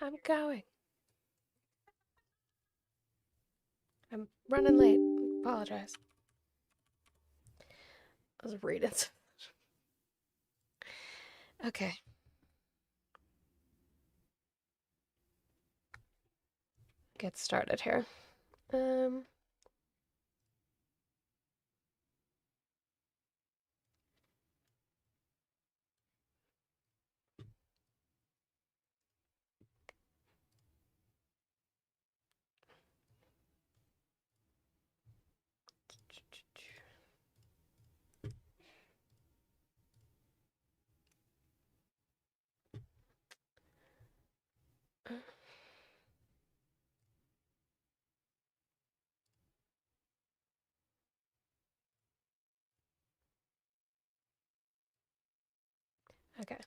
I'm going. I'm running late. Apologize. I was reading. Okay. Get started here. Okay.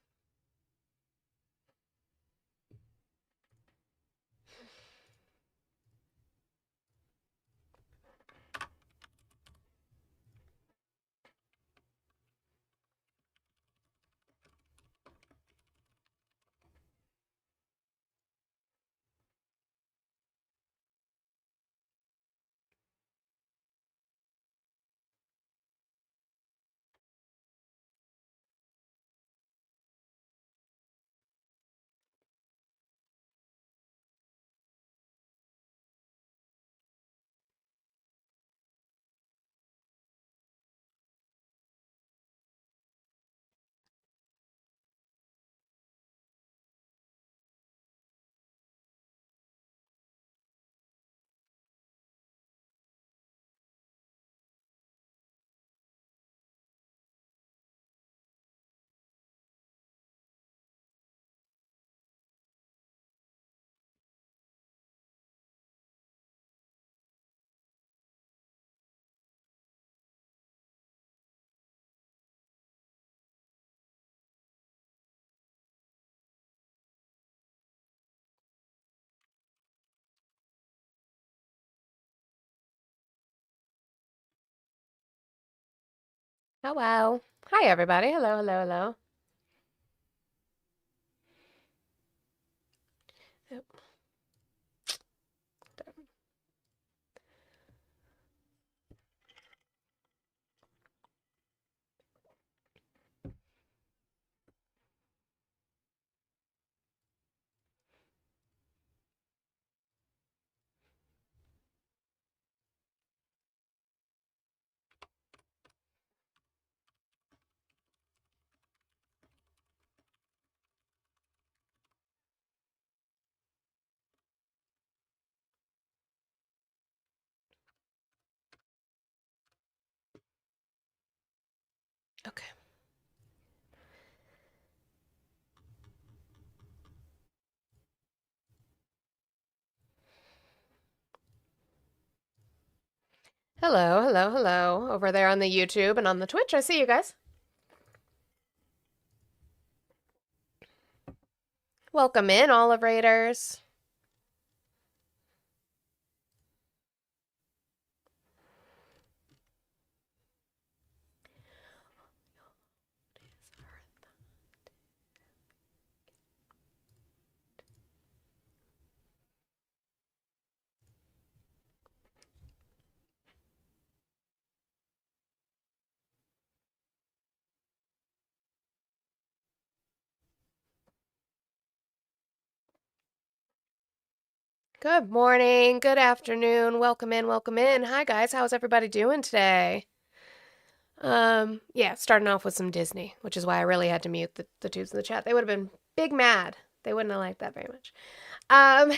Hello. Hi, everybody. Hello, hello, hello. Yep. Okay. Hello, hello, hello. Over there on the YouTube and on the Twitch. I see you guys. Welcome in, Olive Raiders. Good morning, good afternoon. Welcome in, welcome in. Hi, guys. How's everybody doing today? Yeah, starting off with some Disney, which is why I really had to mute the tubes in the chat. They would have been big mad. They wouldn't have liked that very much. Um,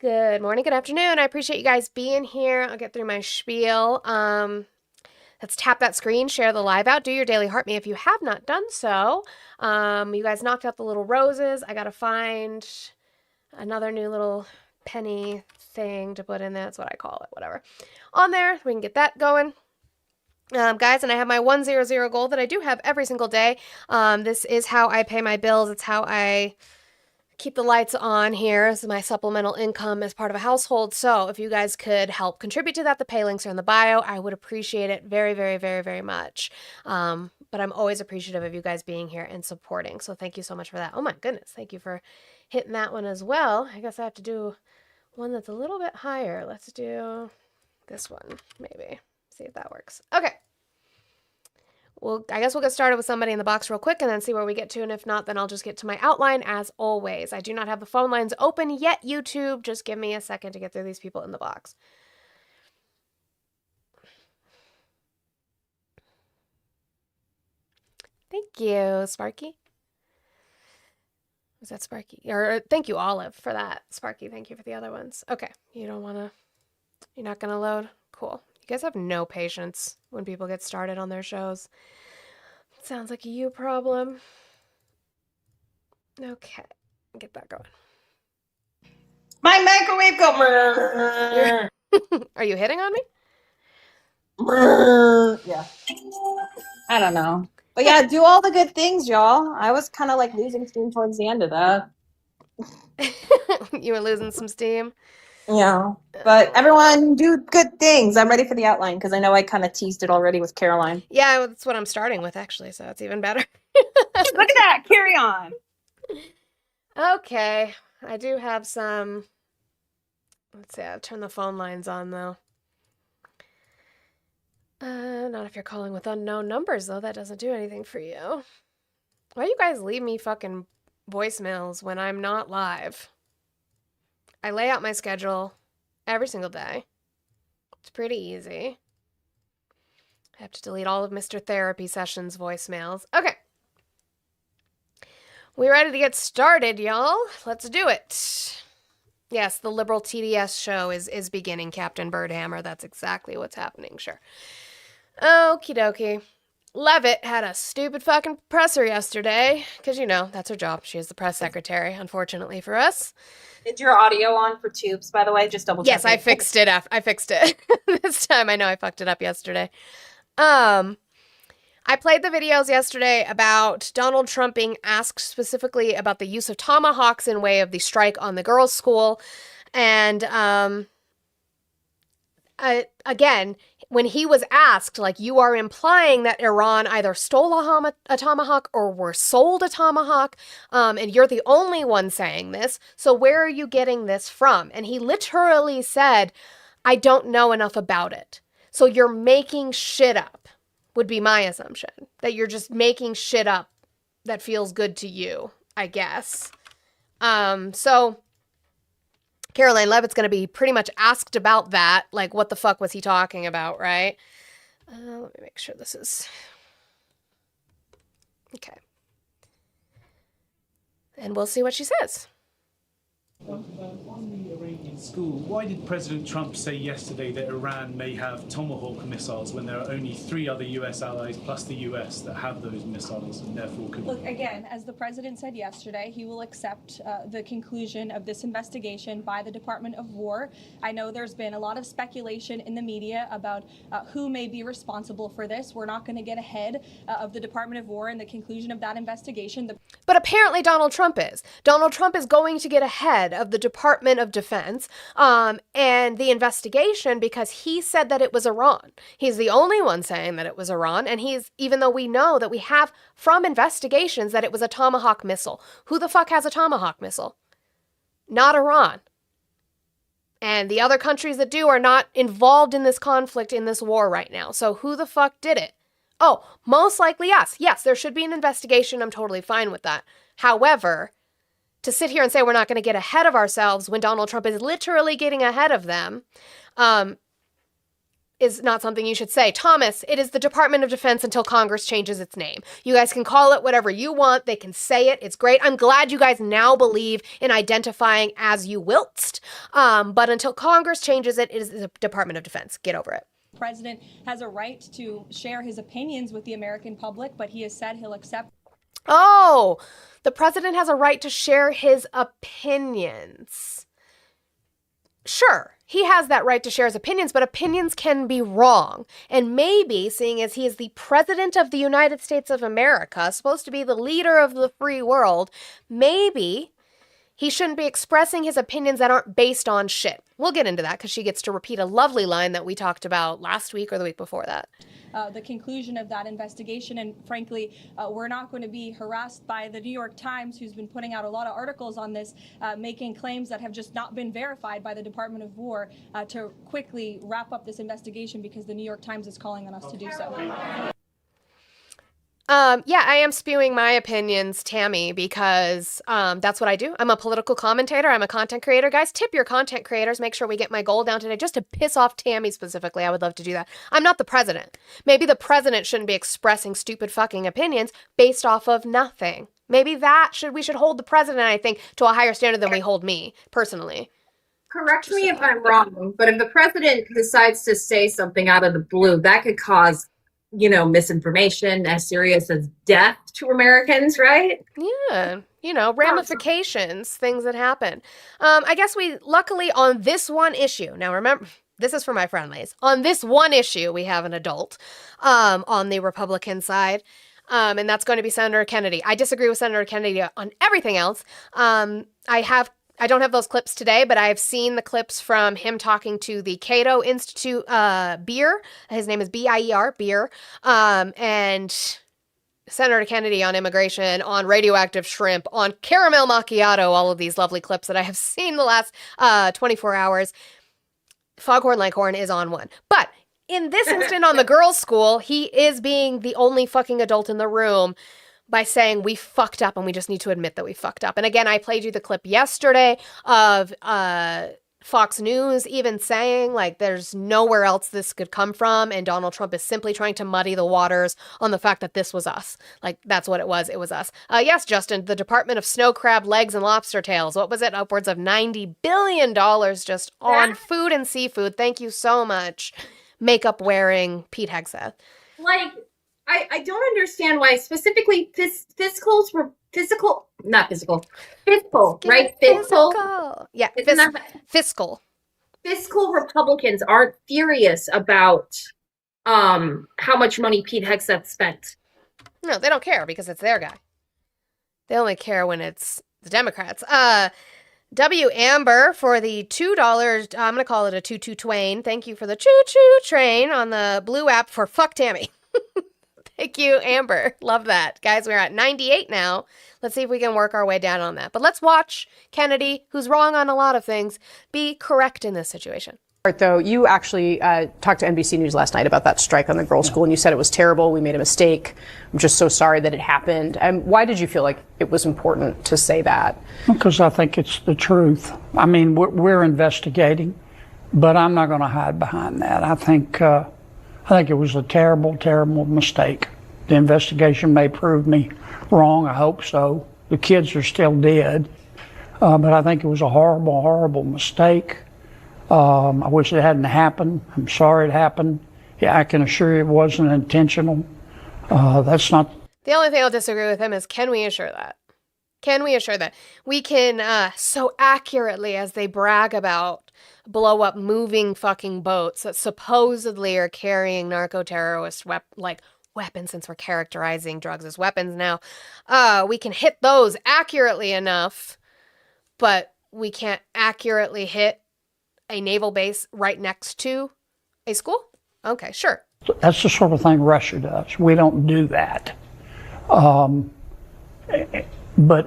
good morning, good afternoon. I appreciate you guys being here. I'll get through my spiel. Let's tap that screen, share the live out, do your daily heart me if you have not done so. You guys knocked out the little roses. I gotta find another new little penny thing to put in there. That's what I call it, whatever. On there, we can get that going. Guys, and I have my 100 goal that I do have every single day. This is how I pay my bills. It's how I keep the lights on here. This is my supplemental income as part of a household. So if you guys could help contribute to that, the pay links are in the bio. I would appreciate it very, very, very, very much. But I'm always appreciative of you guys being here and supporting. So thank you so much for that. Oh my goodness. Thank you for hitting that one as well. I guess I have to do one that's a little bit higher. Let's do this one, maybe. See if that works. Okay. Well, I guess we'll get started with somebody in the box real quick and then see where we get to. And if not, then I'll just get to my outline as always. I do not have the phone lines open yet, YouTube. Just give me a second to get through these people in the box. Thank you, Sparky. Was that Sparky? Or thank you, Olive, for that. Sparky, thank you for the other ones. Okay, you're not gonna load? Cool. You guys have no patience when people get started on their shows. Sounds like a you problem. Okay, get that going. My microwave go. Are you hitting on me? Yeah. I don't know. But yeah, do all the good things, y'all. I was kind of like losing steam towards the end of that. You were losing some steam? Yeah. But everyone do good things. I'm ready for the outline because I know I kind of teased it already with Caroline. Yeah, that's what I'm starting with, actually, so it's even better. Look at that. Carry on. Okay. I do have some... Let's see, I'll turn the phone lines on, though. Not if you're calling with unknown numbers, though. That doesn't do anything for you. Why do you guys leave me fucking voicemails when I'm not live? I lay out my schedule every single day. It's pretty easy. I have to delete all of Mr. Therapy Sessions' voicemails. Okay. We ready to get started, y'all? Let's do it. Yes, the liberal TDS show is beginning, Captain Birdhammer. That's exactly what's happening, sure. Okie dokie. Levitt had a stupid fucking presser yesterday, because, that's her job. She is the press secretary, unfortunately for us. Is your audio on for tubes, by the way? Just double check. Yes, I fixed it. I fixed it this time. I know I fucked it up yesterday. I played the videos yesterday about Donald Trump being asked specifically about the use of tomahawks in way of the strike on the girls' school. And again, when he was asked, like, you are implying that Iran either stole a tomahawk or were sold a tomahawk, and you're the only one saying this, so where are you getting this from? And he literally said, I don't know enough about it. So you're making shit up, would be my assumption. That you're just making shit up that feels good to you, I guess. So Caroline Levitt's going to be pretty much asked about that. Like, what the fuck was he talking about, right? Let me make sure this is... Okay. And we'll see what she says. On the Iranian school, why did President Trump say yesterday that Iran may have Tomahawk missiles when there are only 3 other US allies plus the US that have those missiles and therefore could... Look, again, as the president said yesterday, he will accept the conclusion of this investigation by the Department of War. I know there's been a lot of speculation in the media about who may be responsible for this. We're not going to get ahead of the Department of War and the conclusion of that investigation. But apparently Donald Trump is. Donald Trump is going to get ahead of the Department of Defense and the investigation because he said that it was Iran. He's the only one saying that it was Iran, and even though we know that we have from investigations that it was a Tomahawk missile. Who the fuck has a Tomahawk missile? Not Iran. And the other countries that do are not involved in this conflict, in this war right now. So who the fuck did it? Oh, most likely us. Yes, there should be an investigation. I'm totally fine with that. However, to sit here and say we're not going to get ahead of ourselves when Donald Trump is literally getting ahead of them is not something you should say. Thomas, it is the Department of Defense until Congress changes its name. You guys can call it whatever you want. They can say it. It's great. I'm glad you guys now believe in identifying as you wiltst. But until Congress changes it, it is the Department of Defense. Get over it. The president has a right to share his opinions with the American public, but he has said he'll accept. Oh, the president has a right to share his opinions. Sure, he has that right to share his opinions, but opinions can be wrong. And maybe, seeing as he is the president of the United States of America, supposed to be the leader of the free world, maybe He shouldn't be expressing his opinions that aren't based on shit. We'll get into that because she gets to repeat a lovely line that we talked about last week or the week before that. The conclusion of that investigation. And frankly, we're not going to be harassed by the New York Times, who's been putting out a lot of articles on this, making claims that have just not been verified by the Department of War, to quickly wrap up this investigation because the New York Times is calling on us to do so. Yeah, I am spewing my opinions, Tammy, because that's what I do. I'm a political commentator. I'm a content creator. Guys, tip your content creators. Make sure we get my goal down today just to piss off Tammy specifically. I would love to do that. I'm not the president. Maybe the president shouldn't be expressing stupid fucking opinions based off of nothing. Maybe we should hold the president, I think, to a higher standard than we hold me, personally. Correct me if I'm wrong, but if the president decides to say something out of the blue, that could cause, misinformation as serious as death to Americans, right? Yeah, ramifications, things that happen. I guess luckily on this one issue, now remember, this is for my friendlies. On this one issue, we have an adult on the Republican side, and that's going to be Senator Kennedy. I disagree with Senator Kennedy on everything else. I don't have those clips today, but I've seen the clips from him talking to the Cato Institute Beer. His name is Bier, Beer. And Senator Kennedy on immigration, on radioactive shrimp, on caramel macchiato, all of these lovely clips that I have seen the last 24 hours. Foghorn Leghorn is on one. But in this instant on the girls' school, he is being the only fucking adult in the room by saying we fucked up and we just need to admit that we fucked up. And again, I played you the clip yesterday of Fox News even saying, like, there's nowhere else this could come from, and Donald Trump is simply trying to muddy the waters on the fact that this was us. Like, that's what it was. It was us. Yes, Justin, the Department of Snow Crab Legs and Lobster Tails. What was it? Upwards of $90 billion just on food and seafood. Thank you so much, makeup-wearing Pete Hegseth. I don't understand why specifically fiscal, right? Fiscal. Yeah, fiscal. Fiscal Republicans aren't furious about how much money Pete Hegseth spent. No, they don't care because it's their guy. They only care when it's the Democrats. W. Amber for the $2, I'm going to call it a 2-2 twain. Thank you for the choo-choo train on the blue app for Fuck Tammy. Thank you, Amber. Love that. Guys, we're at 98 now. Let's see if we can work our way down on that. But let's watch Kennedy, who's wrong on a lot of things, be correct in this situation. Though, you actually talked to NBC News last night about that strike on the girls' school, and you said it was terrible. We made a mistake. I'm just so sorry that it happened. Why did you feel like it was important to say that? Because I think it's the truth. I mean, we're investigating, but I'm not going to hide behind that. I think it was a terrible, terrible mistake. The investigation may prove me wrong. I hope so. The kids are still dead. But I think it was a horrible, horrible mistake. I wish it hadn't happened. I'm sorry it happened. Yeah, I can assure you it wasn't intentional. That's not. The only thing I'll disagree with him is, can we assure that? Can we assure that? We can so accurately, as they brag about, blow up moving fucking boats that supposedly are carrying narco-terrorist weapons, since we're characterizing drugs as weapons now. We can hit those accurately enough, but we can't accurately hit a naval base right next to a school? Okay, sure. That's the sort of thing Russia does. We don't do that. But,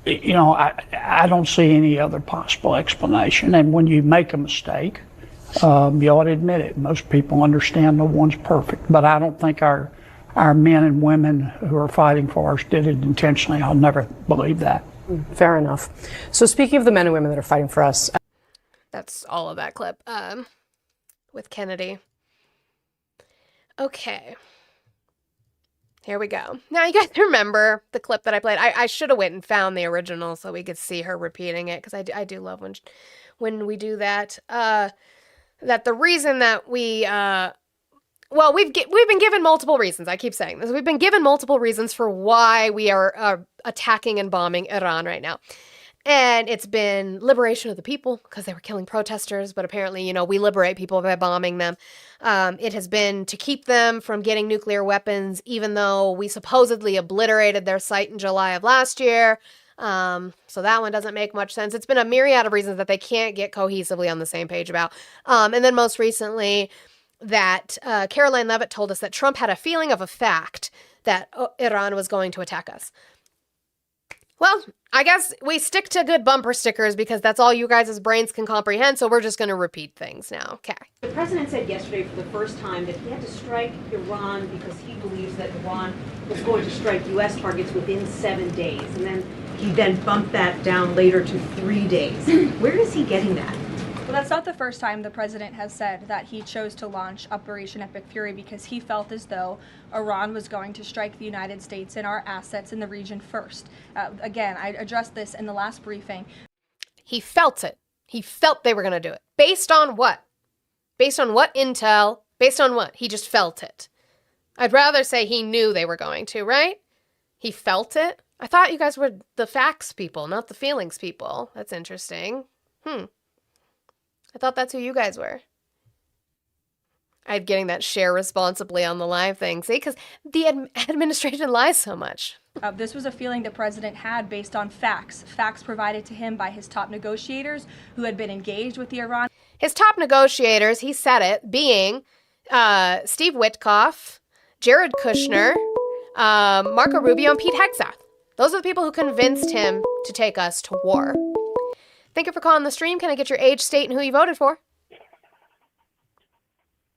I don't see any other possible explanation. And when you make a mistake, you ought to admit it. Most people understand no one's perfect. But I don't think our men and women who are fighting for us did it intentionally. I'll never believe that. Fair enough. So speaking of the men and women that are fighting for us. That's all of that clip with Kennedy. Okay. Here we go. Now, you guys remember the clip that I played? I should have went and found the original so we could see her repeating it, because I do love when we do that. That the reason that we've been given multiple reasons. I keep saying this. We've been given multiple reasons for why we are attacking and bombing Iran right now. And it's been liberation of the people because they were killing protesters, but apparently, we liberate people by bombing them. It has been to keep them from getting nuclear weapons, even though we supposedly obliterated their site in July of last year. So that one doesn't make much sense. It's been a myriad of reasons that they can't get cohesively on the same page about. And then most recently, that Caroline Leavitt told us that Trump had a feeling of a fact that Iran was going to attack us. Well, I guess we stick to good bumper stickers because that's all you guys' brains can comprehend, so we're just going to repeat things now. Okay. The president said yesterday for the first time that he had to strike Iran because he believes that Iran was going to strike U.S. targets within 7 days. And then he then bumped that down later to 3 days. Where is he getting that? Well, that's not the first time the president has said that he chose to launch Operation Epic Fury because he felt as though Iran was going to strike the United States and our assets in the region first. Again, I addressed this in the last briefing. He felt it. He felt they were going to do it. Based on what? Based on what intel? Based on what? He just felt it. I'd rather say he knew they were going to, right? He felt it? I thought you guys were the facts people, not the feelings people. That's interesting. I thought that's who you guys were. I'm getting that share responsibly on the live thing. See, because the administration lies so much. This was a feeling the president had based on facts provided to him by his top negotiators who had been engaged with the Iran. His top negotiators, he said it, being Steve Witkoff, Jared Kushner, Marco Rubio, and Pete Hegseth. Those are the people who convinced him to take us to war. Thank you for calling the stream. Can I get your age, state, and who you voted for?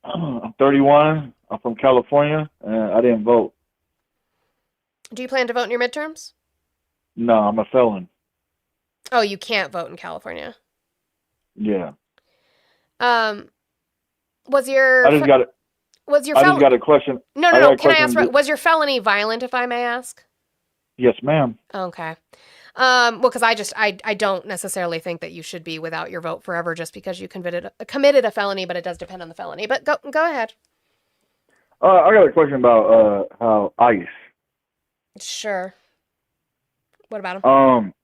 I'm 31. I'm from California, and I didn't vote. Do you plan to vote in your midterms? No, I'm a felon. Oh, you can't vote in California. Yeah. Was your I just got a question. No. Can I ask? Was your felony violent, if I may ask? Yes, ma'am. Okay. Well, because I don't necessarily think that you should be without your vote forever just because you committed a felony, but it does depend on the felony. But go ahead. I got a question about how ICE. Sure. What about them?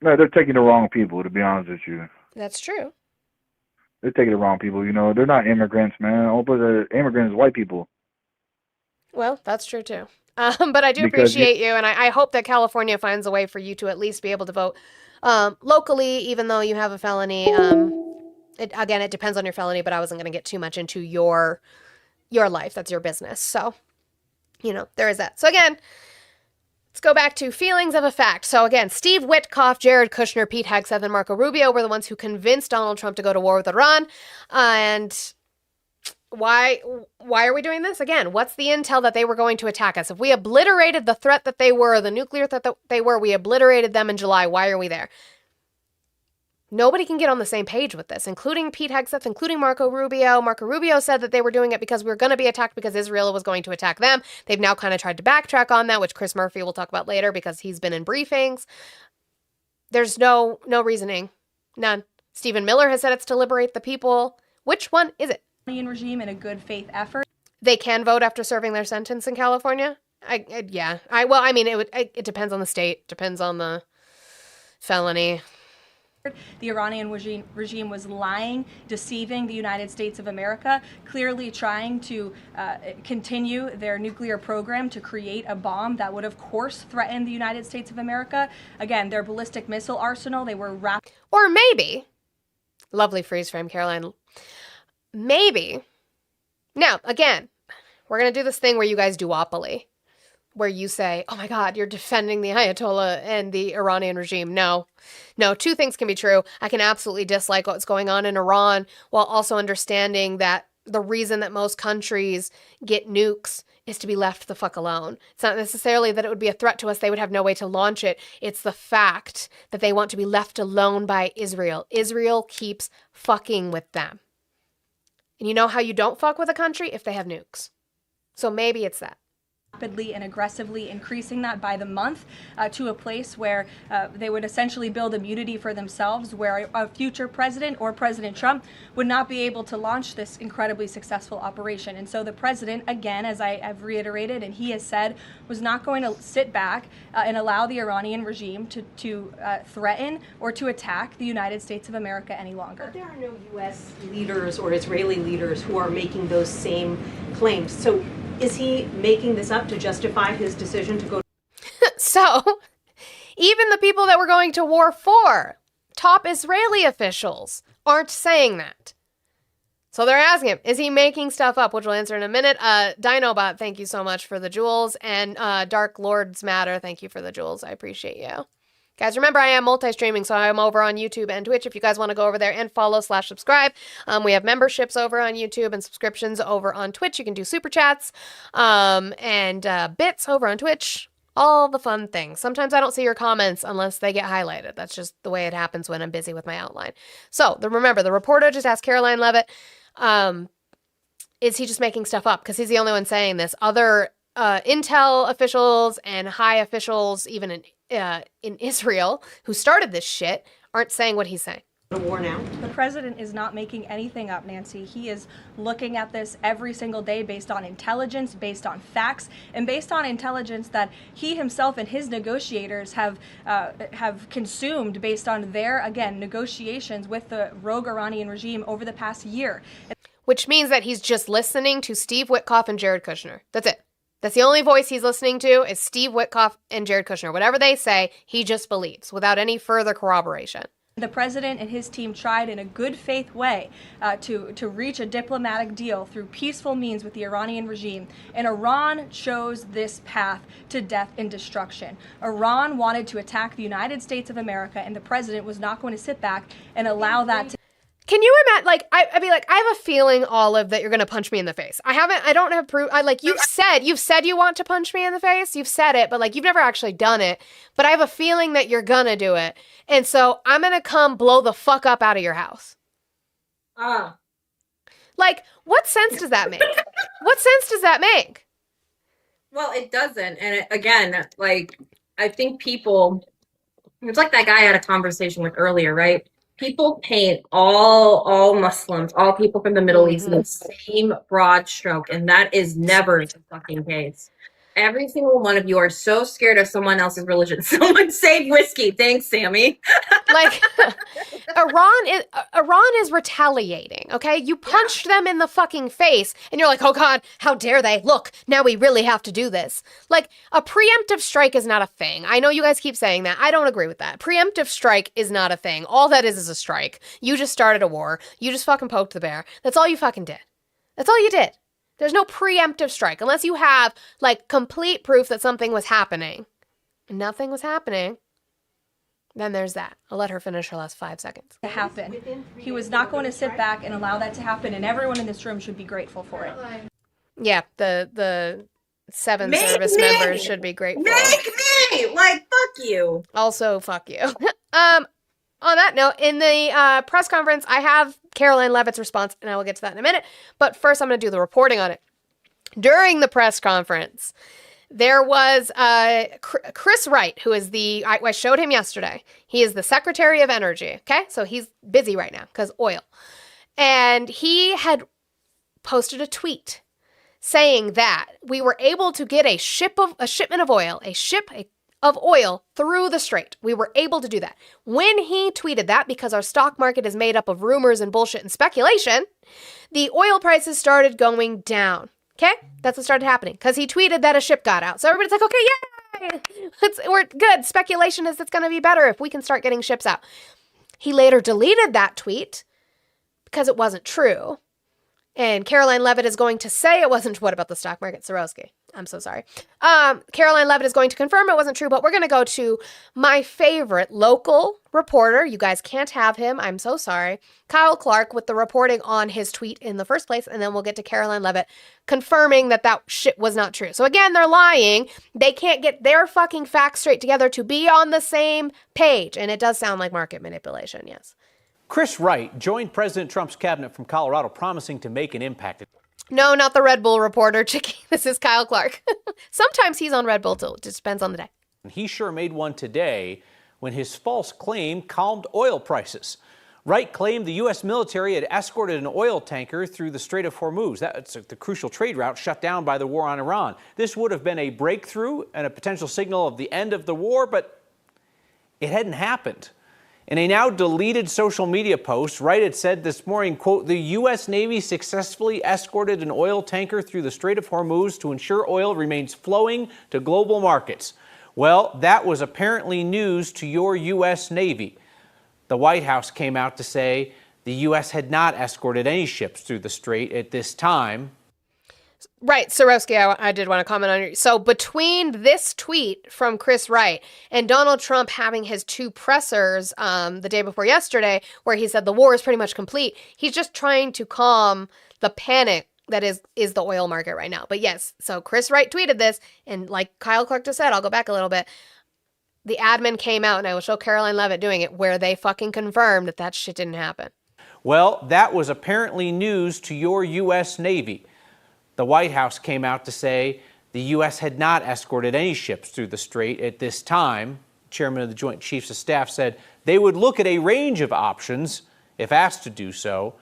No, they're taking the wrong people. To be honest with you, That's true. they're taking the wrong people. You know, they're not immigrants, man. All but the immigrants, white people. Well, that's true too. But I do appreciate you, and I hope that California finds a way for you to at least be able to vote locally, even though you have a felony. It depends on your felony, but I wasn't going to get too much into your life. That's your business. So, there is that. So again, let's go back to feelings of a fact. So again, Steve Witkoff, Jared Kushner, Pete Hegseth, and Marco Rubio were the ones who convinced Donald Trump to go to war with Iran. And why are we doing this? Again, what's the intel that they were going to attack us? If we obliterated the threat that they were, the nuclear threat that they were, we obliterated them in July. Why are we there? Nobody can get on the same page with this, including Pete Hegseth, including Marco Rubio. Marco Rubio said that they were doing it because we were going to be attacked because Israel was going to attack them. They've now kind of tried to backtrack on that, which Chris Murphy will talk about later because he's been in briefings. There's no reasoning. None. Stephen Miller has said it's to liberate the people. Which one is it? Regime in a good faith effort. They can vote after serving their sentence in California? It depends on the state, depends on the felony. The Iranian regime was lying, deceiving the United States of America, clearly trying to continue their nuclear program to create a bomb that would, of course, threaten the United States of America. Again, their ballistic missile arsenal, they were wrapped. Or maybe, lovely freeze frame, Caroline. Maybe. Now, again, we're going to do this thing where you guys duopoly, where you say, oh my God, you're defending the Ayatollah and the Iranian regime. No, two things can be true. I can absolutely dislike what's going on in Iran while also understanding that the reason that most countries get nukes is to be left the fuck alone. It's not necessarily that it would be a threat to us. They would have no way to launch it. It's the fact that they want to be left alone by Israel. Israel keeps fucking with them. And you know how you don't fuck with a country? If they have nukes. So maybe it's that. Rapidly and aggressively increasing that by the month to a place where they would essentially build immunity for themselves, where a future president or President Trump would not be able to launch this incredibly successful operation. And so the president, again, as I've reiterated and he has said, was not going to sit back and allow the Iranian regime to threaten or to attack the United States of America any longer. But there are no U.S. leaders or Israeli leaders who are making those same claims. So is he making this up to justify his decision to go? So, even the people that we're going to war for. Top Israeli officials aren't saying that. So they're asking him, is he making stuff up? Which we'll answer in a minute. Dinobot, thank you so much for the jewels. And Dark Lords Matter, thank you for the jewels. I appreciate you. Guys, remember, I am multi-streaming, so I'm over on YouTube and Twitch if you guys want to go over there and follow/subscribe. We have memberships over on YouTube and subscriptions over on Twitch. You can do super chats and bits over on Twitch. All the fun things. Sometimes I don't see your comments unless they get highlighted. That's just the way it happens when I'm busy with my outline. So remember, the reporter just asked Caroline Leavitt, is he just making stuff up? Because he's the only one saying this. Other intel officials and high officials, even in Israel, who started this shit, aren't saying what he's saying. War now. The president is not making anything up, Nancy. He is looking at this every single day based on intelligence, based on facts, and based on intelligence that he himself and his negotiators have consumed based on their, again, negotiations with the rogue Iranian regime over the past year. Which means that he's just listening to Steve Witkoff and Jared Kushner. That's it. That's the only voice he's listening to is Steve Witkoff and Jared Kushner. Whatever they say, he just believes without any further corroboration. The president and his team tried in a good faith way to reach a diplomatic deal through peaceful means with the Iranian regime. And Iran chose this path to death and destruction. Iran wanted to attack the United States of America, and the president was not going to sit back and allow that to. Can you imagine, like, I have a feeling, Olive, that you're going to punch me in the face. I don't have proof. You've said you want to punch me in the face. You've said it, but like, you've never actually done it. But I have a feeling that you're going to do it. And so I'm going to come blow the fuck up out of your house. Like, what sense does that make? What sense does that make? Well, it doesn't. And again, like, I think people, it's like that guy I had a conversation with earlier, right? People paint all Muslims, all people from the Middle East in the same broad stroke, and that is never the fucking case. Every single one of you are so scared of someone else's religion. Someone save whiskey. Thanks, Sammy. Like, Iran is retaliating, okay? You punched them in the fucking face, and you're like, oh God, how dare they? Look, now we really have to do this. Like, a preemptive strike is not a thing. I know you guys keep saying that. I don't agree with that. Preemptive strike is not a thing. All that is a strike. You just started a war. You just fucking poked the bear. That's all you fucking did. That's all you did. There's no preemptive strike unless you have, like, complete proof that something was happening. And nothing was happening. Then there's that. I'll let her finish her last 5 seconds. To happen. He was not going to sit back and allow that to happen, and everyone in this room should be grateful for it. Yeah, the 7 service members should be grateful. Make me! Like, fuck you. Also, fuck you. On that note, in the press conference, I have Caroline Leavitt's response, and I will get to that in a minute. But first, I'm going to do the reporting on it. During the press conference, there was Chris Wright, who is I showed him yesterday. He is the Secretary of Energy, okay? So he's busy right now because oil. And he had posted a tweet saying that we were able to get a shipment of oil through the strait. We were able to do that. When he tweeted that, because our stock market is made up of rumors and bullshit and speculation, the oil prices started going down. Okay? That's what started happening because he tweeted that a ship got out. So everybody's like, okay, yay! We're good. Speculation is it's going to be better if we can start getting ships out. He later deleted that tweet because it wasn't true. And Caroline Leavitt is going to say it wasn't. What about the stock market, Swarovski? I'm so sorry. Caroline Leavitt is going to confirm it wasn't true, but we're going to go to my favorite local reporter. You guys can't have him. I'm so sorry. Kyle Clark with the reporting on his tweet in the first place, and then we'll get to Caroline Leavitt confirming that shit was not true. So again, they're lying. They can't get their fucking facts straight together to be on the same page. And it does sound like market manipulation, yes. Chris Wright joined President Trump's cabinet from Colorado, promising to make an impact. No, not the Red Bull reporter, Chicky. This is Kyle Clark. Sometimes he's on Red Bull, too. It just depends on the day. He sure made one today when his false claim calmed oil prices. Wright claimed the U.S. military had escorted an oil tanker through the Strait of Hormuz. That's the crucial trade route shut down by the war on Iran. This would have been a breakthrough and a potential signal of the end of the war, but it hadn't happened. In a now deleted social media post, Wright had said this morning, quote, the U.S. Navy successfully escorted an oil tanker through the Strait of Hormuz to ensure oil remains flowing to global markets. Well, that was apparently news to your U.S. Navy. The White House came out to say the U.S. had not escorted any ships through the strait at this time. Right, Sorowski, I did want to comment on it. So between this tweet from Chris Wright and Donald Trump having his two pressers the day before yesterday, where he said the war is pretty much complete, he's just trying to calm the panic that is the oil market right now. But yes, so Chris Wright tweeted this, and like Kyle Clark just said, I'll go back a little bit. The admin came out, and I will show Caroline Levitt doing it, where they fucking confirmed that shit didn't happen. Well, that was apparently news to your U.S. Navy. The White House came out to say the U.S. had not escorted any ships through the strait at this time. Chairman of the Joint Chiefs of Staff said they would look at a range of options if asked to do so.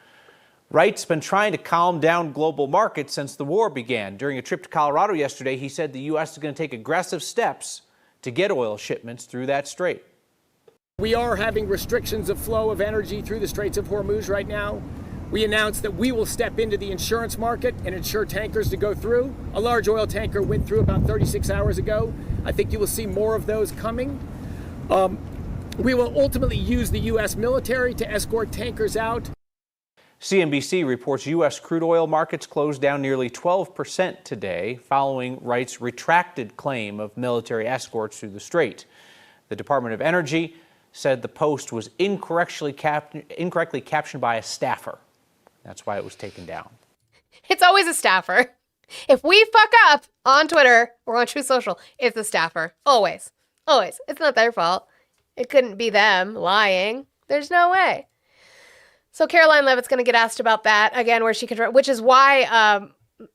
Wright's been trying to calm down global markets since the war began. During a trip to Colorado yesterday, he said the U.S. is going to take aggressive steps to get oil shipments through that strait. We are having restrictions of flow of energy through the Straits of Hormuz right now. We announced that we will step into the insurance market and insure tankers to go through. A large oil tanker went through about 36 hours ago. I think you will see more of those coming. We will ultimately use the U.S. military to escort tankers out. CNBC reports U.S. crude oil markets closed down nearly 12% today, following Wright's retracted claim of military escorts through the strait. The Department of Energy said the post was incorrectly captioned by a staffer. That's why it was taken down. It's always a staffer. If we fuck up on Twitter or on True Social, it's a staffer. Always. Always. It's not their fault. It couldn't be them lying. There's no way. So Caroline Levitt's going to get asked about that again, where she could, which is why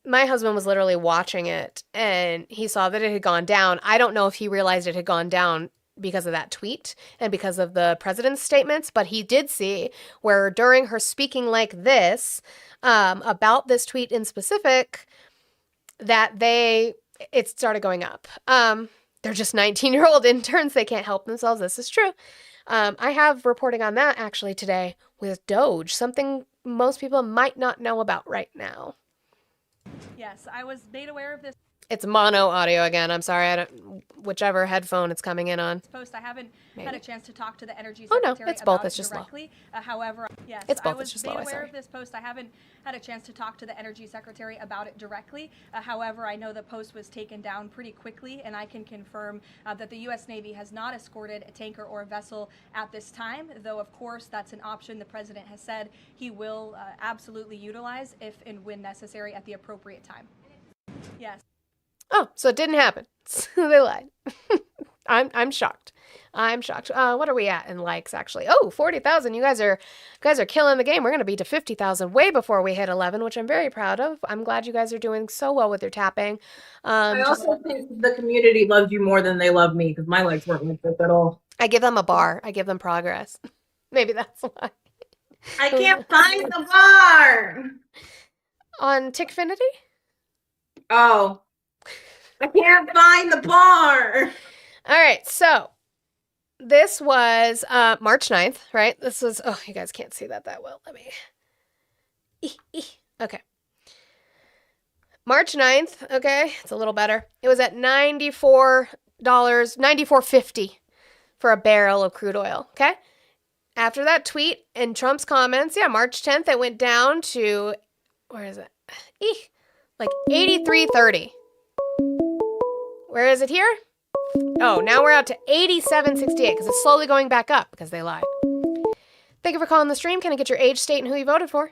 my husband was literally watching it and he saw that it had gone down. I don't know if he realized it had gone down because of that tweet and because of the president's statements, but he did see where during her speaking like this about this tweet in specific, that it started going up. They're just 19-year-old interns. They can't help themselves. This is true. I have reporting on that actually today with Doge, something most people might not know about right now. Yes, I was made aware of this It's mono audio again. I'm sorry. Whichever headphone it's coming in on. post. I haven't had a chance to talk to the energy Oh, secretary no, it's both. about It's it just low. directly. However, yes, It's both. I was It's just made low, aware sorry. of this post. I haven't had a chance to talk to the energy secretary about it directly. However, I know the post was taken down pretty quickly, and I can confirm that the U.S. Navy has not escorted a tanker or a vessel at this time, though, of course, that's an option the president has said he will absolutely utilize if and when necessary at the appropriate time. Yes. Oh, so it didn't happen. They lied. I'm shocked. I'm shocked. What are we at in likes actually? Oh, 40,000. You guys are killing the game. We're going to be to 50,000 way before we hit 11, which I'm very proud of. I'm glad you guys are doing so well with your tapping. I also think the community loves you more than they love me because my likes weren't like this at all. I give them a bar. I give them progress. Maybe that's why. I can't find the bar. On Tickfinity? Oh. I can't find the bar. All right, so this was March 9th, right? This was, oh, you guys can't see that well. Let me, okay. March 9th, okay, it's a little better. It was at $94.50 for a barrel of crude oil, okay? After that tweet and Trump's comments, yeah, March 10th, it went down to, where is it? Like 83.30. Where is it here? Oh, now we're out to 87.68 because it's slowly going back up because they lied. Thank you for calling the stream. Can I get your age, state, and who you voted for?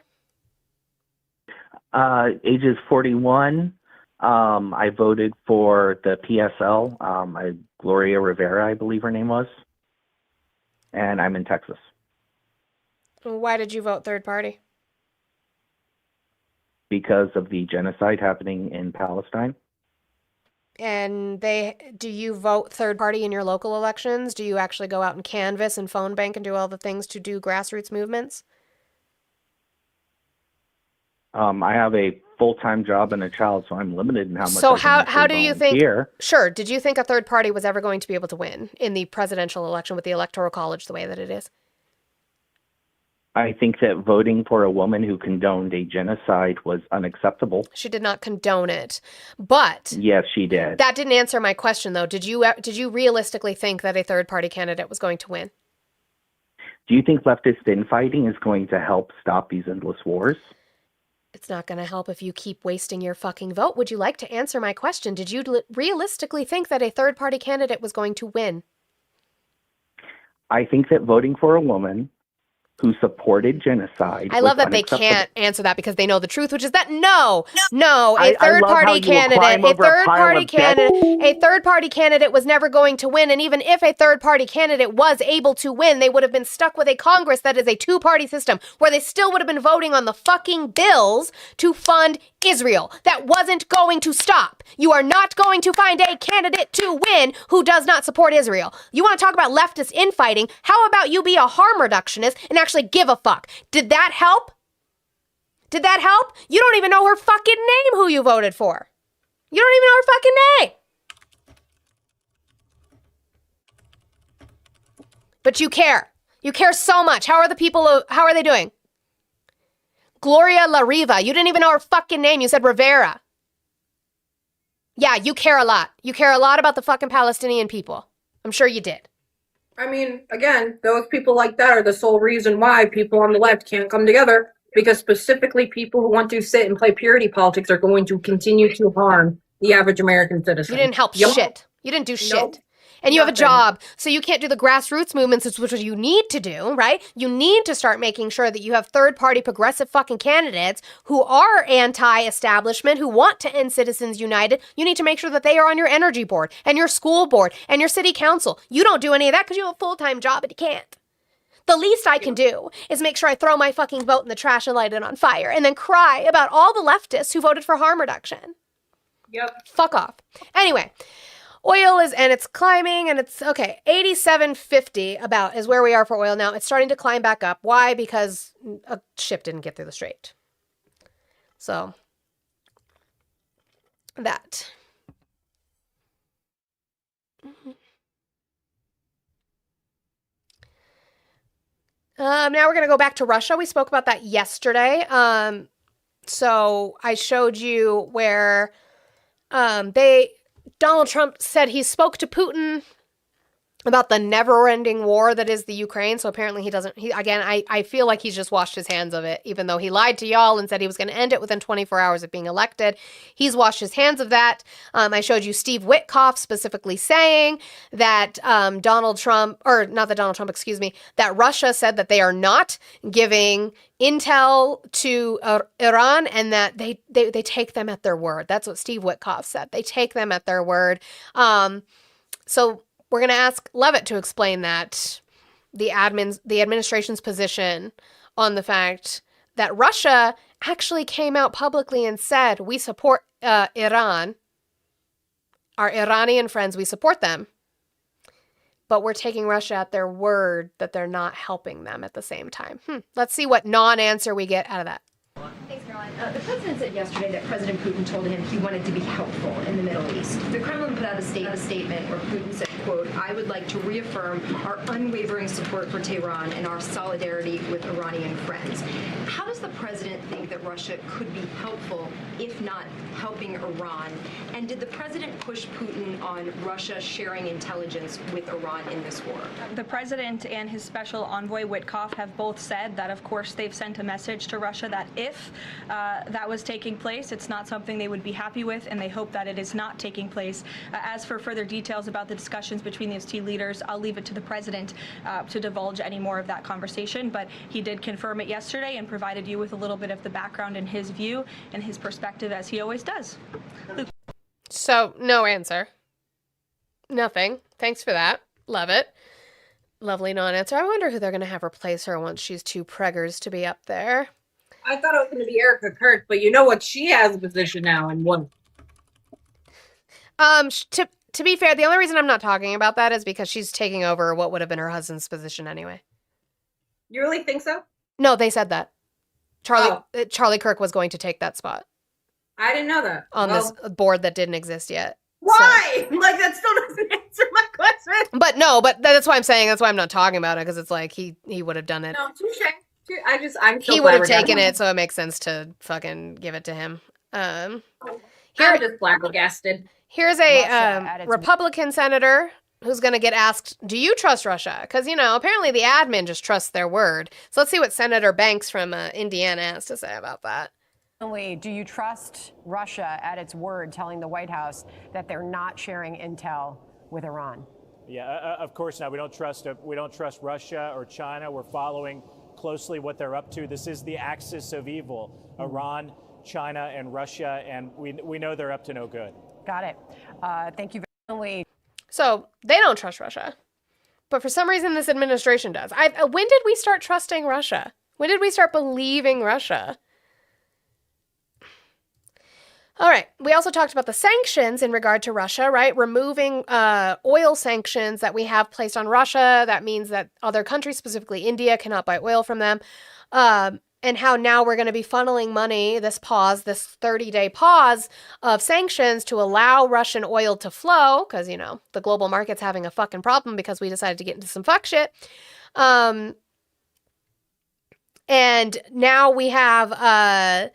Age is 41. I voted for the PSL, Gloria Rivera, I believe her name was. And I'm in Texas. Why did you vote third party? Because of the genocide happening in Palestine. And do you vote third party in your local elections? Do you actually go out and canvass and phone bank and do all the things to do grassroots movements? I have a full-time job and a child, so I'm limited in how much. So I can how do you think? volunteer. Sure. Did you think a third party was ever going to be able to win in the presidential election with the electoral college the way that it is? I think that voting for a woman who condoned a genocide was unacceptable. She did not condone it. But Yes, she did. that didn't answer my question, though. Did you realistically think that a third-party candidate was going to win? Do you think leftist infighting is going to help stop these endless wars? It's not going to help if you keep wasting your fucking vote. Would you like to answer my question? Did you realistically think that a third-party candidate was going to win? I think that voting for a woman who supported genocide. I love that they can't answer that because they know the truth, which is that no, a third-party candidate was never going to win. And even if a third-party candidate was able to win, they would have been stuck with a Congress that is a two-party system where they still would have been voting on the fucking bills to fund Israel. That wasn't going to stop. You are not going to find a candidate to win who does not support Israel. You want to talk about leftist infighting? How about you be a harm reductionist and actually give a fuck? Did that help? Did that help? You don't even know her fucking name who you voted for. You don't even know her fucking name. But you care. You care so much. How are they doing? Gloria La Riva. You didn't even know her fucking name. You said Rivera. Yeah, you care a lot. You care a lot about the fucking Palestinian people. I'm sure you did. I mean, again, those people like that are the sole reason why people on the left can't come together. Because specifically people who want to sit and play purity politics are going to continue to harm the average American citizen. You didn't help shit. You didn't do shit. Nope. And you have a job, so you can't do the grassroots movements, which you need to do, right? You need to start making sure that you have third-party progressive fucking candidates who are anti-establishment, who want to end Citizens United. You need to make sure that they are on your energy board and your school board and your city council. You don't do any of that because you have a full-time job and you can't. The least I can do is make sure I throw my fucking vote in the trash and light it on fire and then cry about all the leftists who voted for harm reduction. Yep. Fuck off. Anyway. Oil it's climbing, and it's, okay, 87.50 about is where we are for oil now. It's starting to climb back up. Why? Because a ship didn't get through the strait. So, that. Now we're going to go back to Russia. We spoke about that yesterday. So I showed you where Donald Trump said he spoke to Putin about the never-ending war that is the Ukraine. So apparently I feel like he's just washed his hands of it, even though he lied to y'all and said he was going to end it within 24 hours of being elected. He's washed his hands of that. I showed you Steve Witkoff specifically saying that that Russia said that they are not giving intel to Iran and that they take them at their word. That's what Steve Witkoff said. They take them at their word. So we're going to ask Levitt to explain that, the administration's position on the fact that Russia actually came out publicly and said, we support Iran, our Iranian friends, we support them, but we're taking Russia at their word that they're not helping them at the same time. Let's see what non-answer we get out of that. Thanks, Caroline. The president said yesterday that President Putin told him he wanted to be helpful in the Middle East. The Kremlin put out a statement where Putin said, quote, I would like to reaffirm our unwavering support for Tehran and our solidarity with Iranian friends. How does the president think that Russia could be helpful, if not helping Iran? And did the president push Putin on Russia sharing intelligence with Iran in this war? The president and his special envoy Witkoff have both said that, of course, they've sent a message to Russia that if that was taking place, it's not something they would be happy with, and they hope that it is not taking place. As for further details about the discussions between these two leaders, I'll leave it to the president to divulge any more of that conversation, but he did confirm it yesterday and provided you with a little bit of the background and his view and his perspective, as he always does. Luke. So, no answer. Nothing. Thanks for that. Love it. Lovely non-answer. I wonder who they're going to have replace her once she's too preggers to be up there. I thought it was going to be Erica Kirk, but you know what? She has a position now and one. To be fair, the only reason I'm not talking about that is because she's taking over what would have been her husband's position anyway. You really think so? No, they said that. Charlie Kirk was going to take that spot. I didn't know that. On this board that didn't exist yet. Why? So. Like, that still doesn't answer my question. But that's why I'm saying, that's why I'm not talking about it, because it's like he would have done it. No, touche. I'm so He would have flabbergasted. taken it, so it makes sense to fucking give it to him. I'm just flabbergasted. Here's a Republican senator who's going to get asked, do you trust Russia? Because, apparently the admin just trusts their word. So let's see what Senator Banks from Indiana has to say about that. Do you trust Russia at its word, telling the White House that they're not sharing intel with Iran? Yeah, of course not. We don't trust Russia or China. We're following closely what they're up to. This is the axis of evil: Iran, China, and Russia, and we know they're up to no good. Got it. Thank you very much. So they don't trust Russia, but for some reason this administration does. When did we start trusting Russia? When did we start believing Russia? All right. We also talked about the sanctions in regard to Russia, right? Removing oil sanctions that we have placed on Russia. That means that other countries, specifically India, cannot buy oil from them. And how now we're going to be funneling money, this 30-day pause of sanctions to allow Russian oil to flow, because, the global market's having a fucking problem because we decided to get into some fuck shit. And now we have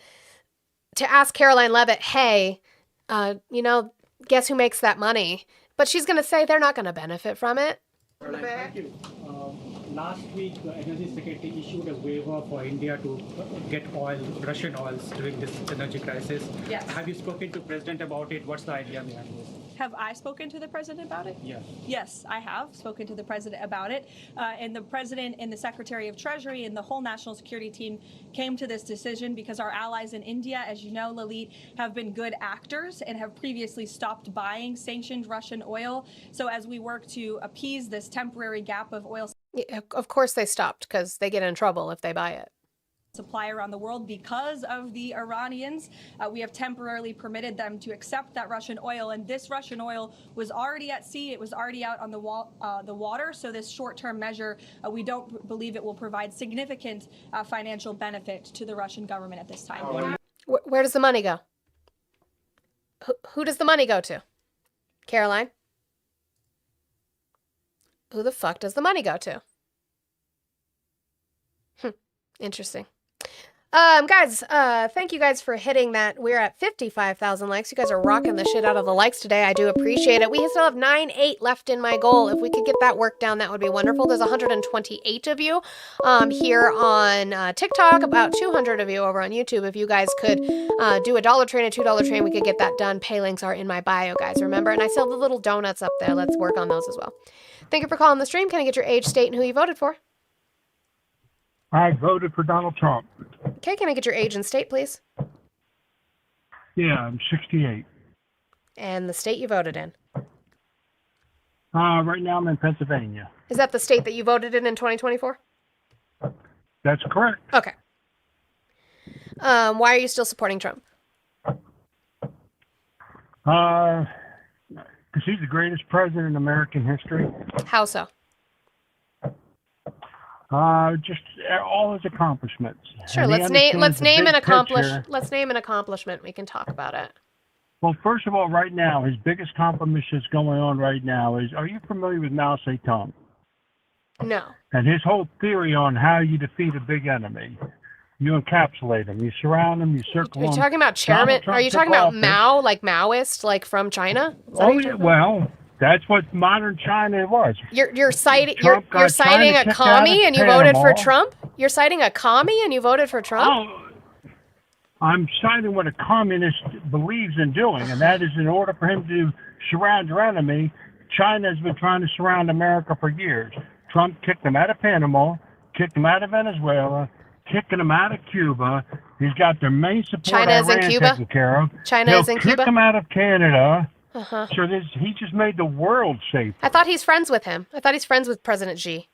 to ask Caroline Leavitt, hey, guess who makes that money? But she's going to say they're not going to benefit from it. Thank you. Last week, the Energy Secretary issued a waiver for India to get Russian oils during this energy crisis. Yes. Have you spoken to President about it? What's the idea behind this? Have I spoken to the president about it? Yes. Yes, I have spoken to the president about it. And the president and the Secretary of Treasury and the whole national security team came to this decision because our allies in India, as you know, Lalit, have been good actors and have previously stopped buying sanctioned Russian oil. So as we work to appease this temporary gap of oil Of course they stopped, because they get in trouble if they buy it. supply around the world because of the Iranians, we have temporarily permitted them to accept that Russian oil, and this Russian oil was already at sea. It was already out on the water. So this short-term measure, we don't believe it will provide significant financial benefit to the Russian government at this time. Where does the money go? Who does the money go to? Caroline? Who the fuck does the money go to? Interesting. Guys, thank you guys for hitting that. We're at 55,000 likes. You guys are rocking the shit out of the likes today. I do appreciate it. We still have 9-8 left in my goal. If we could get that work down, that would be wonderful. There's 128 of you here on TikTok, about 200 of you over on YouTube. If you guys could do a $1 train, a $2 train, we could get that done. Pay links are in my bio, guys. Remember? And I sell the little donuts up there. Let's work on those as well. Thank you for calling the stream. Can I get your age, state, and who you voted for? I voted for Donald Trump. Okay, can I get your age and state, please? Yeah, I'm 68. And the state you voted in? Right now I'm in Pennsylvania. Is that the state that you voted in 2024? That's correct. Okay. Why are you still supporting Trump? Because he's the greatest president in American history. How so? Just all his accomplishments. Sure. And Let's name an accomplishment. We can talk about it. Well, first of all, right now, his biggest accomplishment that's going on right now is: are you familiar with Mao Zedong? No. And his whole theory on how you defeat a big enemy: you encapsulate him, you surround him, you circle him. Are you talking about chairman? Are you talking about Mao, like Maoist, like from China? Oh yeah. Well, that's what modern China was. You're citing a commie and you voted for Trump? You're citing a commie and you voted for Trump? Oh, I'm citing what a communist believes in doing, and that is in order for him to surround your enemy. China has been trying to surround America for years. Trump kicked them out of Panama, kicked them out of Venezuela, kicking them out of Cuba. He's got their main support China is in Cuba? taken care of. China is in Cuba? Kick them out of Canada. Uh-huh. So he just made the world safe. I thought he's friends with him. I thought he's friends with President Xi.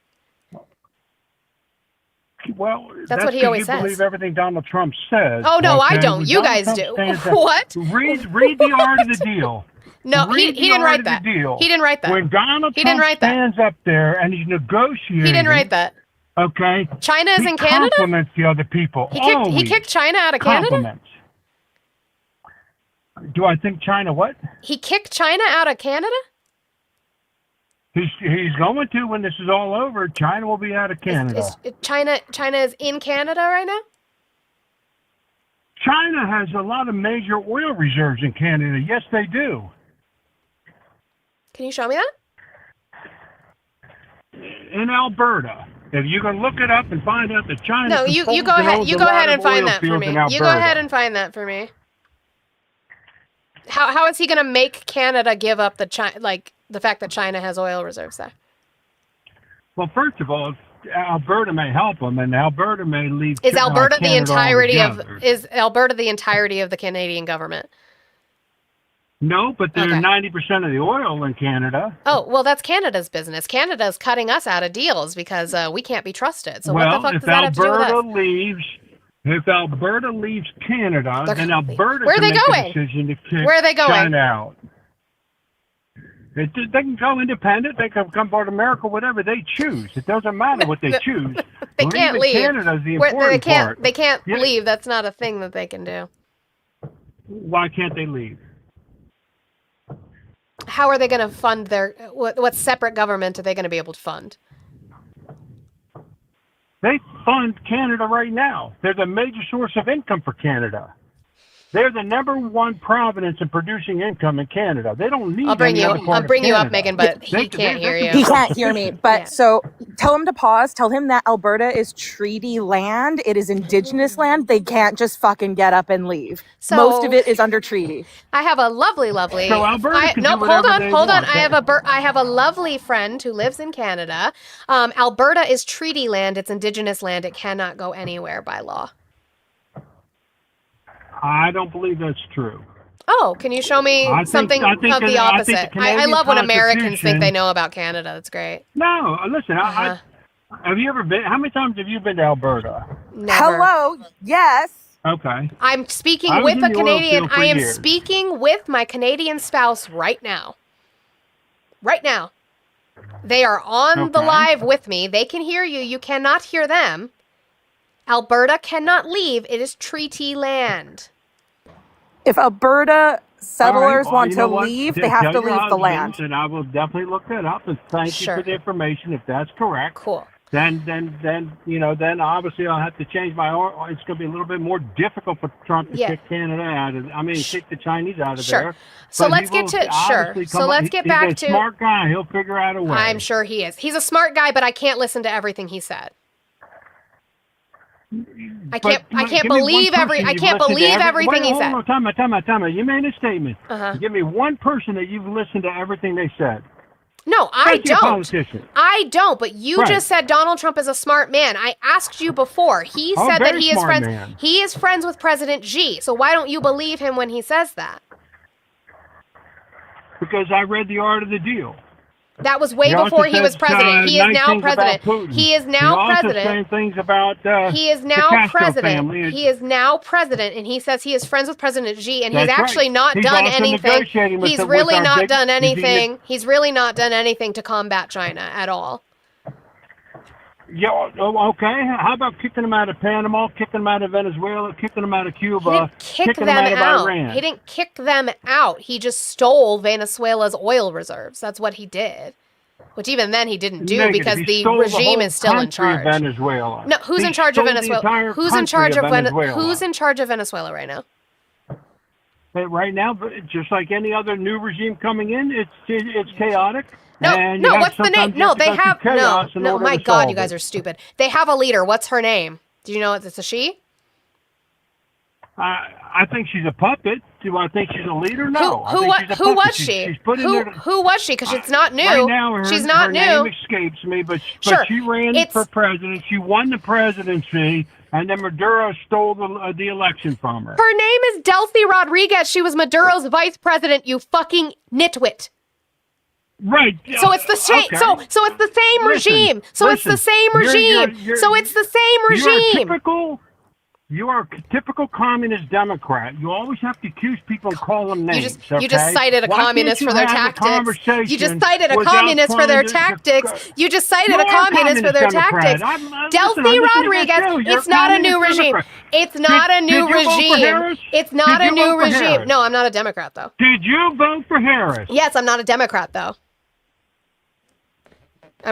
Well, that's what he always says. You believe everything Donald Trump says. Oh no, okay? I don't. You guys do. What? Read the art of the deal. No, he didn't write that. He didn't write that. When Donald Trump stands up there and he's negotiating, he didn't write that. Okay. China is in Canada. He compliments the other people. He kicked China out of Canada. Compliments. Do I think China what? He kicked China out of Canada? He's going to when this is all over. China will be out of Canada. China is in Canada right now? China has a lot of major oil reserves in Canada. Yes, they do. Can you show me that? In Alberta. If you can look it up and find out that China. No, you go ahead. You go ahead and find that for me. You go ahead and find that for me. How is he going to make Canada give up the fact that China has oil reserves there? Well, first of all, Alberta may help them, and Alberta may leave. Is Alberta Canada the entirety of? altogether. Is Alberta the entirety of the Canadian government? No, but they're 90% of the oil in Canada. Oh, well, that's Canada's business. Canada's cutting us out of deals because we can't be trusted. So what the fuck does that have to do with us? If Alberta leaves Canada, then Alberta Where are can they make going? a decision to kick Where are they going? China out. They can go independent. They can come part of America, whatever they choose. It doesn't matter what they choose. They can't leave. Canada is the important part. They can't leave. That's not a thing that they can do. Why can't they leave? How are they going to fund their what separate government are they going to be able to fund? They fund Canada right now. They're the major source of income for Canada. They're the #1 province in producing income in Canada. They don't need. I'll bring you up, Megan, but he can't hear you. He can't hear me. But so tell him to pause. Tell him that Alberta is treaty land. It is indigenous land. They can't just fucking get up and leave. So, most of it is under treaty. I have a lovely. So Alberta can do hold whatever on. they I want. have a lovely friend who lives in Canada. Alberta is treaty land. It's indigenous land. It cannot go anywhere by law. I don't believe that's true. Oh, can you show me something of the opposite? I love when Americans think they know about Canada. That's great. No, listen. Have you ever been? How many times have you been to Alberta? Never. Hello. Yes. Okay. I'm speaking I was with in a the oil Canadian. field for I am years. speaking with my Canadian spouse right now. Right now. They are on the live with me. They can hear you. You cannot hear them. Alberta cannot leave. It is treaty land. If Alberta settlers All right, want you know to what? leave, Tell they have to your leave the land. husbands, and I will definitely look that up. And thank you for the information. If that's correct, cool. Then obviously I'll have to change my. It's going to be a little bit more difficult for Trump to kick Canada out of. kick the Chinese out of there. So But let's he get will to obviously So come let's up- get he's back a to. smart guy. He'll figure out a way. I'm sure he is. He's a smart guy, but I can't listen to everything he said. I can't believe everything he said. Hold on, time out. You made a statement. Uh-huh. Give me one person that you've listened to everything they said. No, I Thank you, don't. politician. I don't, but you Right. just said Donald Trump is a smart man. I asked you before. He said that very he is smart friends. man. He is friends with President Xi. So why don't you believe him when he says that? Because I read The Art of the Deal. That was way He also before he was said, president. He is nice now things about president. Putin. He is now also president. saying things about He is the now Castro president. family. He is now president, and he says he is friends with President Xi, and he's That's actually right. not He's done also anything. negotiating with He's the- with really our not big- done he's the- anything. He's really not done anything to combat China at all. Yeah, okay. How about kicking them out of Panama, kicking them out of Venezuela, kicking them out of Cuba, Kick kicking them them out out. of Iran? He didn't kick them out. He just stole Venezuela's oil reserves. That's what he did. Which even then he didn't do Negative. because He the stole regime whole is still in country of charge. Venezuela. No, who's He in charge of stole the Venezuela? entire Who's in country charge of Venezuela? Who's in charge of Venezuela right now? But right now, just like any other new regime coming in, it's chaotic. No, and you no. have- What's the name? sometimes you No, to they go through have chaos in no. order My to God, solve you guys it. are stupid. They have a leader. What's her name? Do you know it's a she? I think she's a puppet. Do I think she's a leader? No. I Who think she's a who puppet. was She's- she? She's put in there to- Who was she? Because it's not new. Right now, She's not her new. name escapes me, but Sure. she ran for president. She won the presidency, and then Maduro stole the election from her. Her name is Delcy Rodriguez. She was Maduro's vice president. You fucking nitwit. Right. So it's the same. Okay. So it's the same regime. So it's the same regime. So it's the same regime. You are a typical communist Democrat. You always have to accuse people and call them names. You just cited a Why can't communist you for their have a tactics. conversation You just cited a without communist for their trying to- tactics. You just cited You a are a communist for their communist Democrat. tactics. I'm Delcy listening to Rodriguez. that show. You're It's not a new communist regime. Democrat. It's not a new Did you vote for regime. Harris? It's not Did a you new vote for regime. Harris? No, I'm not a Democrat though. Did you vote for Harris? Yes, I'm not a Democrat though.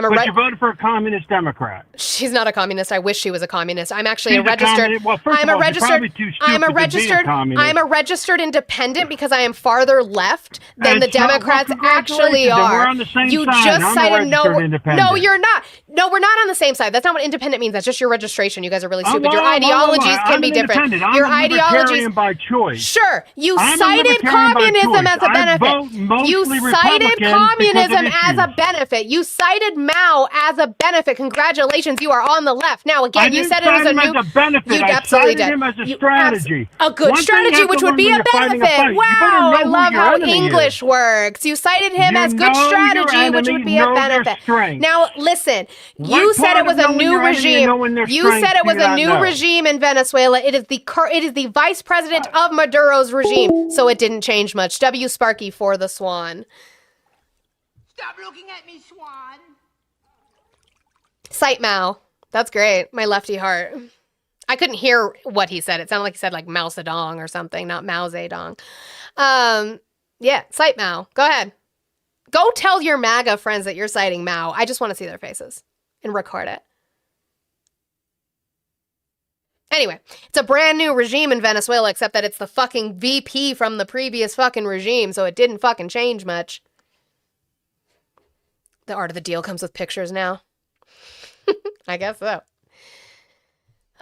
But you voted for a communist Democrat. She's not a communist. I wish she was a communist. I'm actually She's a registered. Well, first I'm of a all, she's registered. probably too I'm a stupid to be a registered. communist. I'm a registered independent because I am farther left than And the so, well, Democrats actually congratulations, then are. we're on the same You side. just I'm a cited no. registered independent. No, you're not. No, we're not on the same side. That's not what independent means. That's just your registration. You guys are really stupid. Your ideologies can be different. I'm Your a ideologies. libertarian by choice. Sure, you I'm a cited libertarian by communism choice. as a I vote benefit. You mostly cited Republican because communism of as a issues. benefit. You cited Mao as a benefit. Congratulations, you are on the left. Now, again, you said it was a new. as a benefit. You I absolutely cited did. him as a You strategy. a good One thing you strategy, have to which would learn be when a you're fighting benefit. fight, you better Wow, know I who love your how enemy is. English works. You cited him You as good know your strategy, which would enemy, be a know their benefit. strengths. Now, listen, What you said part it was of a knowing new your enemy and regime. knowing their You strengths said it do was you a not new know? regime in Venezuela. It is the vice president of Maduro's regime, so it didn't change much. W. Sparky for the Swan. Stop looking at me, Swan. Cite Mao. That's great. My lefty heart. I couldn't hear what he said. It sounded like he said like Mao Zedong or something, not Mao Zedong. Yeah, cite Mao. Go ahead. Go tell your MAGA friends that you're citing Mao. I just want to see their faces and record it. Anyway, it's a brand new regime in Venezuela, except that it's the fucking VP from the previous fucking regime, so it didn't fucking change much. The art of the deal comes with pictures now. I guess so.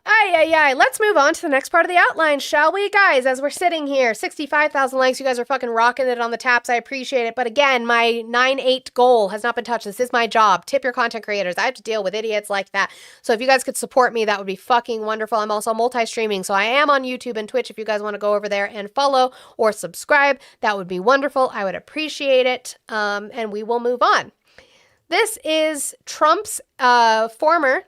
Ay. Let's move on to the next part of the outline, shall we? Guys, as we're sitting here, 65,000 likes. You guys are fucking rocking it on the taps. I appreciate it. But again, my 9-8 goal has not been touched. This is my job. Tip your content creators. I have to deal with idiots like that. So if you guys could support me, that would be fucking wonderful. I'm also multi-streaming. So I am on YouTube and Twitch. If you guys want to go over there and follow or subscribe, that would be wonderful. I would appreciate it. And we will move on. This is Trump's former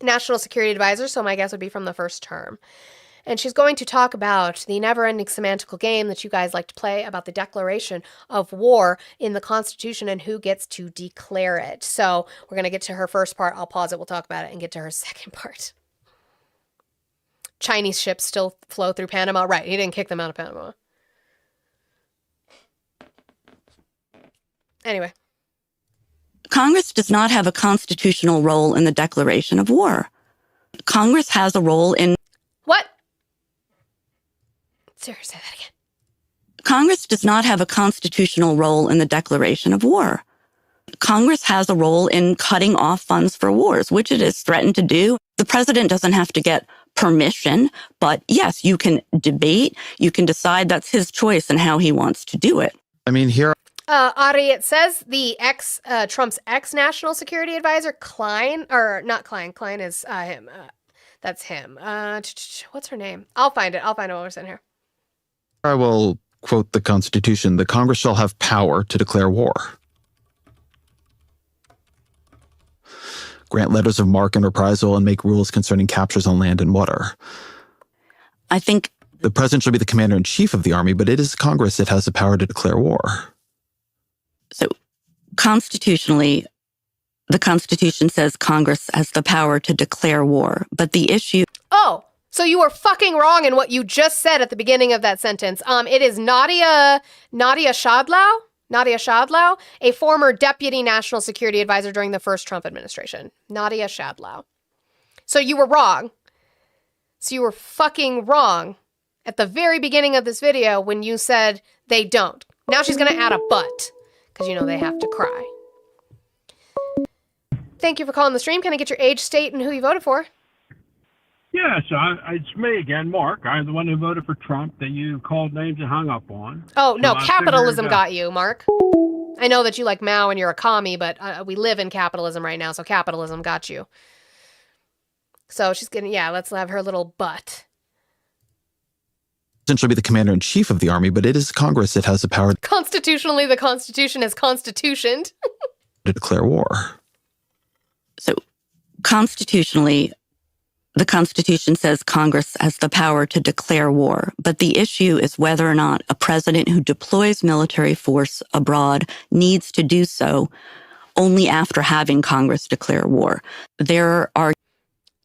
National Security Advisor, so my guess would be from the first term. And she's going to talk about the never-ending semantical game that you guys like to play about the declaration of war in the Constitution and who gets to declare it. So we're going to get to her first part. I'll pause it. We'll talk about it and get to her second part. Chinese ships still flow through Panama. Right, he didn't kick them out of Panama. Anyway. Congress does not have a constitutional role in the declaration of war. Congress has a role in... What? Sarah, say that again. Congress does not have a constitutional role in the declaration of war. Congress has a role in cutting off funds for wars, which it has threatened to do. The president doesn't have to get permission, but yes, you can debate, you can decide that's his choice and how he wants to do it. I mean, here... Audrey, it says the Trump's ex-national security advisor, Klein, or not Klein. Klein is him. That's him. What's her name? I'll find it. I'll find it while we're sitting here. I will quote the Constitution. The Congress shall have power to declare war. Grant letters of marque and reprisal and make rules concerning captures on land and water. I think... The president shall be the commander-in-chief of the army, but it is Congress that has the power to declare war. So, constitutionally, the Constitution says Congress has the power to declare war, but the issue... Oh, so you were fucking wrong in what you just said at the beginning of that sentence. It is Nadia Shadlow, a former deputy national security advisor during the first Trump administration. Nadia Shadlow. So you were wrong. So you were fucking wrong at the very beginning of this video when you said they don't. Now she's going to add a but. Because, you know, they have to cry. Thank you for calling the stream. Can I get your age, state, and who you voted for? Yes, it's me again, Mark. I'm the one who voted for Trump that you called names and hung up on. Oh, no, I capitalism figured, got you, Mark. I know that you like Mao and you're a commie, but we live in capitalism right now, so capitalism got you. So she's going to, yeah, let's have her little butt. Essentially be the commander-in-chief of the army, but it is Congress that has the power Constitutionally, the Constitution is constitutioned. to declare war. So, constitutionally, the Constitution says Congress has the power to declare war, but the issue is whether or not a president who deploys military force abroad needs to do so only after having Congress declare war. There are...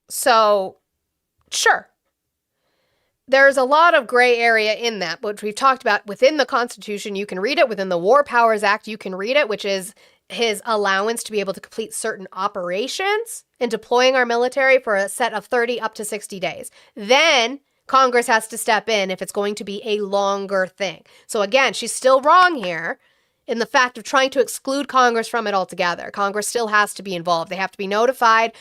So, sure. There's a lot of gray area in that, which we've talked about within the Constitution. You can read it within the War Powers Act. You can read it, which is his allowance to be able to complete certain operations and deploying our military for a set of 30 up to 60 days. Then Congress has to step in if it's going to be a longer thing. So again, she's still wrong here in the fact of trying to exclude Congress from it altogether. Congress still has to be involved. They have to be notified,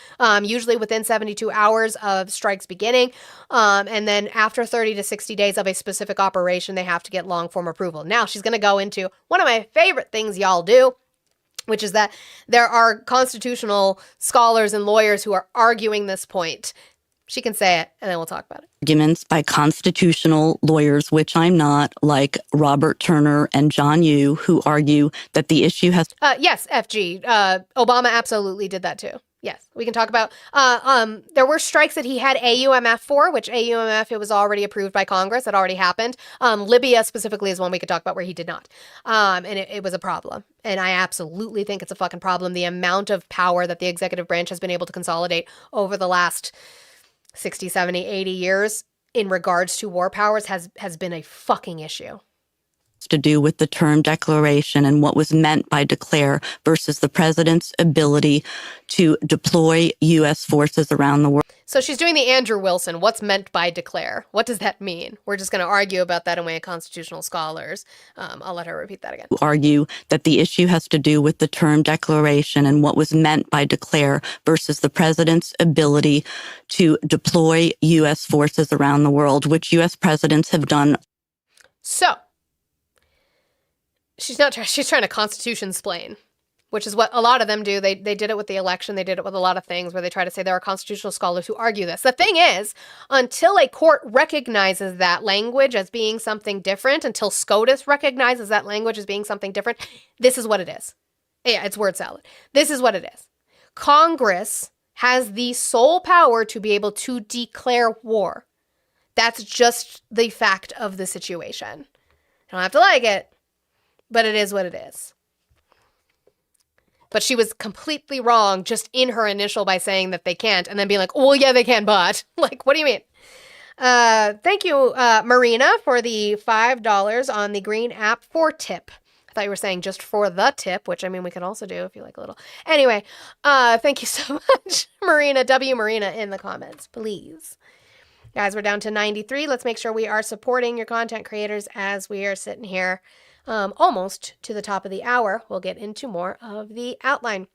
usually within 72 hours of strikes beginning. And then after 30 to 60 days of a specific operation, they have to get long form approval. Now she's going to go into one of my favorite things y'all do, which is that there are constitutional scholars and lawyers who are arguing this point. She can say it, and then we'll talk about it. Arguments by constitutional lawyers, which I'm not, like Robert Turner and John Yoo, who argue that the issue has... Yes, FG. Obama absolutely did that too. Yes, we can talk about... there were strikes that he had AUMF for, which AUMF, it was already approved by Congress. It already happened. Libya specifically is one we could talk about where he did not. And it was a problem. And I absolutely think it's a fucking problem. The amount of power that the executive branch has been able to consolidate over the last 60, 70, 80 years in regards to war powers has been a fucking issue. To do with the term declaration and what was meant by declare versus the president's ability to deploy U.S. forces around the world. So she's doing the Andrew Wilson. What's meant by declare? What does that mean? We're just going to argue about that in way of constitutional scholars. I'll let her repeat that again. Argue that the issue has to do with the term declaration and what was meant by declare versus the president's ability to deploy U.S. forces around the world, which U.S. presidents have done. So she's trying to constitution-splain, which is what a lot of them do. They did it with the election. They did it with a lot of things where they try to say there are constitutional scholars who argue this. The thing is, until a court recognizes that language as being something different, until SCOTUS recognizes that language as being something different, this is what it is. Yeah, it's word salad. This is what it is. Congress has the sole power to be able to declare war. That's just the fact of the situation. You don't have to like it, but it is what it is. But she was completely wrong just in her initial by saying that they can't and then being like, oh, well, yeah, they can, but like, what do you mean? Thank you, Marina, for the $5 on the Green app for tip. I thought you were saying just for the tip, which I mean, we can also do if you like a little. Anyway, thank you so much, Marina, W Marina in the comments, please. Guys, we're down to 93. Let's make sure we are supporting your content creators as we are sitting here almost to the top of the hour. We'll get into more of the outline.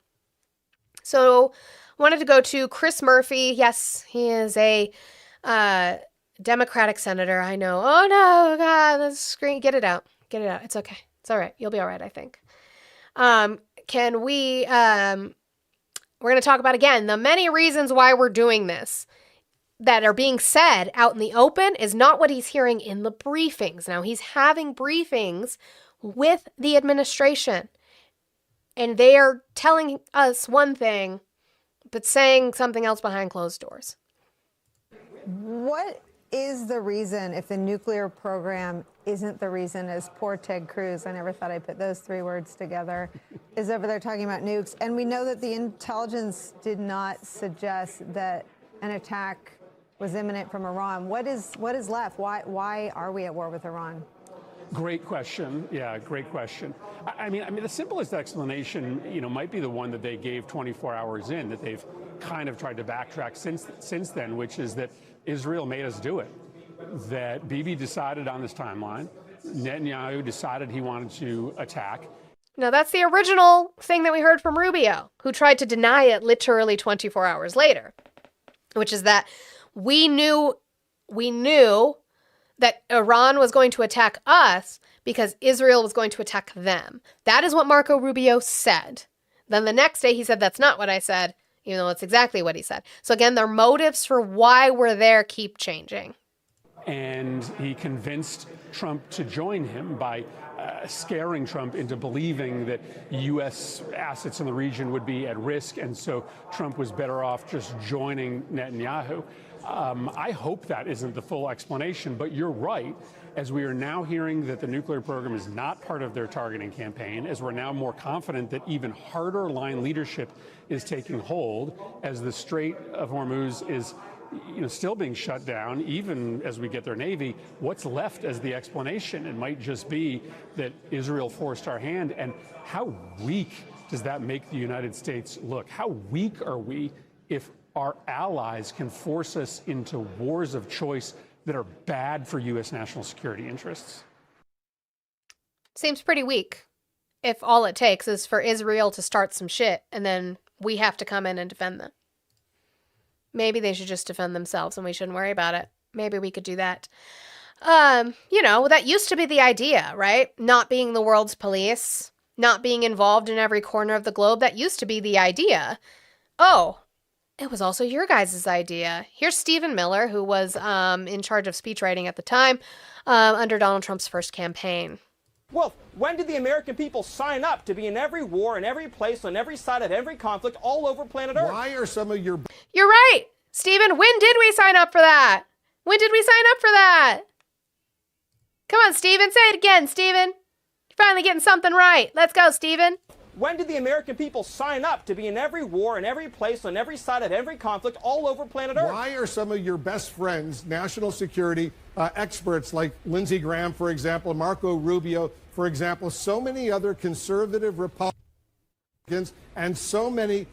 So wanted to go to Chris Murphy. Yes, he is a Democratic senator. I know. Oh no, God, the screen. Get it out. Get it out. It's okay. It's all right. You'll be all right, I think. Can we, we're going to talk about again, the many reasons why we're doing this that are being said out in the open is not what he's hearing in the briefings. Now, he's having briefings with the administration, and they are telling us one thing, but saying something else behind closed doors. What is the reason, if the nuclear program isn't the reason, as poor Ted Cruz, I never thought I'd put those three words together, is over there talking about nukes? And we know that the intelligence did not suggest that an attack was imminent from Iran. What is left? Why are we at war with Iran? Great question. Yeah, great question. I mean, the simplest explanation, might be the one that they gave 24 hours in, that they've kind of tried to backtrack since then, which is that Israel made us do it. That Bibi decided on this timeline. Netanyahu decided he wanted to attack. Now, that's the original thing that we heard from Rubio, who tried to deny it literally 24 hours later, which is that we knew that Iran was going to attack us because Israel was going to attack them. That is what Marco Rubio said. Then the next day he said, that's not what I said, even though it's exactly what he said. So again, their motives for why we're there keep changing. And he convinced Trump to join him by scaring Trump into believing that U.S. assets in the region would be at risk. And so Trump was better off just joining Netanyahu. I hope that isn't the full explanation, but you're right. As we are now hearing that the nuclear program is not part of their targeting campaign, as we're now more confident that even harder line leadership is taking hold, as the Strait of Hormuz is still being shut down, even as we get their Navy, what's left as the explanation? It might just be that Israel forced our hand, and how weak does that make the United States look? How weak are we if our allies can force us into wars of choice that are bad for U.S. national security interests? Seems pretty weak. If all it takes is for Israel to start some shit and then we have to come in and defend them. Maybe they should just defend themselves and we shouldn't worry about it. Maybe we could do that. That used to be the idea, right? Not being the world's police, not being involved in every corner of the globe. That used to be the idea. Oh, it was also your guys' idea. Here's Stephen Miller, who was in charge of speechwriting at the time under Donald Trump's first campaign. Wolf, when did the American people sign up to be in every war, in every place, on every side of every conflict, all over planet Earth? Why are some of your... You're right, Stephen. When did we sign up for that? When did we sign up for that? Come on, Stephen. Say it again, Stephen. You're finally getting something right. Let's go, Stephen. When did the American people sign up to be in every war, in every place, on every side of every conflict, all over planet Earth? Why are some of your best friends, national security experts like Lindsey Graham, for example, Marco Rubio, for example, so many other conservative Republicans, and so many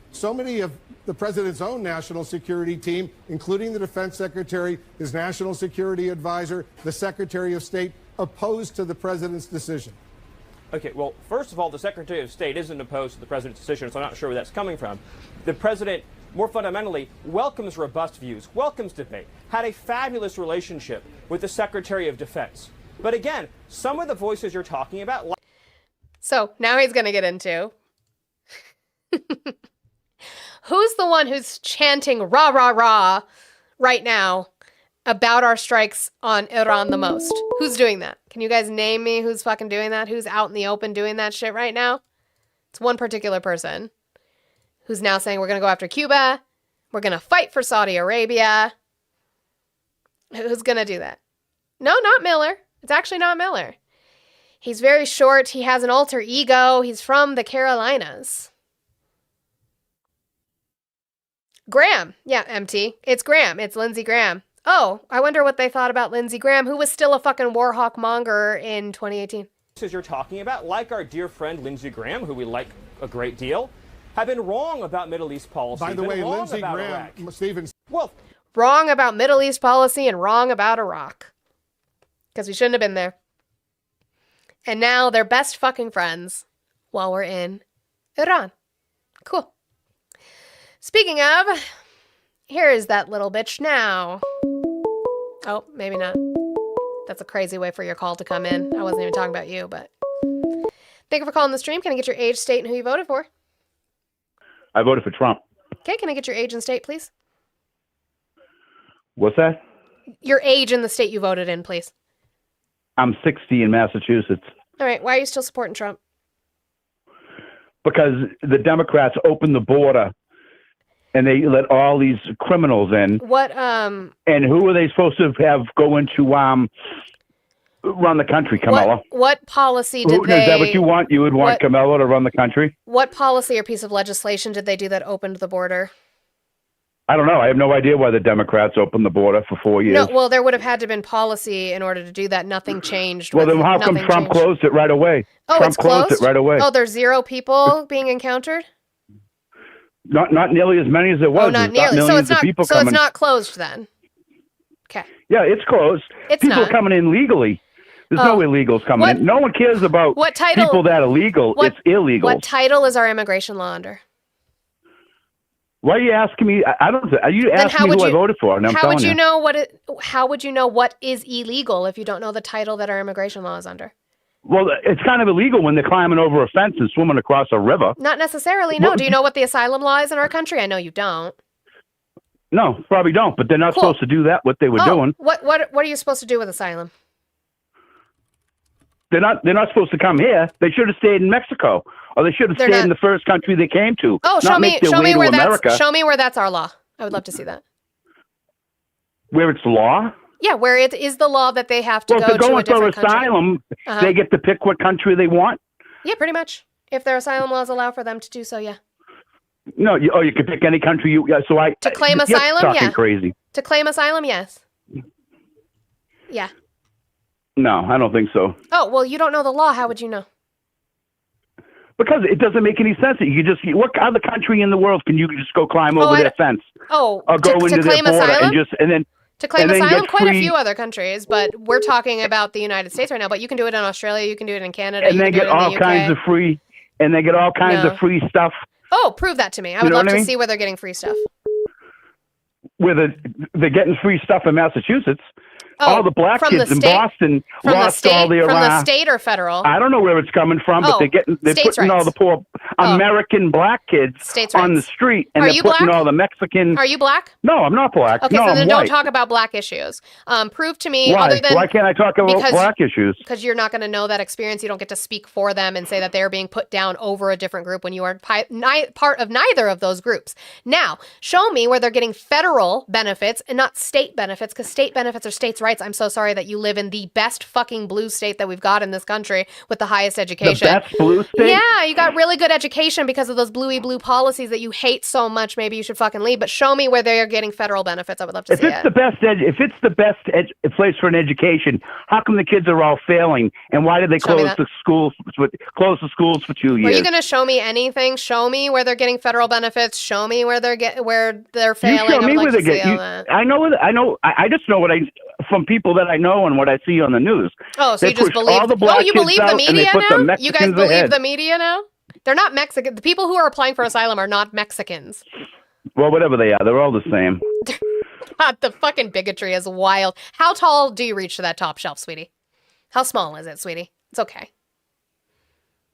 of the president's own national security team, including the defense secretary, his national security advisor, the secretary of state, opposed to the president's decision? Okay, well, first of all, the Secretary of State isn't opposed to the president's decision, so I'm not sure where that's coming from. The president, more fundamentally, welcomes robust views, welcomes debate, had a fabulous relationship with the Secretary of Defense. But again, some of the voices you're talking about... So now he's going to get into... Who's the one who's chanting rah, rah, rah right now about our strikes on Iran the most? Who's doing that? Can you guys name me who's fucking doing that? Who's out in the open doing that shit right now? It's one particular person who's now saying we're going to go after Cuba. We're going to fight for Saudi Arabia. Who's going to do that? No, not Miller. It's actually not Miller. He's very short. He has an alter ego. He's from the Carolinas. Graham. Yeah, MT. It's Graham. It's Lindsey Graham. Oh, I wonder what they thought about Lindsey Graham, who was still a fucking war hawk monger in 2018. You're talking about, like our dear friend Lindsey Graham, who we like a great deal, have been wrong about Middle East policy. By the way, Lindsey Graham, Stephen... Well, wrong about Middle East policy and wrong about Iraq. Because we shouldn't have been there. And now they're best fucking friends while we're in Iran. Cool. Speaking of, here is that little bitch now. Oh, maybe not. That's a crazy way for your call to come in. I wasn't even talking about you, but... Thank you for calling the stream. Can I get your age, state, and who you voted for? I voted for Trump. Okay, can I get your age and state, please? What's that? Your age and the state you voted in, please. I'm 60 in Massachusetts. All right, why are you still supporting Trump? Because the Democrats opened the border and they let all these criminals in. What, And who are they supposed to have go into, run the country, Camilla? What policy did Is they... that what you want? You would want Camilla to run the country? What policy or piece of legislation did they do that opened the border? I don't know. I have no idea why the Democrats opened the border for 4 years. No, well, there would have had to have been policy in order to do that. Nothing changed. Well, then how come Trump closed it right away? Oh, Trump it's closed? it right away. Oh, there's 0 people being encountered? Not nearly as many as it was. Oh, not There's nearly. So it's not, people so coming. it's not closed then? Okay. Yeah, it's closed. It's people not. are coming in legally. There's no illegals coming in. No one cares about what title, people that are legal. It's illegal. What title is our immigration law under? Why are you asking me? I don't. Are you Then asking me who I voted for? And I'm how would telling you know what? How would you know what is illegal if you don't know the title that our immigration law is under? Well, it's kind of illegal when they're climbing over a fence and swimming across a river. Not necessarily. No. Do you know what the asylum law is in our country? I know you don't. No, probably don't. But they're not supposed to do that. What they were doing. What are you supposed to do with asylum? They're not supposed to come here. They should have stayed in Mexico, or they should have stayed in the first country they came to. Oh, show me where that's our law. I would love to see that. Where it's law? Yeah, where it is the law that they have to well, go if they're going to a different for asylum, country. they get to pick what country they want. Yeah, pretty much. If their asylum laws allow for them to do so, yeah. No, you could pick any country you. So to claim you're asylum, talking yeah. Crazy. To claim asylum, yes. Yeah. No, I don't think so. Oh well, you don't know the law. How would you know? Because it doesn't make any sense. You just what other country in the world can you just go climb over their fence? Oh, or go into to their claim border asylum? To claim and then asylum, get quite a free- few other countries, but we're talking about the United States right now. But you can do it in Australia, you can do it in Canada, and you then can do get it in the all UK. kinds of free, and they get all kinds No. of free stuff. Oh, prove that to me. I You would know love what I to mean? see where they're getting free stuff. Where they're getting free stuff in Massachusetts. Oh, all the black from kids the in state? Boston From the lost state? all their. From the state or federal? I don't know where it's coming from, but Oh, they're states' putting all rights. the poor American black kids States' on the rights. street, and Are they're you putting black? all the Mexican. Are you black? No, I'm not black. Okay, no, so I'm then don't white. talk about black issues. Prove to me, Why? other than Why can't I talk about black issues? Because you're not going to know that experience. You don't get to speak for them and say that they're being put down over a different group when you are part of neither of those groups. Now, show me where they're getting federal benefits and not state benefits, because state benefits are states' rights. I'm so sorry that you live in the best fucking blue state that we've got in this country with the highest education. The best blue state? Yeah, you got really good education because of those bluey blue policies that you hate so much. Maybe you should fucking leave. But show me where they're getting federal benefits. I would love to If see it's it. if it's the best place for an education, how come the kids are all failing? And why did they Show me close that. the schools? Close the schools for 2 Are years? you going to show me anything? Show me where they're getting federal benefits. Show me where they're failing. You show I would me like where to they see get. all that. I know. I just know what I from people that I know and what I see on the news. Oh, so They you just push believe? all the black Oh, you kids believe out the and they media put the now? You guys Mexicans believe ahead. the media now? They're not Mexican. The people who are applying for asylum are not Mexicans. Well, whatever they are, they're all the same. God, the fucking bigotry is wild. How tall do you reach to that top shelf, sweetie? How small is it, sweetie? It's okay.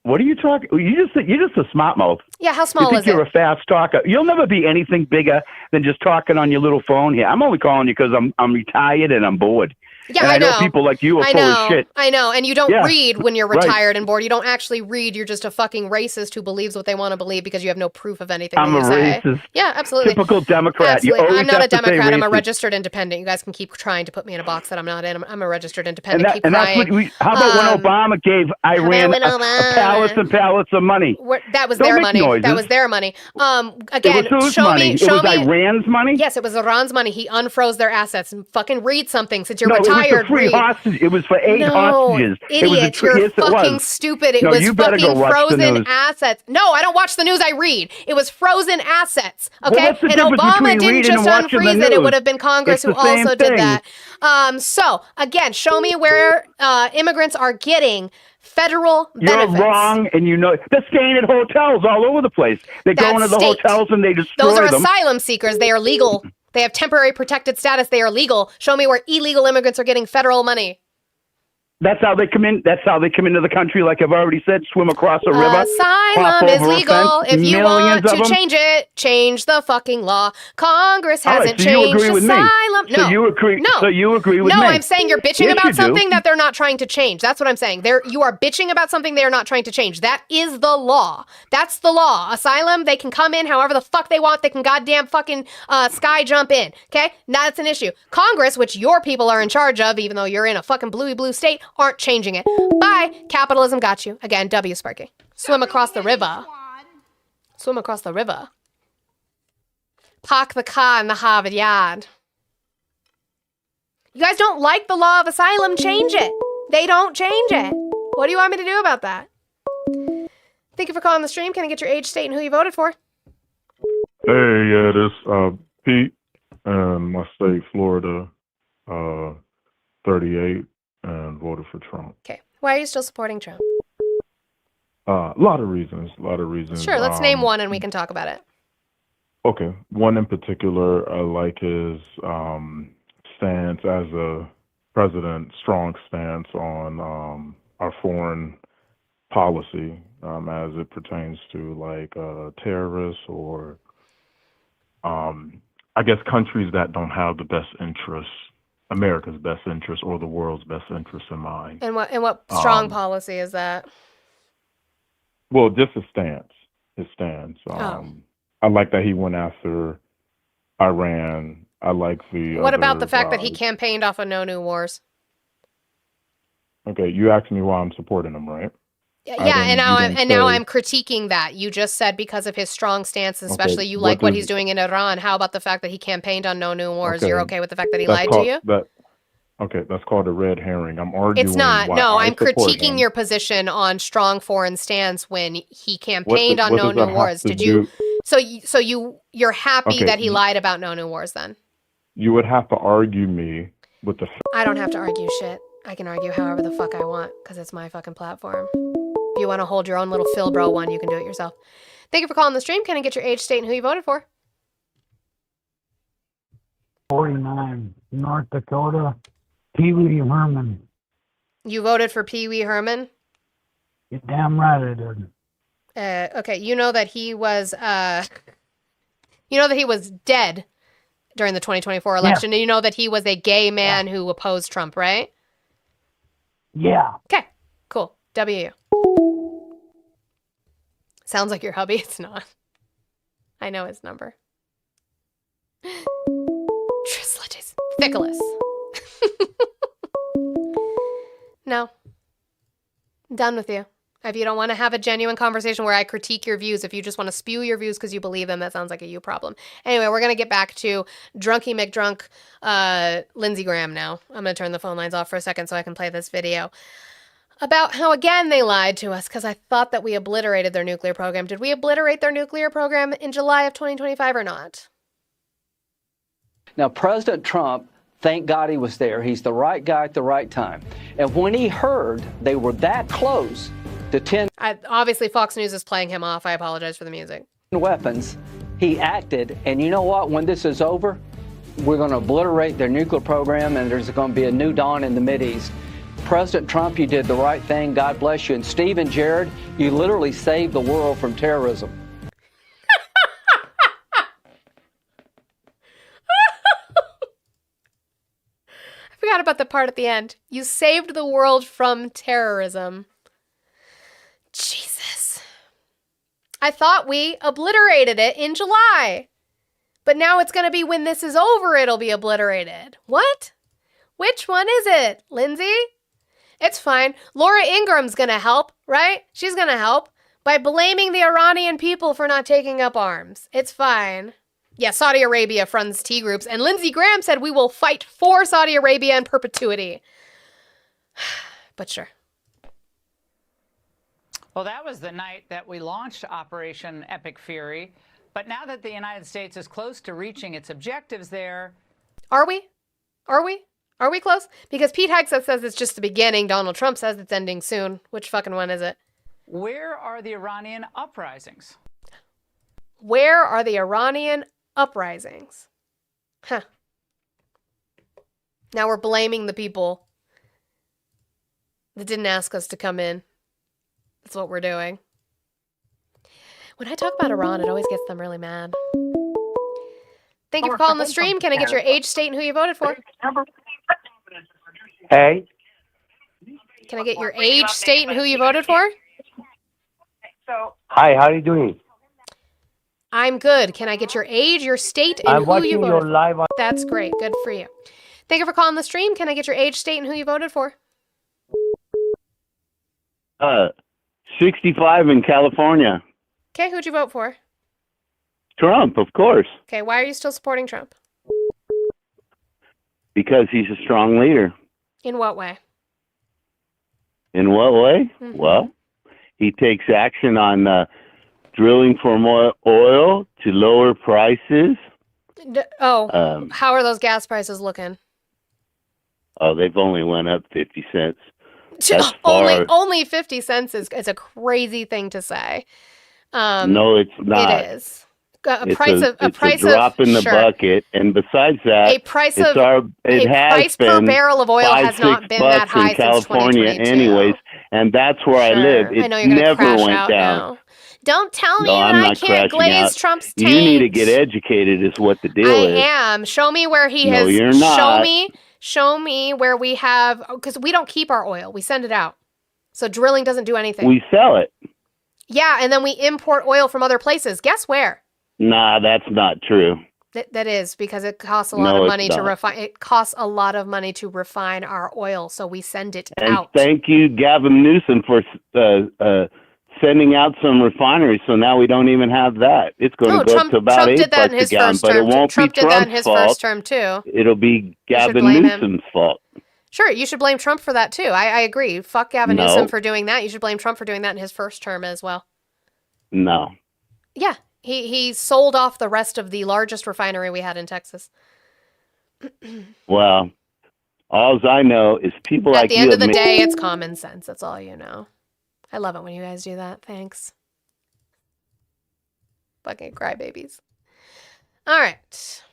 What are you talking? You're just a smart mouth. Yeah, how You small think is you're it? a fast talker. You'll never be anything bigger than just talking on your little phone here. I'm only calling you because I'm retired and I'm bored. Yeah, and I I know. people like you are I full know. of shit. I know. And you don't Yeah, read when you're right. retired and bored. You don't actually read. You're just a fucking racist who believes what they want to believe because you have no proof of anything I'm that a you say. racist. Yeah, absolutely. Typical Democrat. You Absolutely. always I'm not a have to say Democrat. I'm a racist. registered independent. You guys can keep trying to put me in a box that I'm not in. I'm a registered And, independent. Keep that's crying. what how about when Obama gave Iran when a Obama- palace and palace of money? That was Don't their make money. noises. That was their money. Again, it was whose show money? me. Show it was me. Iran's money? Yes, it was Iran's money. He unfroze their assets. And fucking read something since you're No, retired. it was for free read. hostage. It was for 8 No, hostages. idiot, It was a you're yes, it fucking was. stupid. It No, was you better fucking go watch the frozen news. assets. No, I don't watch the news. I read. It was frozen assets. Well, Okay, what's the and difference Obama between didn't reading just and watching the unfreeze it. It news? would have been Congress It's who the same also did thing. that. So again, show me where immigrants are getting federal You're benefits. wrong, and you know they're staying at hotels all over the place. They go That's into the state. hotels and they destroy Those are them. asylum seekers. They are legal. They have temporary protected status. They are legal. Show me where illegal immigrants are getting federal money. That's how they come in. That's how they come into the country. Like I've already said, swim across a river. hop Asylum is over a legal. fence, If you millions want of to them. change it, change the fucking law. Congress All right, hasn't so you changed agree with me. asylum. So No. you agree- No. so you agree with no, me. I'm saying you're bitching Yes, about you do. something that they're not trying to change. That's what I'm saying. You are bitching about something they are not trying to change. That is the law. That's the law. Asylum, they can come in however the fuck they want. They can goddamn fucking sky jump in. Okay? That's an issue. Congress, which your people are in charge of, even though you're in a fucking bluey blue state, aren't changing it. Bye. Capitalism got you. Again, W Sparky. Swim across the river. Swim across the river. Park the car in the Harvard Yard. You guys don't like the law of asylum, change it. They don't change it. What do you want me to do about that? Thank you for calling the stream. Can I get your age, state, and who you voted for? Hey, yeah, this Pete, and my state, Florida, 38, and voted for Trump. Okay. Why are you still supporting Trump? A lot of reasons. Sure, let's name one and we can talk about it. Okay, one in particular, I like his stance as a president, strong stance on our foreign policy as it pertains to like terrorists or I guess countries that don't have the best interests, America's best interest or the world's best interest in mind. And what strong policy is that? Well, just his stance. His stance. I like that he went after Iran. I like the. What about the other, fact that he campaigned off of no new wars? Okay, you asked me why I'm supporting him, right? Yeah, I didn't- you didn't now say- I'm critiquing that. You just said because of his strong stance, and Okay, especially you what like what does- he's doing in Iran. How about the fact that he campaigned on no new wars? Okay, You're okay with the fact that he that's lied called- to you? That Okay, that's called a red herring. I'm arguing It's not. why No, I I'm support critiquing him. your position on strong foreign stance when he What campaigned on what no does new that have wars. to Did you? do? You're happy Okay, that he lied about no new wars then? you would have to argue me with the. I don't have to argue shit. I can argue however the fuck I want because it's my fucking platform. If you want to hold your own little Phil Bro one, you can do it yourself. Thank you for calling the stream. Can I get your age, state, and who you voted for? 49, North Dakota, Pee Wee Herman. You voted for Pee Wee Herman. You're damn right I did. Okay, you know that he was dead during the 2024 election, and you know that he was a gay man who opposed Trump, right? Yeah. Okay, cool. W. Sounds like your hubby. It's not. I know his number. Trislitis. Fickleus. No. I'm done with you. If you don't want to have a genuine conversation where I critique your views, if you just want to spew your views because you believe them, that sounds like a you problem. Anyway, we're going to get back to Drunky McDrunk, Lindsey Graham now. I'm going to turn the phone lines off for a second so I can play this video about how, again, they lied to us because I thought that we obliterated their nuclear program. Did we obliterate their nuclear program in July of 2025 or not? Now, President Trump, thank God he was there. He's the right guy at the right time. And when he heard they were that close to 10 obviously, Fox News is playing him off. I apologize for the music. weapons, he acted. And you know what? When this is over, we're going to obliterate their nuclear program, and there's going to be a new dawn in the Mideast. President Trump, you did the right thing. God bless you. And Steve and Jared, you literally saved the world from terrorism. I forgot about the part at the end. You saved the world from terrorism. Jesus. I thought we obliterated it in July. But now it's going to be when this is over, it'll be obliterated. What? Which one is it, Lindsay? It's fine. Laura Ingram's going to help, right? She's going to help by blaming the Iranian people for not taking up arms. It's fine. Yeah, Saudi Arabia funds T groups, and Lindsey Graham said we will fight for Saudi Arabia in perpetuity. But sure. Well, that was the night that we launched Operation Epic Fury. But now that the United States is close to reaching its objectives there... Are we? Are we? Are we close? Because Pete Hegseth says it's just the beginning. Donald Trump says it's ending soon. Which fucking one is it? Where are the Iranian uprisings? Where are the Iranian uprisings? Huh. Now we're blaming the people that didn't ask us to come in. That's what we're doing. When I talk about Iran, it always gets them really mad. Thank you for calling the stream. Can I get your age, state, and who you voted for? Hey. Can I get your age, state, and who you voted for? Hi, how are you doing? I'm good. Can I get your age, your state, and I'm who watching you voted your for? live on. That's great. Good for you. Thank you for calling the stream. Can I get your age, state, and who you voted for? 65 in California. Okay, who'd you vote for? Trump, of course, Okay, why are you still supporting Trump? because he's a strong leader. In what way? In what way? Mhm. Well, he takes action on drilling for more oil to lower prices. How are those gas prices looking? Oh, they've only went up 50 cents. That's far. Only 50 cents is a crazy thing to say. No, it's not. It is. A price drop in the sure. bucket, and besides that, A price it's of- it a has price per been barrel of oil has not $5-6 been that bucks high in since California, 2022. anyways, and that's where I live. Sure. It I know you're gonna never crash went out down. now. Don't tell me No, that I'm I not can't crashing glaze out. Trump's You need to taint. get educated, is what the deal I is. am. Show me where he No, has. you're not. Show me where we have, because we don't keep our oil. We send it out. So drilling doesn't do anything. We sell it. Yeah, and then we import oil from other places. Guess where? Nah, that's not true. That is because it costs a lot No, of it's money to not. refine. It costs a lot of money to refine our oil, so we send it And out. thank you, Gavin Newsom, for sending out some refineries. So now we don't even have that. It's going to go up to about Trump 8 did that in bucks his a gallon, first but term. it won't Trump be did that in Trump's his fault. first term too. It'll be You should Gavin blame him. Newsom's fault. Sure, you should blame Trump for that too. I agree. Fuck Gavin No. Newsom for doing that. You should blame Trump for doing that in his first term as well. No. Yeah, he sold off the rest of the largest refinery we had in Texas. Well, all I know is people At like the you end of have the made. day, it's common sense. That's all you know. I love it when you guys do that. Thanks. Fucking crybabies. All right.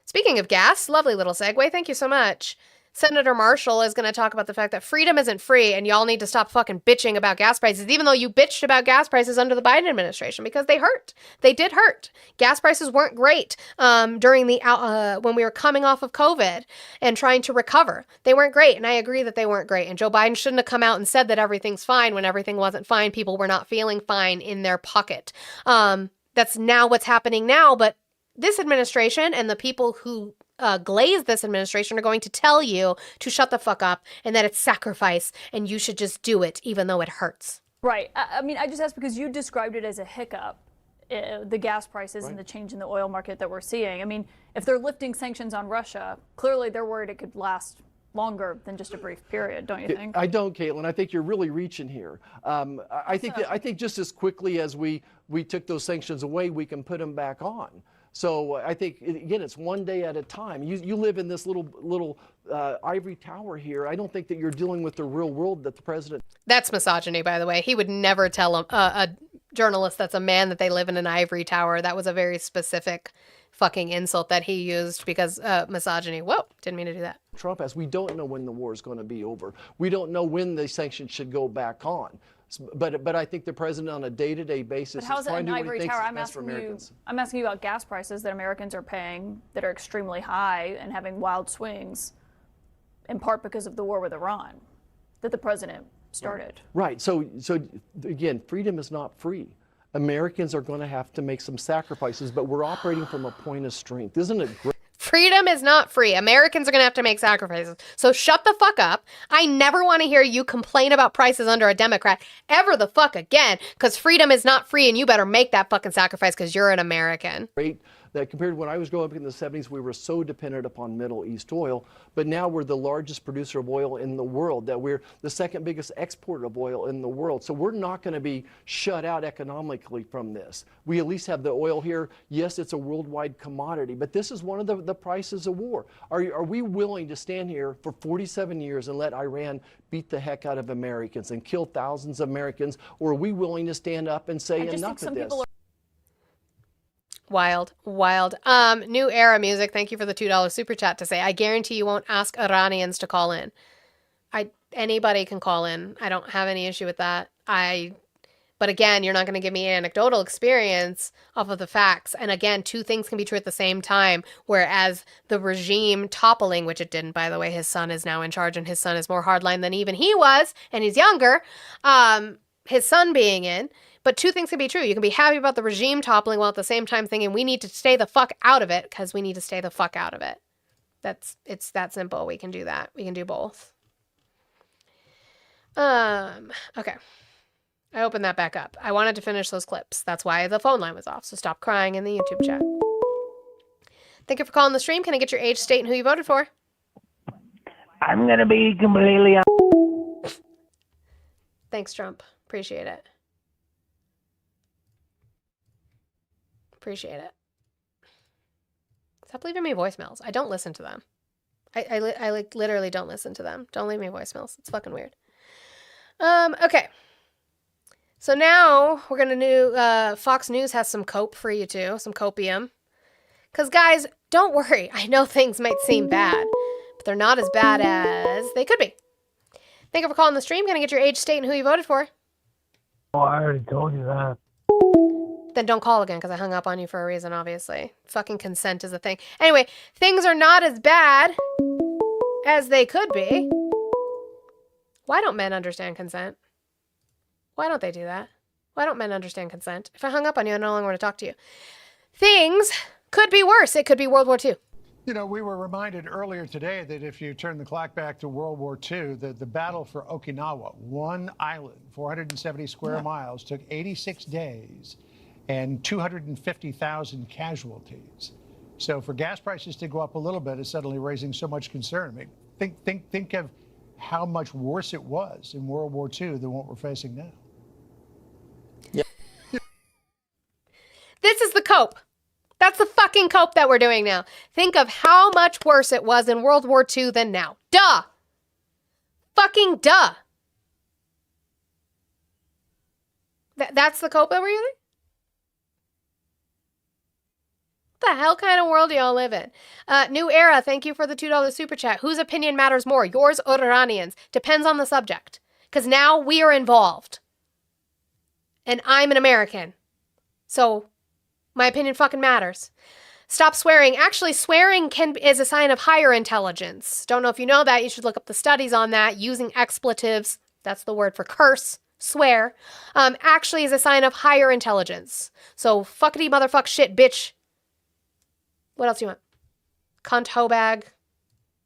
Speaking of gas, lovely little segue. Thank you so much. Senator Marshall is going to talk about the fact that freedom isn't free and y'all need to stop fucking bitching about gas prices, even though you bitched about gas prices under the Biden administration, because they hurt. They did hurt. Gas prices weren't great during the when we were coming off of COVID and trying to recover. They weren't great, and I agree that they weren't great. And Joe Biden shouldn't have come out and said that everything's fine when everything wasn't fine. People were not feeling fine in their pocket. That's now what's happening now, but this administration and the people who glaze this administration are going to tell you to shut the fuck up and that it's sacrifice and you should just do it even though it hurts. Right. I mean, I just asked because you described it as a hiccup, the gas prices and the change in the oil market that we're seeing. I mean, if they're lifting sanctions on Russia, clearly they're worried it could last longer than just a brief period, don't you think? I don't, Caitlin. I think you're really reaching here. I think just as quickly as we took those sanctions away, we can put them back on. So I think, again, it's one day at a time. You live in this little ivory tower here. I don't think that you're dealing with the real world that the president... That's misogyny, by the way. He would never tell a journalist that's a man that they live in an ivory tower. That was a very specific fucking insult that he used because misogyny. Whoa, didn't mean to do that. Trump has, we don't know when the war is going to be over. We don't know when the sanctions should go back on. But I think the president on a day-to-day basis is trying to do what he thinks is best for Americans. I'm asking you about gas prices that Americans are paying that are extremely high and having wild swings, in part because of the war with Iran that the president started. Right. So again, freedom is not free. Americans are going to have to make some sacrifices, but we're operating from a point of strength. Isn't it great? Freedom is not free. Americans are going to have to make sacrifices. So shut the fuck up. I never want to hear you complain about prices under a Democrat ever the fuck again, because freedom is not free and you better make that fucking sacrifice because you're an American. Great. That compared to when I was growing up in the 70s, we were so dependent upon Middle East oil, but now we're the largest producer of oil in the world, that we're the second biggest exporter of oil in the world. So we're not going to be shut out economically from this. We at least have the oil here. Yes, it's a worldwide commodity, but this is one of the prices of war. Are we willing to stand here for 47 years and let Iran beat the heck out of Americans and kill thousands of Americans, or are we willing to stand up and say enough of this? Wild. New Era Music, thank you for the $2 super chat to say, I guarantee you won't ask Iranians to call in. Anybody can call in. I don't have any issue with that. But again, you're not going to give me anecdotal experience off of the facts. And again, two things can be true at the same time, whereas the regime toppling, which it didn't, by the way, his son is now in charge and his son is more hardline than even he was, and he's younger, his son being in. But two things can be true. You can be happy about the regime toppling while at the same time thinking we need to stay the fuck out of it because we need to stay the fuck out of it. It's that simple. We can do that. We can do both. Okay. I opened that back up. I wanted to finish those clips. That's why the phone line was off. So stop crying in the YouTube chat. Thank you for calling the stream. Can I get your age, state, and who you voted for? I'm going to be completely... Thanks, Trump. Appreciate it. Appreciate it. Stop leaving me voicemails. I don't listen to them. I like literally don't listen to them. Don't leave me voicemails. It's fucking weird. Okay. So now we're going to do, Fox News has some cope for you too, some copium. Because guys, don't worry. I know things might seem bad, but they're not as bad as they could be. Thank you for calling the stream. Can I get your age, state, and who you voted for? Oh, I already told you that. Then don't call again because I hung up on you for a reason, obviously. Fucking consent is a thing. Anyway, things are not as bad as they could be. Why don't men understand consent? Why don't they do that? Why don't men understand consent? If I hung up on you, I no longer want to talk to you. Things could be worse. It could be World War II. You know, we were reminded earlier today that if you turn the clock back to World War II, the battle for Okinawa, one island, 470 square miles, took 86 days and 250,000 casualties. So for gas prices to go up a little bit is suddenly raising so much concern. I mean, Think of how much worse it was in World War II than what we're facing now. This is the cope. That's the fucking cope that we're doing now. Think of how much worse it was in World War II than now. Duh. Fucking duh. That's the cope that we're using? What the hell kind of world do y'all live in? New Era, thank you for the $2 super chat. Whose opinion matters more, yours or Iranians? Depends on the subject. Because now we are involved. And I'm an American. So my opinion fucking matters. Stop swearing. Actually, swearing is a sign of higher intelligence. Don't know if you know that. You should look up the studies on that. Using expletives, that's the word for curse, swear, actually is a sign of higher intelligence. So fuckity motherfuck shit, bitch. What else do you want? Cunt hoe bag.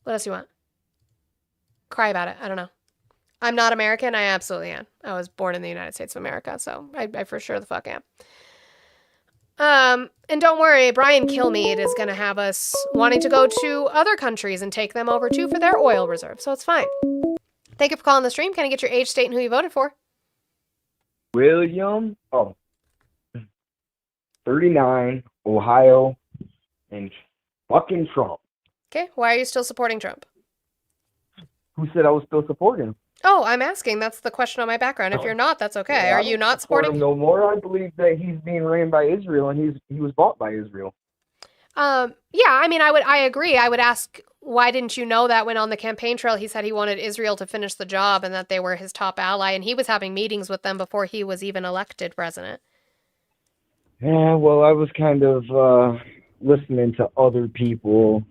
What else do you want? Cry about it. I don't know. I'm not American. I absolutely am. I was born in the United States of America, so I for sure the fuck am. And don't worry, Brian Kilmeade is going to have us wanting to go to other countries and take them over too for their oil reserve, so it's fine. Thank you for calling the stream. Can I get your age, state, and who you voted for? William, 39, Ohio, and fucking Trump. Okay, why are you still supporting Trump? Who said I was still supporting him? Oh, I'm asking. That's the question on my background. If you're not, that's okay. Yeah, Are I you don't not support supporting him no more? I believe that he's being ran by Israel, and he was bought by Israel. Yeah, I mean, I agree. I would ask, why didn't you know that when on the campaign trail he said he wanted Israel to finish the job and that they were his top ally, and he was having meetings with them before he was even elected president? Yeah, well, I was kind of listening to other people,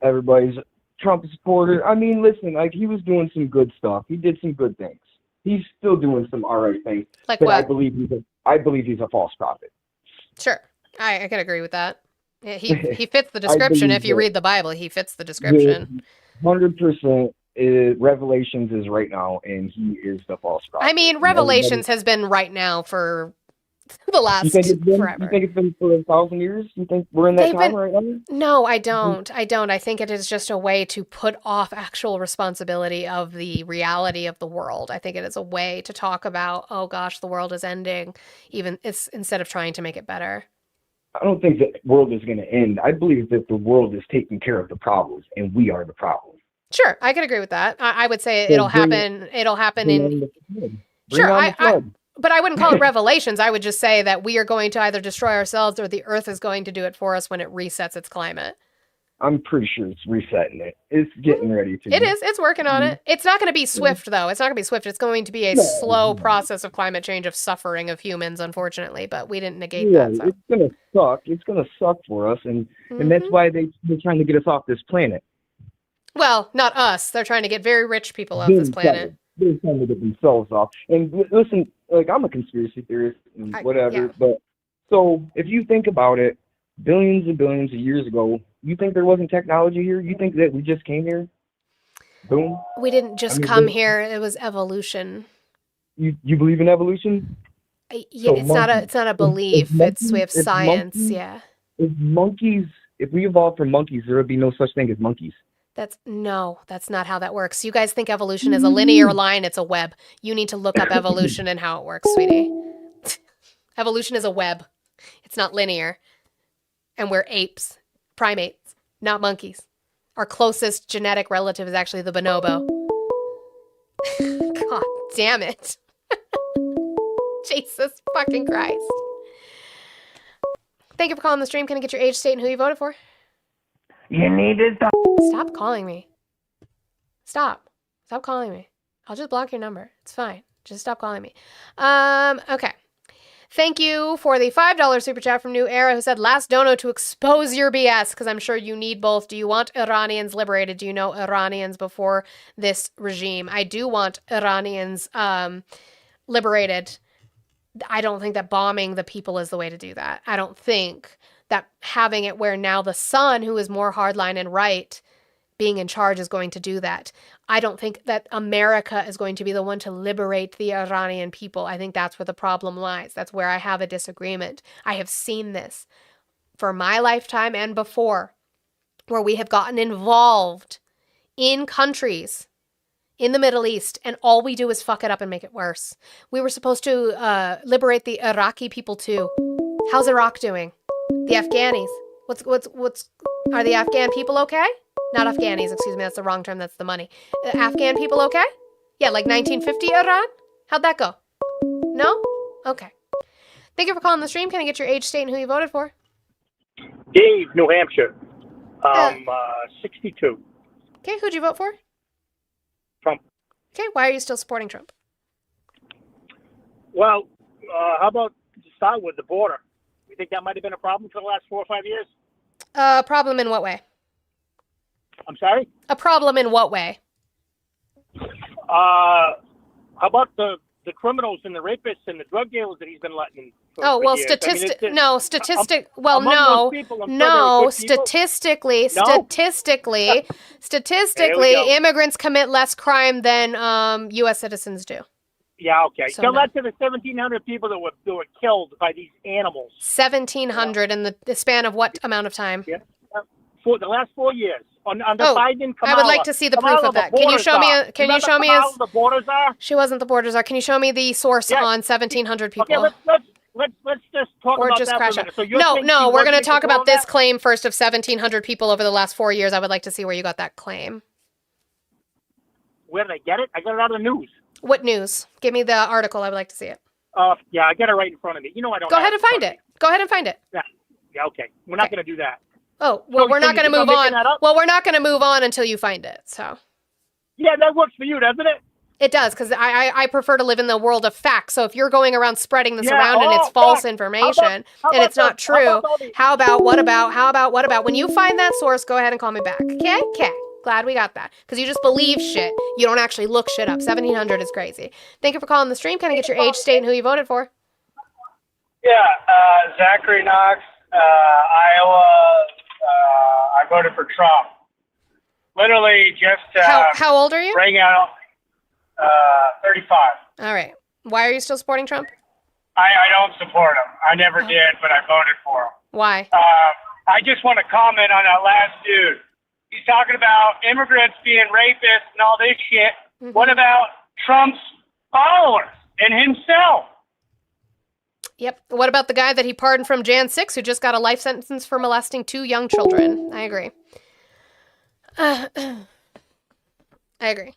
everybody's Trump supporter. I mean, listen, like, he was doing some good stuff. He did some good things. He's still doing some all right things. Like but what? I believe he's a false prophet. Sure. I can agree with that. Yeah, he fits the description. If you read the Bible, he fits the description. 100% Revelations is right now, and he is the false prophet. I mean, Revelations has been right now for the last forever. You think it's been for 1,000 years? You think we're in that time right now? No, I don't. I think it is just a way to put off actual responsibility of the reality of the world. I think it is a way to talk about, oh gosh, the world is ending, instead of trying to make it better. I don't think that the world is going to end. I believe that the world is taking care of the problems, and we are the problem. Sure, I can agree with that. I would say it'll happen. It'll happen in. Sure, but I wouldn't call it revelations. I would just say that we are going to either destroy ourselves or the Earth is going to do it for us when it resets its climate. I'm pretty sure it's resetting it. It's getting ready to. It is. It's working on it. It's not going to be swift, though. It's not going to be swift. It's going to be a slow process of climate change, of suffering of humans, unfortunately. But we didn't negate that. So. It's going to suck. It's going to suck for us, and that's why they're trying to get us off this planet. Well, not us. They're trying to get very rich people off this planet. They're trying to get themselves off. And listen, like, I'm a conspiracy theorist and whatever, but so if you think about it, billions and billions of years ago, you think there wasn't technology here? You think that we just came here? Boom. We didn't just come here. It was evolution. You believe in evolution? Yeah, so it's not a belief. We have science. If we evolved from monkeys, there would be no such thing as monkeys. That's not how that works. You guys think evolution is a linear line. It's a web. You need to look up evolution and how it works, sweetie. Evolution is a web. It's not linear. And we're apes, primates, not monkeys. Our closest genetic relative is actually the bonobo. God damn it. Jesus fucking Christ. Thank you for calling the stream. Can I get your age, state, and who you voted for? You need to Stop calling me. Stop calling me. I'll just block your number. It's fine. Just stop calling me. Okay. Thank you for the $5 super chat from New Era, who said, last dono to expose your BS, because I'm sure you need both. Do you want Iranians liberated? Do you know Iranians before this regime? I do want Iranians liberated. I don't think that bombing the people is the way to do that. I don't think that having it where now the son, who is more hardline and right, being in charge is going to do that. I don't think that America is going to be the one to liberate the Iranian people. I think that's where the problem lies. That's where I have a disagreement. I have seen this for my lifetime and before. where we have gotten involved in countries in the Middle East, and all we do is fuck it up and make it worse. We were supposed to liberate the Iraqi people too. How's Iraq doing? The Afghanis. Are the Afghan people okay? Not Afghanis, excuse me, that's the wrong term, that's the money. Afghan people okay? Yeah, like 1950 Iran? How'd that go? No? Okay. Thank you for calling the stream. Can I get your age, state, and who you voted for? Dave, New Hampshire. 62. Okay, who'd you vote for? Trump. Okay, why are you still supporting Trump? Well, how about to start with the border? You think that might have been a problem for the last 4 or 5 years? A problem in what way? I'm sorry? A problem in what way? How about the criminals and the rapists and the drug dealers that he's been letting in? Oh, well, statistically, immigrants commit less crime than U.S. citizens do. Yeah, okay. So Tell no. that to the 1,700 people that were killed by these animals. 1,700 in the span of what amount of time? Yeah. For the last 4 years. Under Biden, Kamala. I would like to see the proof of that. Can you show me? The borders are? She wasn't the borders are. Can you show me the source on 1,700 people? Okay, let's just talk or about just that crash for a out. minute. So you're We're going to saying talk she about wrote this that? claim first of 1,700 people over the last 4 years. I would like to see where you got that claim. Where did I get it? I got it out of the news. What news? Give me the article. I would like to see it. Yeah, I got it right in front of me. You know I don't. Go ahead and find it. Go ahead and find it. Yeah, okay. We're not going to do that. Oh, well, we're not going to move on. Well, we're not going to move on until you find it. So. Yeah, that works for you, doesn't it? It does, because I prefer to live in the world of facts. So if you're going around spreading this around and it's false information and it's not true, how about what about when you find that source, go ahead and call me back. Okay. Glad we got that. Because you just believe shit. You don't actually look shit up. 1,700 is crazy. Thank you for calling the stream. Can I get your age, state, and who you voted for? Yeah, Zachary Knox, Iowa. I voted for Trump. Literally just how old are you? Rang out 35. All right. Why are you still supporting Trump? I don't support him. I never did, but I voted for him. Why? I just want to comment on that last dude. He's talking about immigrants being rapists and all this shit. Mm-hmm. What about Trump's followers and himself? Yep. What about the guy that he pardoned from Jan 6 who just got a life sentence for molesting 2 young children? I agree. I agree.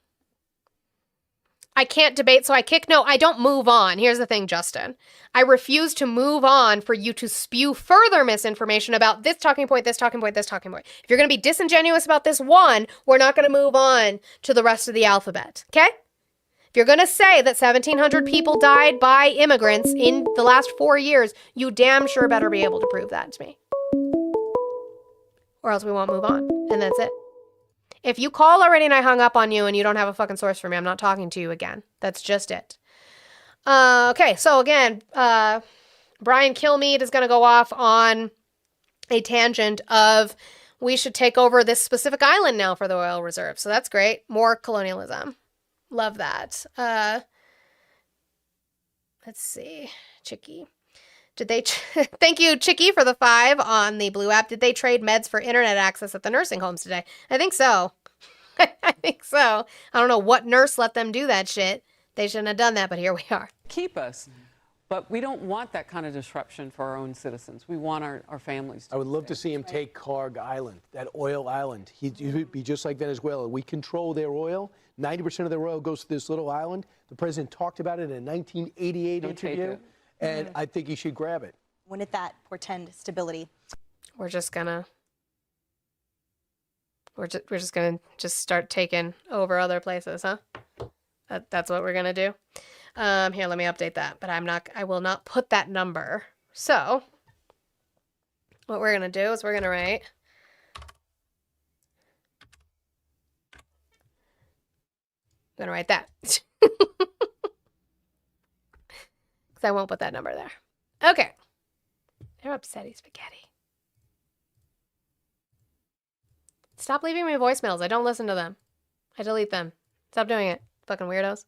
I can't debate, so I kick. No, I don't move on. Here's the thing, Justin. I refuse to move on for you to spew further misinformation about this talking point, this talking point, this talking point. If you're going to be disingenuous about this one, we're not going to move on to the rest of the alphabet, okay? If you're going to say that 1,700 people died by immigrants in the last 4 years, you damn sure better be able to prove that to me. Or else we won't move on, and that's it. If you call already and I hung up on you and you don't have a fucking source for me, I'm not talking to you again. That's just it. Okay, so again, Brian Kilmeade is going to go off on a tangent of we should take over this specific island now for the oil reserve. So that's great. More colonialism. Love that. Let's see. Chicky. Did they... Thank you, Chicky, for the 5 on the Blue app. Did they trade meds for internet access at the nursing homes today? I think so. I think so. I don't know what nurse let them do that shit. They shouldn't have done that, but here we are. Keep us. But we don't want that kind of disruption for our own citizens. We want our families to I would love to see him take Karg Island, that oil island. He'd be just like Venezuela. We control their oil. 90% of their oil goes to this little island. The president talked about it in a 1988 interview. And I think he should grab it. Wouldn't that portend stability? We're just gonna start taking over other places, huh? That's what we're gonna do. Here, let me update that. But I will not put that number. So what we're gonna do is we're gonna write that. I won't put that number there. Okay. They're upsetty spaghetti. Stop leaving me voicemails. I don't listen to them. I delete them. Stop doing it. Fucking weirdos.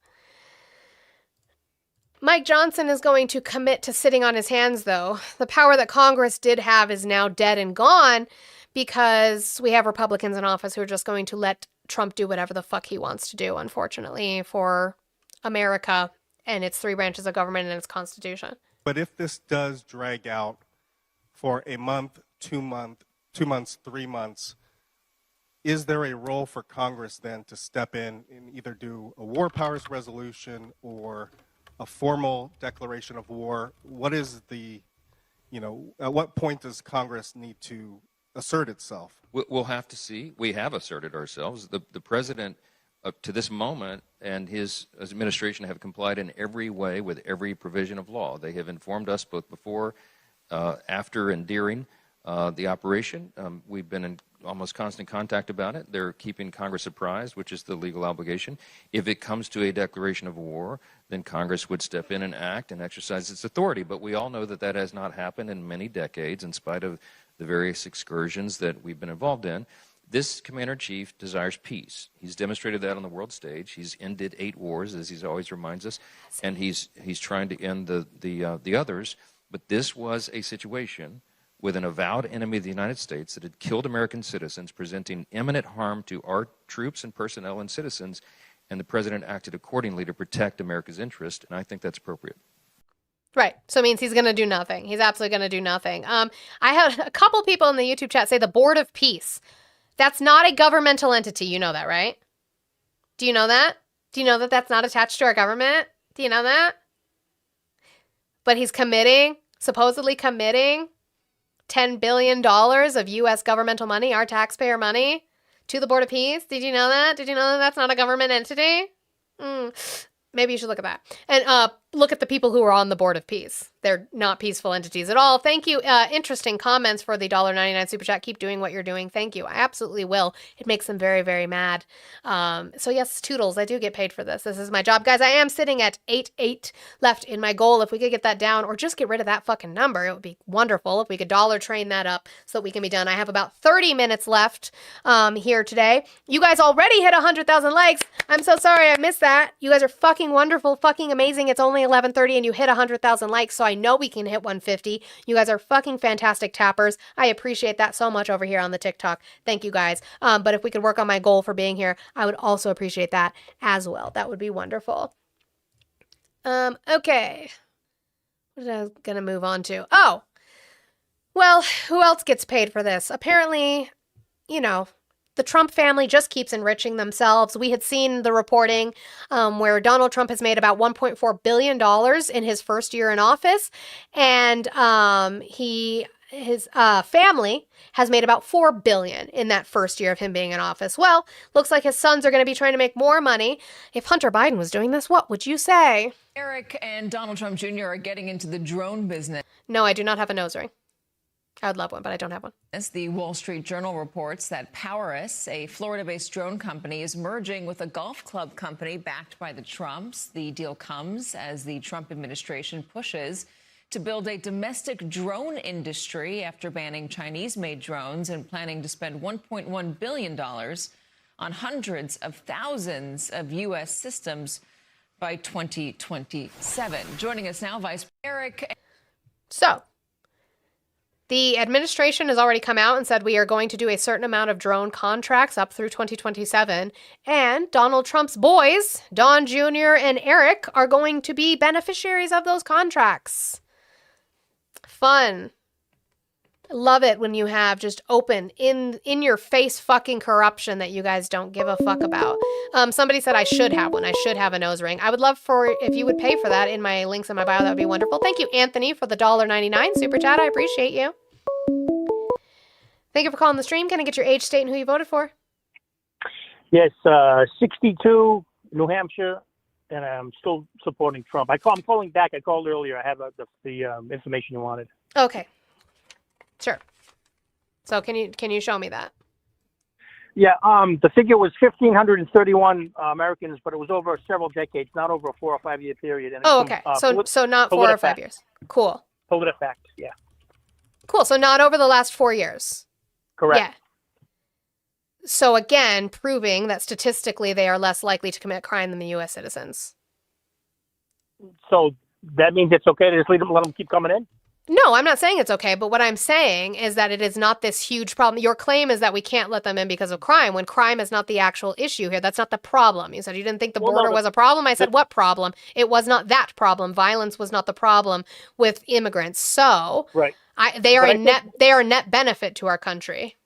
Mike Johnson is going to commit to sitting on his hands, though. The power that Congress did have is now dead and gone because we have Republicans in office who are just going to let Trump do whatever the fuck he wants to do, unfortunately, for America and its three branches of government and its Constitution. But if this does drag out for a month, 2 months, 3 months, is there a role for Congress then to step in and either do a war powers resolution or a formal declaration of war? What is the, at what point does Congress need to assert itself? We'll have to see. We have asserted ourselves. The president, up to this moment, and his administration have complied in every way with every provision of law. They have informed us both before, after, and during the operation. We've been in almost constant contact about it. They're keeping Congress apprised, which is the legal obligation. If it comes to a declaration of war, then Congress would step in and act and exercise its authority. But we all know that that has not happened in many decades, in spite of the various excursions that we've been involved in. This commander-in-chief desires peace. He's demonstrated that on the world stage. He's ended 8 wars, as he always reminds us, and he's trying to end the others. But this was a situation with an avowed enemy of the United States that had killed American citizens, presenting imminent harm to our troops and personnel and citizens, and the president acted accordingly to protect America's interest, and I think that's appropriate. Right. So it means he's going to do nothing. He's absolutely going to do nothing. I had a couple people in the YouTube chat say the Board of Peace. That's not a governmental entity. You know that, right? Do you know that? Do you know that that's not attached to our government? Do you know that? But he's supposedly committing $10 billion of U.S. governmental money, our taxpayer money, to the Board of Peace. Did you know that? Did you know that that's not a government entity? Maybe you should look at that. And look at the people who are on the Board of Peace. They're not peaceful entities at all. Thank you. Interesting comments for the $1.99 Super Chat. Keep doing what you're doing. Thank you. I absolutely will. It makes them very, very mad. So yes, toodles. I do get paid for this. This is my job. Guys, I am sitting at 8 left in my goal. If we could get that down or just get rid of that fucking number, it would be wonderful if we could dollar train that up so that we can be done. I have about 30 minutes left here today. You guys already hit 100,000 likes. I'm so sorry I missed that. You guys are fucking wonderful, fucking amazing. It's only 11:30 and you hit 100,000 likes, so I know we can hit 150. You guys are fucking fantastic tappers. I appreciate that so much over here on the TikTok. Thank you guys. But if we could work on my goal for being here, I would also appreciate that as well. That would be wonderful. Okay. What am I gonna move on to? Oh, well, who else gets paid for this? Apparently, the Trump family just keeps enriching themselves. We had seen the reporting where Donald Trump has made about $1.4 billion in his first year in office. And his family has made about $4 billion in that first year of him being in office. Well, looks like his sons are going to be trying to make more money. If Hunter Biden was doing this, what would you say? Eric and Donald Trump Jr. are getting into the drone business. No, I do not have a nose ring. I would love one, but I don't have one. The Wall Street Journal reports that Powerus, a Florida-based drone company, is merging with a golf club company backed by the Trumps. The deal comes as the Trump administration pushes to build a domestic drone industry after banning Chinese-made drones and planning to spend $1.1 billion on hundreds of thousands of U.S. systems by 2027. Joining us now, Vice Eric. So, the administration has already come out and said we are going to do a certain amount of drone contracts up through 2027. And Donald Trump's boys, Don Jr. and Eric, are going to be beneficiaries of those contracts. Fun. I love it when you have just open, in your face fucking corruption that you guys don't give a fuck about. Somebody said I should have one. I should have a nose ring. I would love if you would pay for that in my links in my bio. That would be wonderful. Thank you, Anthony, for the $1.99 Super Chat. I appreciate you. Thank you for calling the stream. Can I get your age, state, and who you voted for? Yes, 62, New Hampshire, and I'm still supporting Trump. I'm calling back. I called earlier. I have the information you wanted. Okay. Sure. So can you show me that? Yeah, the figure was 1,531 Americans, but it was over several decades, not over a 4 or 5 year period. And okay. So not 4 or 5 years. Cool. PolitiFact, yeah. Cool. So not over the last 4 years. Correct. Yeah. So again, proving that statistically they are less likely to commit crime than the U.S. citizens. So that means it's okay to just let them keep coming in? No, I'm not saying it's okay, but what I'm saying is that it is not this huge problem. Your claim is that we can't let them in because of crime, when crime is not the actual issue here. That's not the problem. You said you didn't think the border was a problem. I said, what problem? It was not that problem. Violence was not the problem with immigrants. So right. they are a net benefit to our country.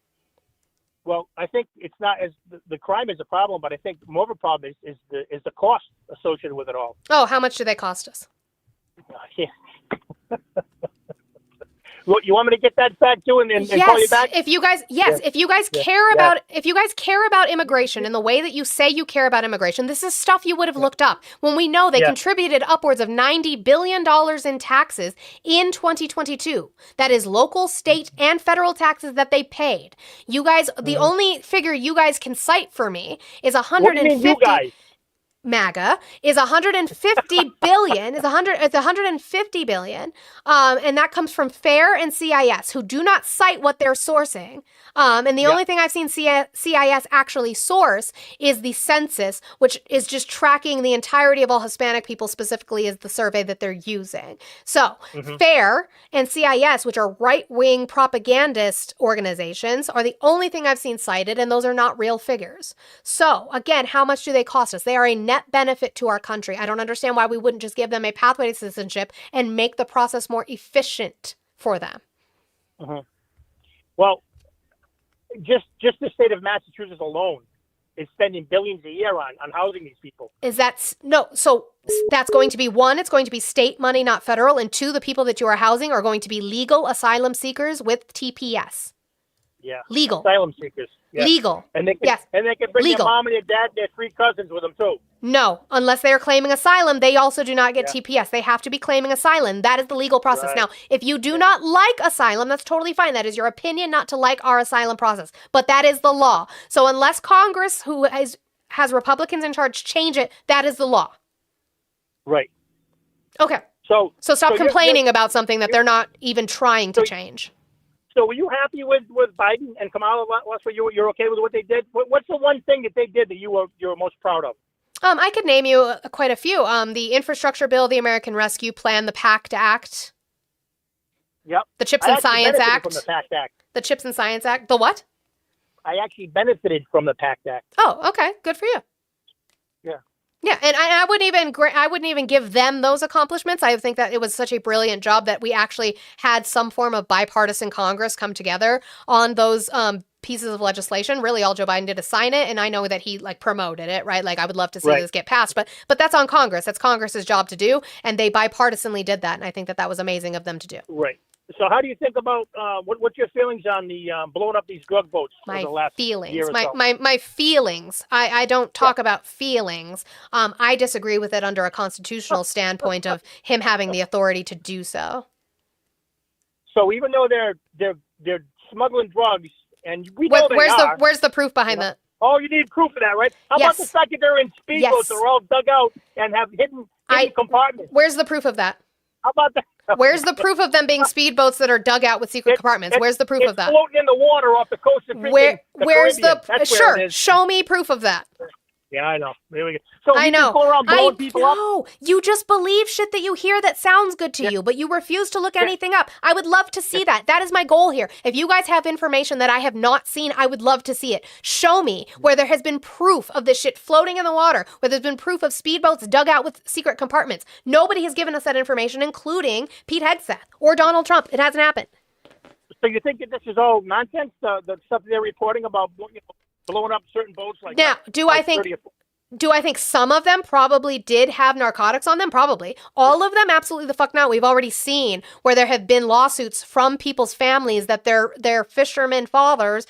Well, I think it's not as the crime is a problem, but I think more of a problem is the cost associated with it all. Oh, how much do they cost us? Yeah. Well, you want me to get that back too and call you back? If you guys care about immigration in the way that you say you care about immigration, this is stuff you would have looked up. When we know they contributed upwards of $90 billion in taxes in 2022. That is local, state, and federal taxes that they paid. You guys, the only figure you guys can cite for me is 150. What do you mean, you guys? MAGA is 150 billion, it's 150 billion. And that comes from FAIR and CIS, who do not cite what they're sourcing. And the only thing I've seen CIS actually source is the census, which is just tracking the entirety of all Hispanic people, specifically is the survey that they're using. So FAIR and CIS, which are right-wing propagandist organizations, are the only thing I've seen cited, and those are not real figures. So again, how much do they cost us? They are a net benefit to our country. I don't understand why we wouldn't just give them a pathway to citizenship and make the process more efficient for them. Well, just the state of Massachusetts alone is spending billions a year on housing these people. So that's going to be one, it's going to be state money, not federal, and two, the people that you are housing are going to be legal asylum seekers with TPS. Yeah. Legal. Asylum seekers. Yeah. Legal. And they can, and they can bring Legal. their mom and their dad and their 3 cousins with them too. No, unless they are claiming asylum, they also do not get TPS. They have to be claiming asylum. That is the legal process. Right. Now, if you do not like asylum, that's totally fine. That is your opinion not to like our asylum process. But that is the law. So unless Congress, who has Republicans in charge, change it, that is the law. Right. Okay. So stop complaining about something that they're not even trying to change. So were you happy with Biden and Kamala last week? You're okay with what they did? What's the one thing that they did that you're most proud of? I could name you quite a few. The infrastructure bill, the American Rescue Plan, the PACT Act. Yep. The Chips and Science Act. From the PACT Act. The Chips and Science Act. The what? I actually benefited from the PACT Act. Oh, okay. Good for you. Yeah. Yeah, and I wouldn't even give them those accomplishments. I think that it was such a brilliant job that we actually had some form of bipartisan Congress come together on those pieces of legislation. Really, all Joe Biden did is sign it, and I know that he promoted it, right? I would love to see this get passed, but that's on Congress. That's Congress's job to do, and they bipartisanly did that, and I think that was amazing of them to do. Right. So how do you think about what's your feelings on the blowing up these drug boats over the last year or so? My feelings. I don't talk about feelings. I disagree with it under a constitutional standpoint of him having the authority to do so. So even though they're smuggling drugs, and we know where's the proof behind that? Oh, you need proof of that, right? How about the fact that they're in speedboats, they're all dug out and have hidden compartments? Where's the proof of that? How about that? Where's the proof of them being speedboats that are dug out with secret compartments? Where's the proof of that? It's floating in the water off the coast of Where's the show me proof of that. Yeah, I know. There we go. So I know. Go around blowing people up? You just believe shit that you hear that sounds good to you, but you refuse to look anything up. I would love to see that. That is my goal here. If you guys have information that I have not seen, I would love to see it. Show me where there has been proof of this shit floating in the water, where there's been proof of speedboats dug out with secret compartments. Nobody has given us that information, including Pete Hegseth or Donald Trump. It hasn't happened. So you think that this is all nonsense, the stuff they're reporting about blowing up certain boats? Now, do I think some of them probably did have narcotics on them? Probably. All of them? Absolutely the fuck not. We've already seen where there have been lawsuits from people's families that their fishermen brothers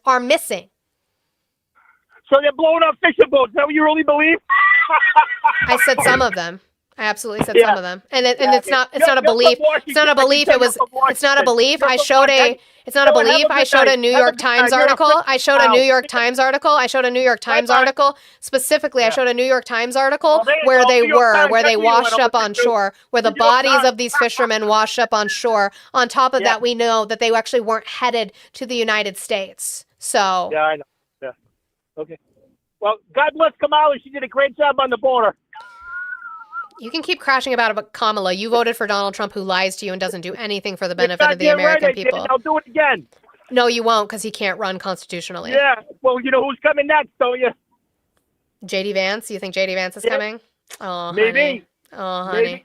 are missing. So they're blowing up fishing boats. Is that what you really believe? I said some of them. I absolutely said some of them, and it's not a belief. It's not a belief. It's not a belief. I showed a New York Times article. I showed a New York Times article. Specifically, I showed a New York Times article where they washed up on shore, where the bodies of these fishermen washed up on shore. On top of that, we know that they actually weren't headed to the United States. So yeah, I know. Yeah. Okay. Well, God bless Kamala. She did a great job on the border. You can keep crashing about Kamala. You voted for Donald Trump, who lies to you and doesn't do anything for the benefit of the American people. I'll do it again. No, you won't, because he can't run constitutionally. Yeah. Well, you know who's coming next, don't you? JD Vance? You think JD Vance is coming? Oh, maybe. Honey. Oh, honey. Maybe.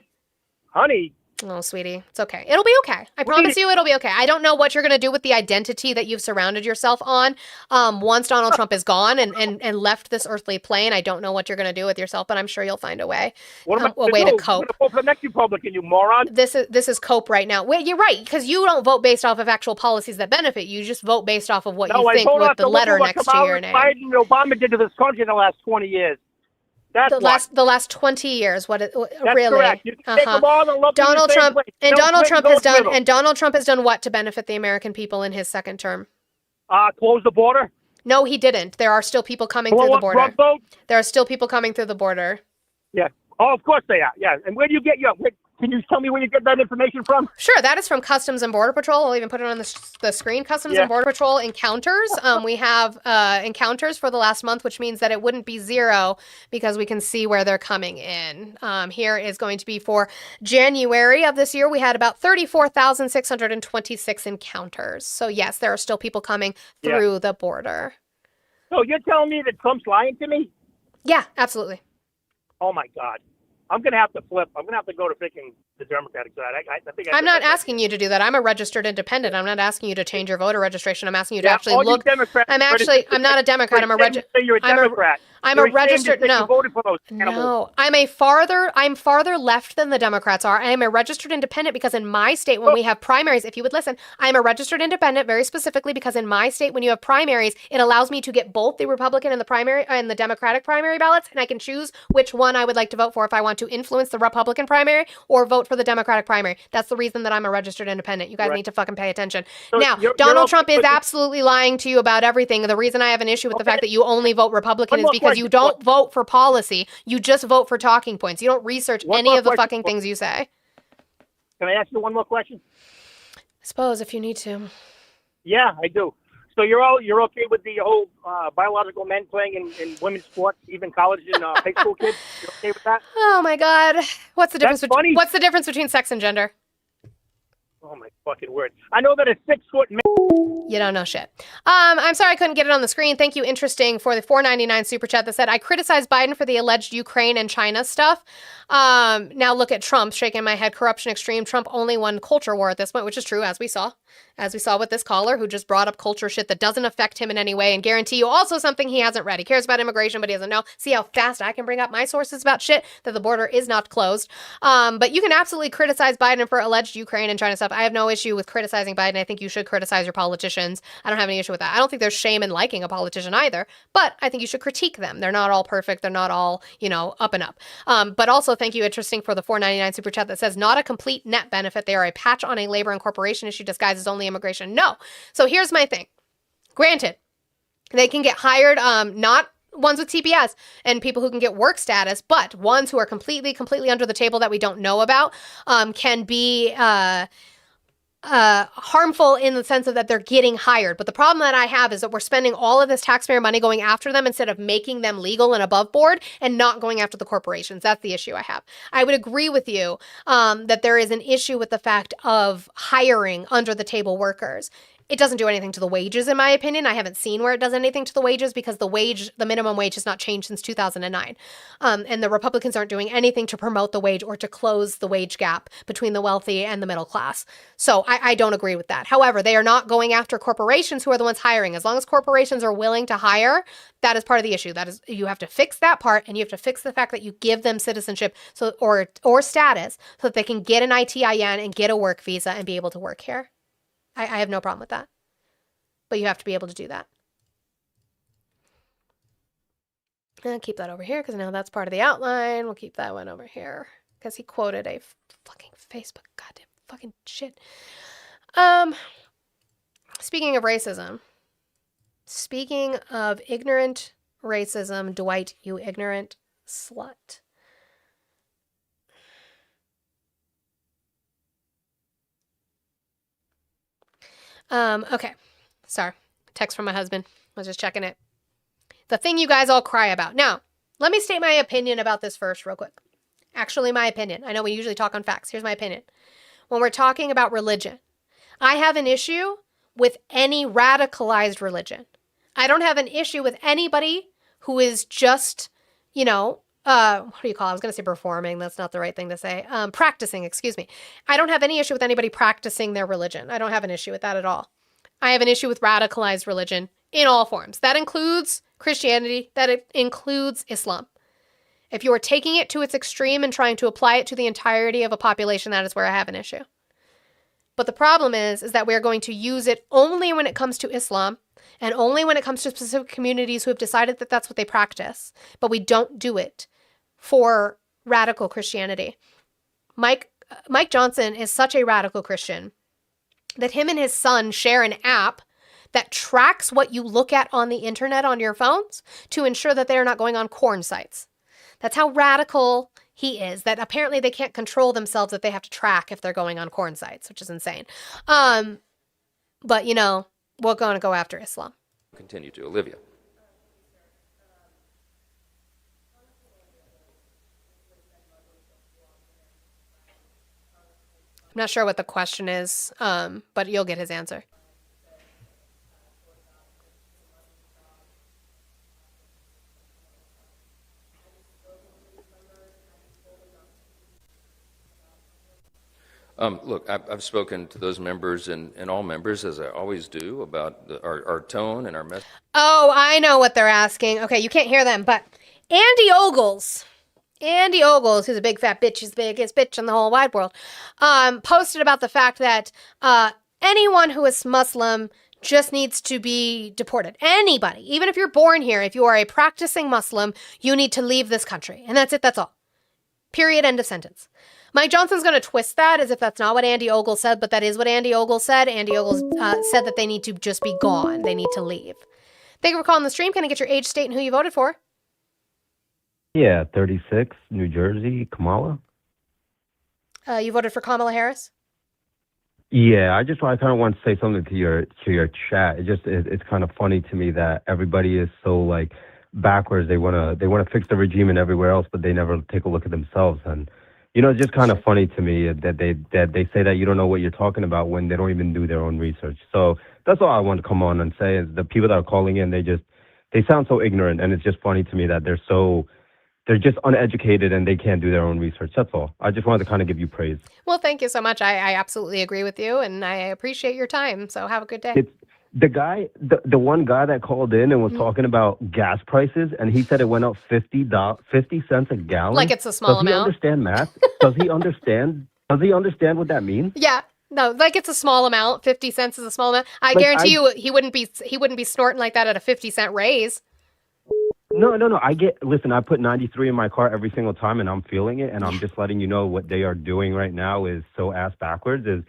Honey. Oh, sweetie. It's okay. It'll be okay. I promise you it'll be okay. I don't know what you're going to do with the identity that you've surrounded yourself on once Donald Trump is gone and left this earthly plane. I don't know what you're going to do with yourself, but I'm sure you'll find a way. What am I a way to do? cope. I'm gonna vote for the next Republican, you moron. This is cope right now. Wait, you're right, because you don't vote based off of actual policies that benefit you. You just vote based off of what you think with the letter next to your name. Biden and Obama did to this country in the last 20 years. That's the last 20 years. That's really? correct. You can take them all and lump them in Donald the same Trump place. and Bill Donald Clinton Trump has goes with done them. Donald Trump has done what to benefit the American people in his second term? Close the border. No, he didn't. There are still people coming through the border. Trump vote? There are still people coming through the border. Yeah. Oh, of course they are. Yeah. And where do you get can you tell me where you get that information from? Sure, that is from Customs and Border Patrol. I'll even put it on the screen. Customs and Border Patrol encounters. We have encounters for the last month, which means that it wouldn't be 0 because we can see where they're coming in. Here is going to be for January of this year. We had about 34,626 encounters. So yes, there are still people coming through the border. So you're telling me that Trump's lying to me? Yeah, absolutely. Oh my God. I'm going to have to flip. I'm going to have to go to picking the Democratic side. I think I'm not asking you to do that. I'm a registered independent. I'm not asking you to change your voter registration. I'm asking you to actually all you look. Democrats I'm not a Democrat. I'm a registered. You're a Democrat. I'm You're a registered. ashamed to say No. you voted for those animals. No, I'm farther left than the Democrats are. I am a registered independent because in my state, when we have primaries, if you would listen, I'm a registered independent very specifically because in my state, when you have primaries, it allows me to get both the Republican and the primary and the Democratic primary ballots, and I can choose which one I would like to vote for if I want to influence the Republican primary or vote for the Democratic primary. That's the reason that I'm a registered independent. You guys need to fucking pay attention. So now, Donald Trump is absolutely lying to you about everything. The reason I have an issue with the fact that you only vote Republican is because you don't vote for policy. You just vote for talking points. You don't research any of the fucking things you say. Can I ask you one more question? I suppose if you need to. Yeah, I do. So you're okay with the whole biological men playing in women's sports, even college and high school kids? You're okay with that? Oh my God. What's the difference? That's funny. What's the difference between sex and gender? Oh my fucking word! I know that a 6-foot man. You don't know shit. I'm sorry I couldn't get it on the screen. Thank you, Interesting, for the $4.99 super chat that said, I criticized Biden for the alleged Ukraine and China stuff. Now look at Trump, shaking my head, corruption extreme. Trump only won culture war at this point, which is true, as we saw. As we saw with this caller who just brought up culture shit that doesn't affect him in any way and guarantee you also something he hasn't read. He cares about immigration, but he doesn't know. See how fast I can bring up my sources about shit that the border is not closed. But you can absolutely criticize Biden for alleged Ukraine and China stuff. I have no issue with criticizing Biden. I think you should criticize your politicians. I don't have any issue with that. I don't think there's shame in liking a politician either, but I think you should critique them. They're not all perfect. They're not all, up and up. But also thank you, Interesting, for the $4.99 super chat that says, not a complete net benefit. They are a patch on a labor and corporation issue disguised as only immigration. No. So here's my thing. Granted, they can get hired, not ones with TPS and people who can get work status, but ones who are completely under the table that we don't know about can be harmful in the sense of that they're getting hired. But the problem that I have is that we're spending all of this taxpayer money going after them instead of making them legal and above board and not going after the corporations. That's the issue I have. I would agree with you that there is an issue with the fact of hiring under the table workers. It doesn't do anything to the wages, in my opinion. I haven't seen where it does anything to the wages because the minimum wage has not changed since 2009. And the Republicans aren't doing anything to promote the wage or to close the wage gap between the wealthy and the middle class. So I don't agree with that. However, they are not going after corporations who are the ones hiring. As long as corporations are willing to hire, that is part of the issue. That is, you have to fix that part, and you have to fix the fact that you give them citizenship or status so that they can get an ITIN and get a work visa and be able to work here. I have no problem with that. But you have to be able to do that. And keep that over here because now that's part of the outline. We'll keep that one over here because he quoted a fucking Facebook. Goddamn fucking shit. Speaking of racism. Speaking of ignorant racism, Dwight, you ignorant slut. Okay. Sorry. Text from my husband. I was just checking it. The thing you guys all cry about. Now, let me state my opinion about this first real quick. Actually, my opinion. I know we usually talk on facts. Here's my opinion. When we're talking about religion, I have an issue with any radicalized religion. I don't have an issue with anybody who is just, what do you call it? I was going to say performing. That's not the right thing to say. Practicing, excuse me. I don't have any issue with anybody practicing their religion. I don't have an issue with that at all. I have an issue with radicalized religion in all forms. That includes Christianity. That includes Islam. If you are taking it to its extreme and trying to apply it to the entirety of a population, that is where I have an issue. But the problem is that we're going to use it only when it comes to Islam and only when it comes to specific communities who have decided that that's what they practice. But we don't do it for radical Christianity. Mike Johnson is such a radical Christian that him and his son share an app that tracks what you look at on the internet on your phones to ensure that they're not going on porn sites. That's how radical he is, that apparently they can't control themselves, that they have to track if they're going on porn sites, which is insane. But, we're going to go after Islam. Continue to. Olivia. I'm not sure what the question is, but you'll get his answer. Look, I've spoken to those members and all members, as I always do, about our tone and our message. Oh, I know what they're asking. Okay, you can't hear them, but Andy Ogles, who's a big fat bitch, he's the biggest bitch in the whole wide world, posted about the fact that anyone who is Muslim just needs to be deported. Anybody, even if you're born here, if you are a practicing Muslim, you need to leave this country. And that's it, that's all. Period, end of sentence. Mike Johnson's going to twist that as if that's not what Andy Ogles said, but that is what Andy Ogles said. Andy Ogles said that they need to just be gone. They need to leave. Thank you for calling the stream. Can I get your age, state, and who you voted for? Yeah, 36, New Jersey, Kamala. You voted for Kamala Harris? Yeah, I kind of want to say something to your chat. It's kind of funny to me that everybody is so backwards. They want to fix the regime and everywhere else, but they never take a look at themselves. And it's just kind of funny to me that they say that you don't know what you're talking about when they don't even do their own research. So that's all I want to come on and say is the people that are calling in, they sound so ignorant, and it's just funny to me that they're just uneducated and they can't do their own research. That's all. I just wanted to kind of give you praise. Well, thank you so much. I absolutely agree with you, and I appreciate your time. So have a good day. It's the one guy that called in and was talking about gas prices, and he said it went up 50 cents a gallon. Like it's a small amount. Does he understand math? Does he understand? Does he understand what that means? Yeah. No, like it's a small amount. 50 cents is a small amount. I guarantee you he wouldn't be snorting like that at a 50-cent raise. No. Listen, I put 93 in my car every single time, and I'm feeling it, and I'm just letting you know what they are doing right now is so ass backwards. Is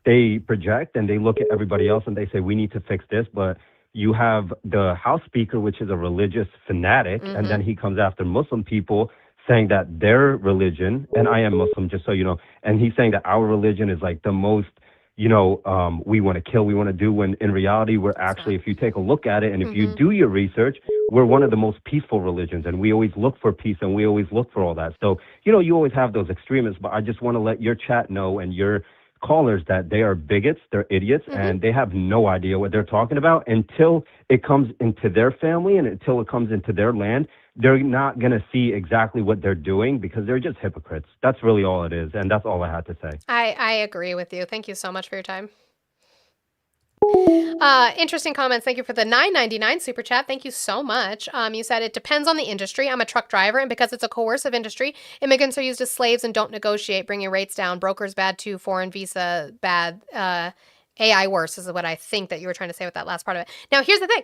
they project and they look at everybody else and they say, we need to fix this. But you have the House Speaker, which is a religious fanatic, and then he comes after Muslim people saying that their religion, and I am Muslim, just so you know, and he's saying that our religion is the most, we want to kill, we want to do, when in reality, we're actually, if you take a look at it and if you do your research, we're one of the most peaceful religions, and we always look for peace and we always look for all that. So, you always have those extremists, but I just want to let your chat know and your callers that they are bigots, they're idiots, and they have no idea what they're talking about until it comes into their family and until it comes into their land. They're not going to see exactly what they're doing because they're just hypocrites. That's really all it is, and that's all I had to say. I agree with you. Thank you so much for your time. Interesting comments. Thank you for the $9.99 super chat. Thank you so much. You said it depends on the industry. I'm a truck driver, and because it's a coercive industry, immigrants are used as slaves and don't negotiate, bringing rates down. Brokers bad too. Foreign visa bad. AI worse is what I think that you were trying to say with that last part of it. Now, here's the thing.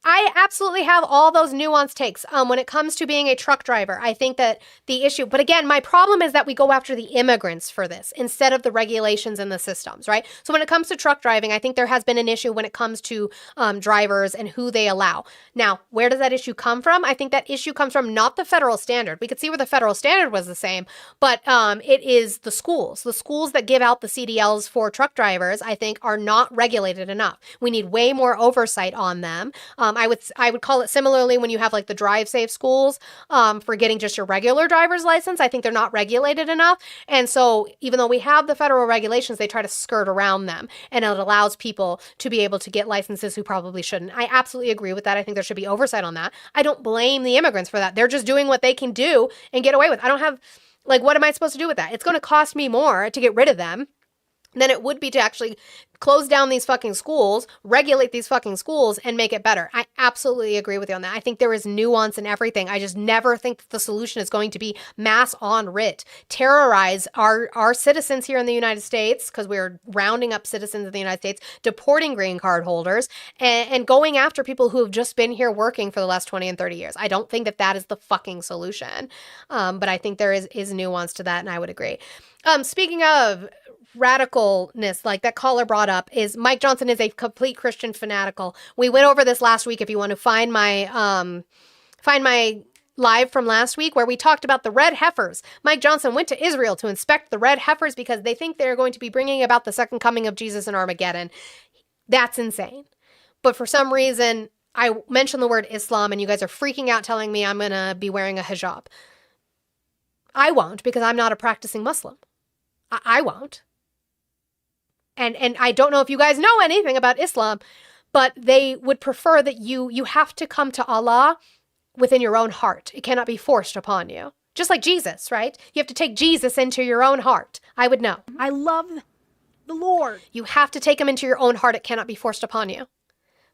I absolutely have all those nuanced takes when it comes to being a truck driver. I think that the issue, but again, my problem is that we go after the immigrants for this instead of the regulations and the systems, right? So when it comes to truck driving, I think there has been an issue when it comes to drivers and who they allow. Now, where does that issue come from? I think that issue comes from not the federal standard. We could see where the federal standard was the same, but it is the schools. The schools that give out the CDLs for truck drivers, I think, are not regulated enough. We need way more oversight on them. I would call it similarly when you have like the drive safe schools for getting just your regular driver's license. I think they're not regulated enough. And so even though we have the federal regulations, they try to skirt around them. And it allows people to be able to get licenses who probably shouldn't. I absolutely agree with that. I think there should be oversight on that. I don't blame the immigrants for that. They're just doing what they can do and get away with. I don't have, like, what am I supposed to do with that? It's going to cost me more to get rid of them than it would be to actually close down these fucking schools, regulate these fucking schools, and make it better. I absolutely agree with you on that. I think there is nuance in everything. I just never think that the solution is going to be mass on writ, terrorize our citizens here in the United States, because we're rounding up citizens of the United States, deporting green card holders, and going after people who have just been here working for the last 20 and 30 years. I don't think that that is the fucking solution. But I think there is nuance to that, and I would agree. Speaking of radicalness, like that caller brought up, is Mike Johnson is a complete Christian fanatical. We went over this last week. If you want to find my live from last week where we talked about the red heifers. Mike Johnson went to Israel to inspect the red heifers because they think they're going to be bringing about the second coming of Jesus in Armageddon. That's insane. But for some reason, I mentioned the word Islam and you guys are freaking out telling me I'm going to be wearing a hijab. I won't, because I'm not a practicing Muslim. I won't. And I don't know if you guys know anything about Islam, but they would prefer that you have to come to Allah within your own heart. It cannot be forced upon you. Just like Jesus, right? You have to take Jesus into your own heart. I would know. I love the Lord. You have to take him into your own heart. It cannot be forced upon you.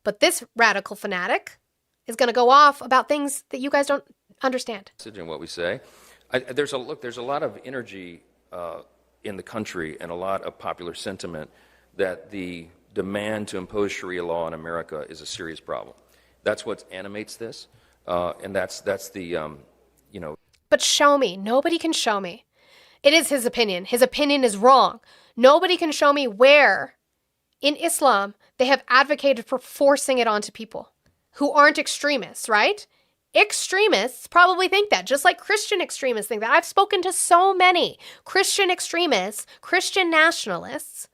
But this radical fanatic is going to go off about things that you guys don't understand. In what we say, there's a lot of energy in the country and a lot of popular sentiment that the demand to impose Sharia law in America is a serious problem. That's what animates this, and that's the. But show me. Nobody can show me. It is his opinion. His opinion is wrong. Nobody can show me where in Islam they have advocated for forcing it onto people who aren't extremists, right? Extremists probably think that, just like Christian extremists think that. I've spoken to so many Christian extremists, Christian nationalists,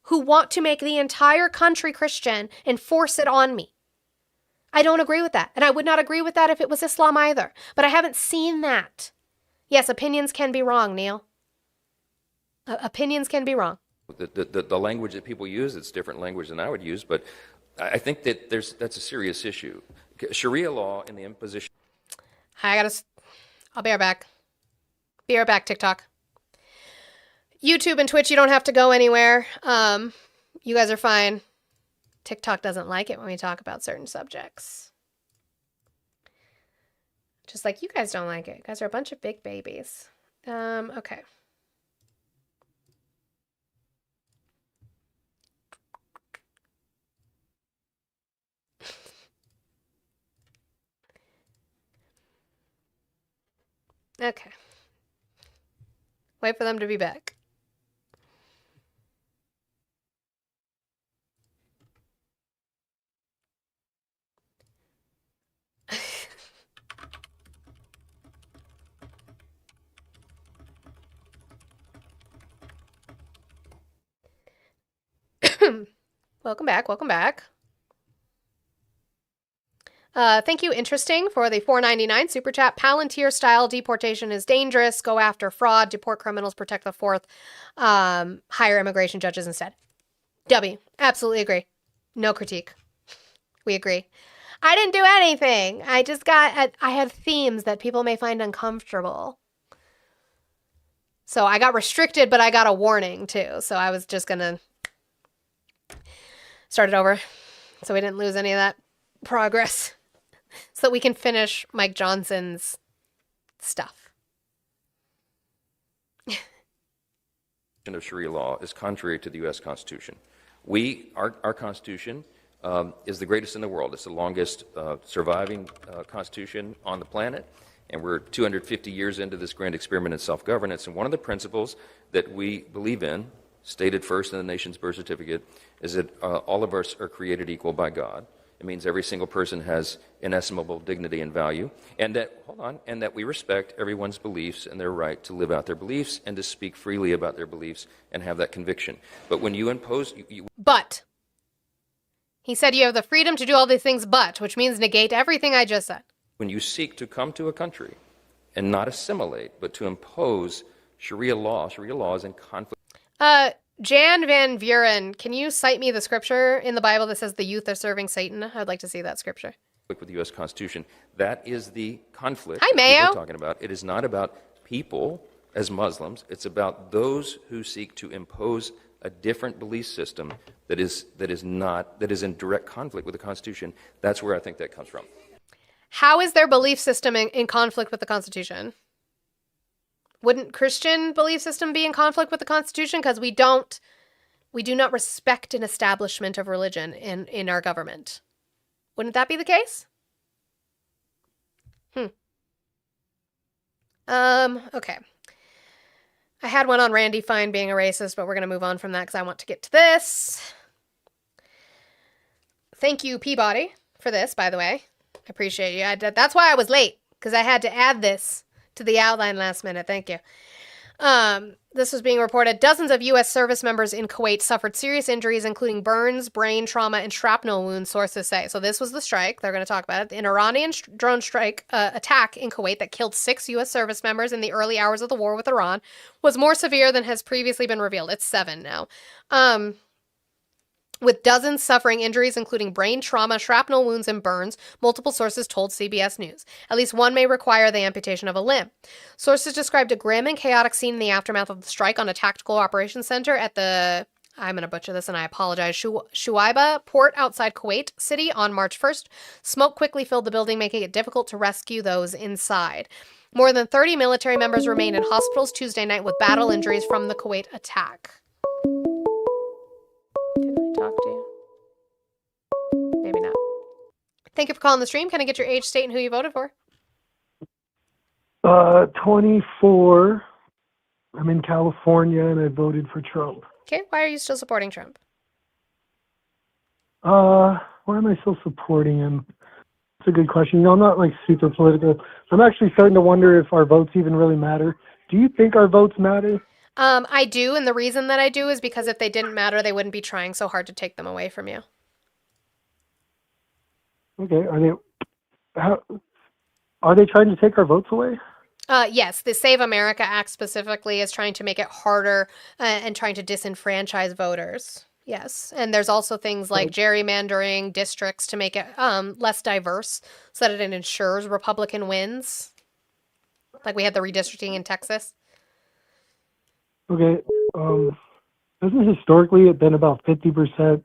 who want to make the entire country Christian and force it on me. I don't agree with that. And I would not agree with that if it was Islam either. But I haven't seen that. Yes, opinions can be wrong, Neil. Opinions can be wrong. The language that people use, it's different language than I would use, but I think that that's a serious issue. Sharia law and the imposition. I'll be right back. Be right back, TikTok. YouTube and Twitch, you don't have to go anywhere. You guys are fine. TikTok doesn't like it when we talk about certain subjects. Just like you guys don't like it. You guys are a bunch of big babies. Okay. Okay. Wait for them to be back. Welcome back. Welcome back. Thank you, Interesting, for the $4.99 super chat. Palantir style deportation is dangerous. Go after fraud. Deport criminals. Protect the fourth. Hire immigration judges instead. W. Absolutely agree. No critique. We agree. I didn't do anything. I had themes that people may find uncomfortable. So I got restricted, but I got a warning too. So I was just going to start it over so we didn't lose any of that progress. So that we can finish Mike Johnson's stuff. Of Sharia law is contrary to the U.S. Constitution. Our Constitution is the greatest in the world. It's the longest surviving Constitution on the planet, and we're 250 years into this grand experiment in self-governance. And one of the principles that we believe in, stated first in the nation's birth certificate, is that all of us are created equal by God. It means every single person has inestimable dignity and value, and that we respect everyone's beliefs and their right to live out their beliefs and to speak freely about their beliefs and have that conviction. But when you impose... He said you have the freedom to do all these things, but, which means negate everything I just said. When you seek to come to a country and not assimilate, but to impose Sharia law is in conflict. Jan Van Vuren, can you cite me the scripture in the Bible that says the youth are serving Satan? I'd like to see that scripture. With the U.S. Constitution. That is the conflict Hi, that Mayo. we're talking about. It is not about people as Muslims. It's about those who seek to impose a different belief system that is in direct conflict with the Constitution. That's where I think that comes from. How is their belief system in conflict with the Constitution? Wouldn't Christian belief system be in conflict with the Constitution? Because we do not respect an establishment of religion in our government. Wouldn't that be the case? Okay. I had one on Randy Fine being a racist, but we're going to move on from that because I want to get to this. Thank you, Peabody, for this, by the way. I appreciate you. That's why I was late, because I had to add this to the outline last minute. Thank you. This was being reported. Dozens of U.S. service members in Kuwait suffered serious injuries, including burns, brain trauma, and shrapnel wounds, sources say. So this was the strike. They're going to talk about it. An Iranian drone strike attack in Kuwait that killed 6 U.S. service members in the early hours of the war with Iran was more severe than has previously been revealed. It's 7 now. With dozens suffering injuries, including brain trauma, shrapnel wounds, and burns, multiple sources told CBS News. At least one may require the amputation of a limb. Sources described a grim and chaotic scene in the aftermath of the strike on a tactical operations center at the, I'm going to butcher this and I apologize, Shuaiba port outside Kuwait City on March 1st. Smoke quickly filled the building, making it difficult to rescue those inside. More than 30 military members remained in hospitals Tuesday night with battle injuries from the Kuwait attack. Talk to you? Maybe not. Thank you for calling the stream. Can I get your age, state, and who you voted for? 24. I'm in California, and I voted for Trump. Okay, why are you still supporting Trump? Why am I still supporting him? It's a good question. I'm not like super political. I'm actually starting to wonder if our votes even really matter. Do you think our votes matter? I do, and the reason that I do is because if they didn't matter, they wouldn't be trying so hard to take them away from you. Okay, are they trying to take our votes away? Yes, the Save America Act specifically is trying to make it harder and trying to disenfranchise voters. Yes, and there's also things like gerrymandering districts to make it less diverse so that it ensures Republican wins. Like we had the redistricting in Texas. Okay, hasn't historically it been about 50%,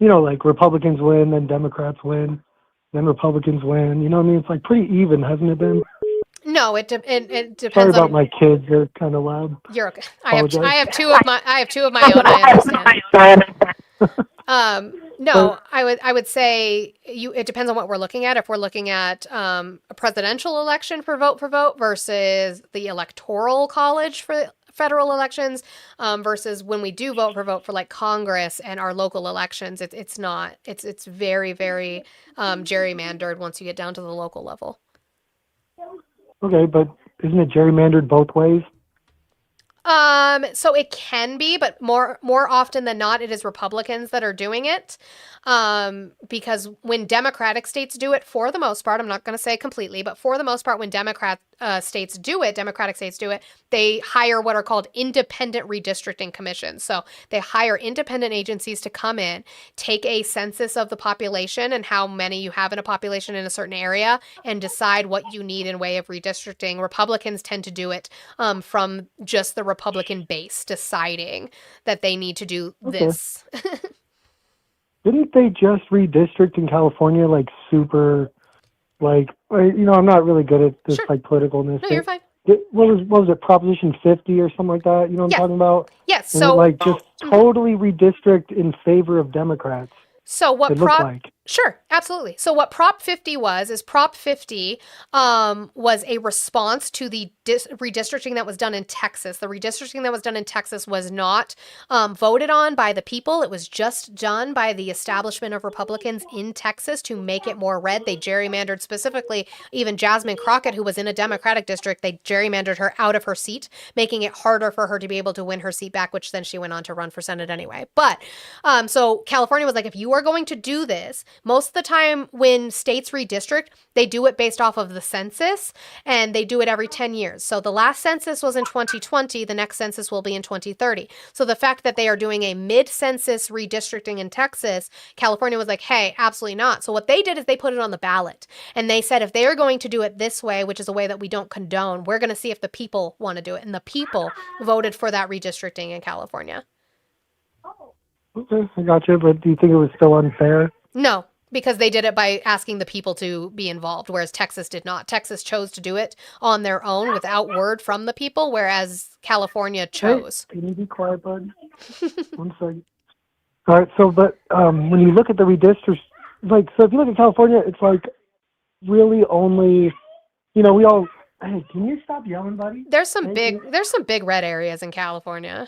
like Republicans win, then Democrats win, then Republicans win, you know what I mean? It's like pretty even, hasn't it been? No, it depends. Sorry about my kids, they're kind of loud. You're okay. I have two of my own, I understand. No, I would say it depends on what we're looking at. If we're looking at a presidential election for vote versus the electoral college for federal elections versus when we do vote for like Congress and our local elections, it's very, very gerrymandered once you get down to the local level. Okay, but isn't it gerrymandered both ways? So it can be, but more often than not, it is Republicans that are doing it. Because when Democratic states do it, for the most part, I'm not going to say completely, but for the most part, when Democratic states do it, they hire what are called independent redistricting commissions. So they hire independent agencies to come in, take a census of the population and how many you have in a population in a certain area, and decide what you need in way of redistricting. Republicans tend to do it from just the Republican base deciding that they need to do this. Didn't they just redistrict in California like super, like, I'm not really good at this like politicalness. No, you're fine. What was it, Proposition 50 or something like that? You know what I'm talking about? Yes. And So just totally redistrict in favor of Democrats. So what Sure, absolutely. So what Prop 50 is Prop 50 was a response to the redistricting that was done in Texas. The redistricting that was done in Texas was not voted on by the people. It was just done by the establishment of Republicans in Texas to make it more red. They gerrymandered specifically even Jasmine Crockett, who was in a Democratic district. They gerrymandered her out of her seat, making it harder for her to be able to win her seat back, which then she went on to run for Senate anyway. But so California was like, if you are going to do this, most of the time when states redistrict, they do it based off of the census, and they do it every 10 years. So the last census was in 2020. The next census will be in 2030. So the fact that they are doing a mid-census redistricting in Texas, California was like, hey, absolutely not. So what they did is they put it on the ballot. And they said, if they are going to do it this way, which is a way that we don't condone, we're going to see if the people want to do it. And the people voted for that redistricting in California. Okay, I got you. But do you think it was still unfair? No, because they did it by asking the people to be involved, whereas Texas did not. Texas chose to do it on their own without word from the people, whereas California chose. Hey, can you be quiet, bud? 1 second. All right, so, but when you look at the redistricts, like, so if you look at California, it's like really only, we all, hey, can you stop yelling, buddy? There's some big red areas in California.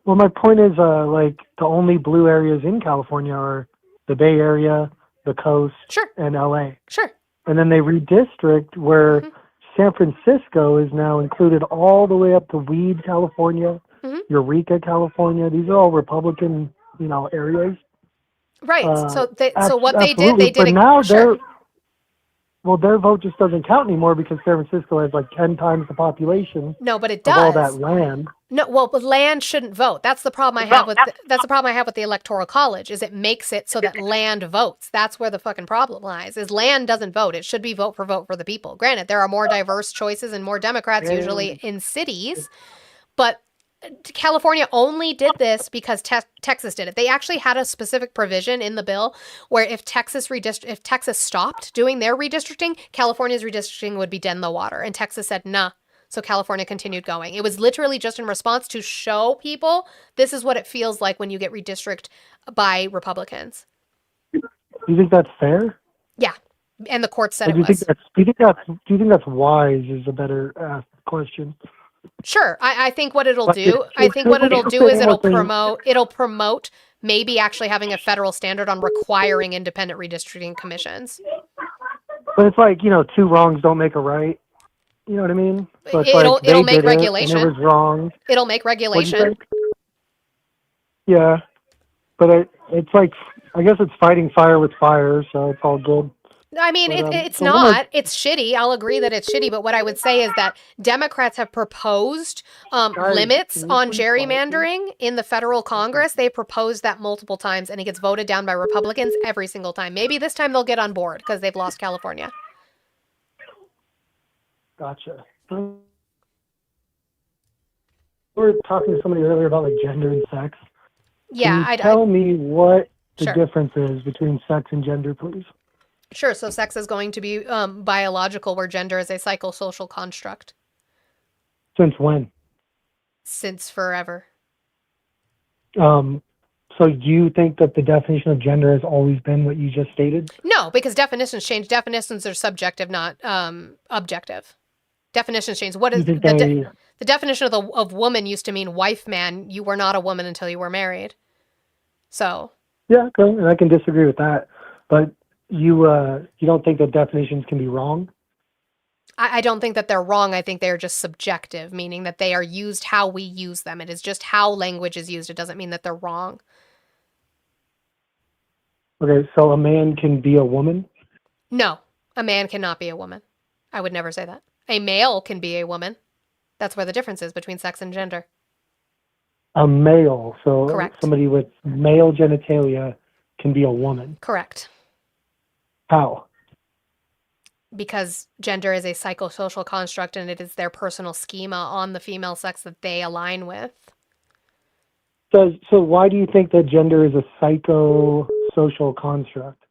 Well, my point is, like, the only blue areas in California are the Bay Area, the coast, and LA. Sure. And then they redistrict where San Francisco is now included all the way up to Weed, California, Eureka, California. These are all Republican, areas. Right. So what absolutely. they did But it. now Sure. their vote just doesn't count anymore because San Francisco has like 10 times the population. No, but it of all does. that land. No, well, but land shouldn't vote. That's the problem I have with the Electoral College. Is it makes it so that land votes. That's where the fucking problem lies. Is land doesn't vote. It should be vote for the people. Granted, there are more diverse choices and more Democrats usually in cities, but California only did this because Texas did it. They actually had a specific provision in the bill where if Texas stopped doing their redistricting, California's redistricting would be dead in the water. And Texas said, nah. So California continued going. It was literally just in response to show people this is what it feels like when you get redistricted by Republicans. Do you think that's fair? Yeah. And the court said do you it was. Do you think that's wise is a better question? Sure. I think what it'll do, is it'll promote maybe actually having a federal standard on requiring independent redistricting commissions. But it's like, two wrongs don't make a right. You know what I mean? So it's it'll make regulation. It was wrong. It'll make regulation. Yeah. But it's like, I guess it's fighting fire with fire, so it's all good. I mean, it's not. It's shitty. I'll agree that it's shitty. But what I would say is that Democrats have proposed limits on gerrymandering in the federal Congress. They proposed that multiple times, and it gets voted down by Republicans every single time. Maybe this time they'll get on board because they've lost California. Gotcha. We were talking to somebody earlier about like gender and sex. Yeah, Can you tell me what the difference is between sex and gender, please? Sure. So sex is going to be biological, where gender is a psychosocial construct. Since when? Since forever. So you think that the definition of gender has always been what you just stated? No, because definitions change. Definitions are subjective, not objective. Definitions change. What is the definition of woman used to mean wife, man. You were not a woman until you were married. So. Yeah, okay, and I can disagree with that, but you don't think that definitions can be wrong? I don't think that they're wrong. I think they're just subjective, meaning that they are used how we use them. It is just how language is used. It doesn't mean that they're wrong. Okay, so a man can be a woman? No, a man cannot be a woman. I would never say that. A male can be a woman. That's where the difference is between sex and gender. A male, so correct. Somebody with male genitalia can be a woman. Correct. How? Because gender is a psychosocial construct and it is their personal schema on the female sex that they align with. So why do you think that gender is a psychosocial construct?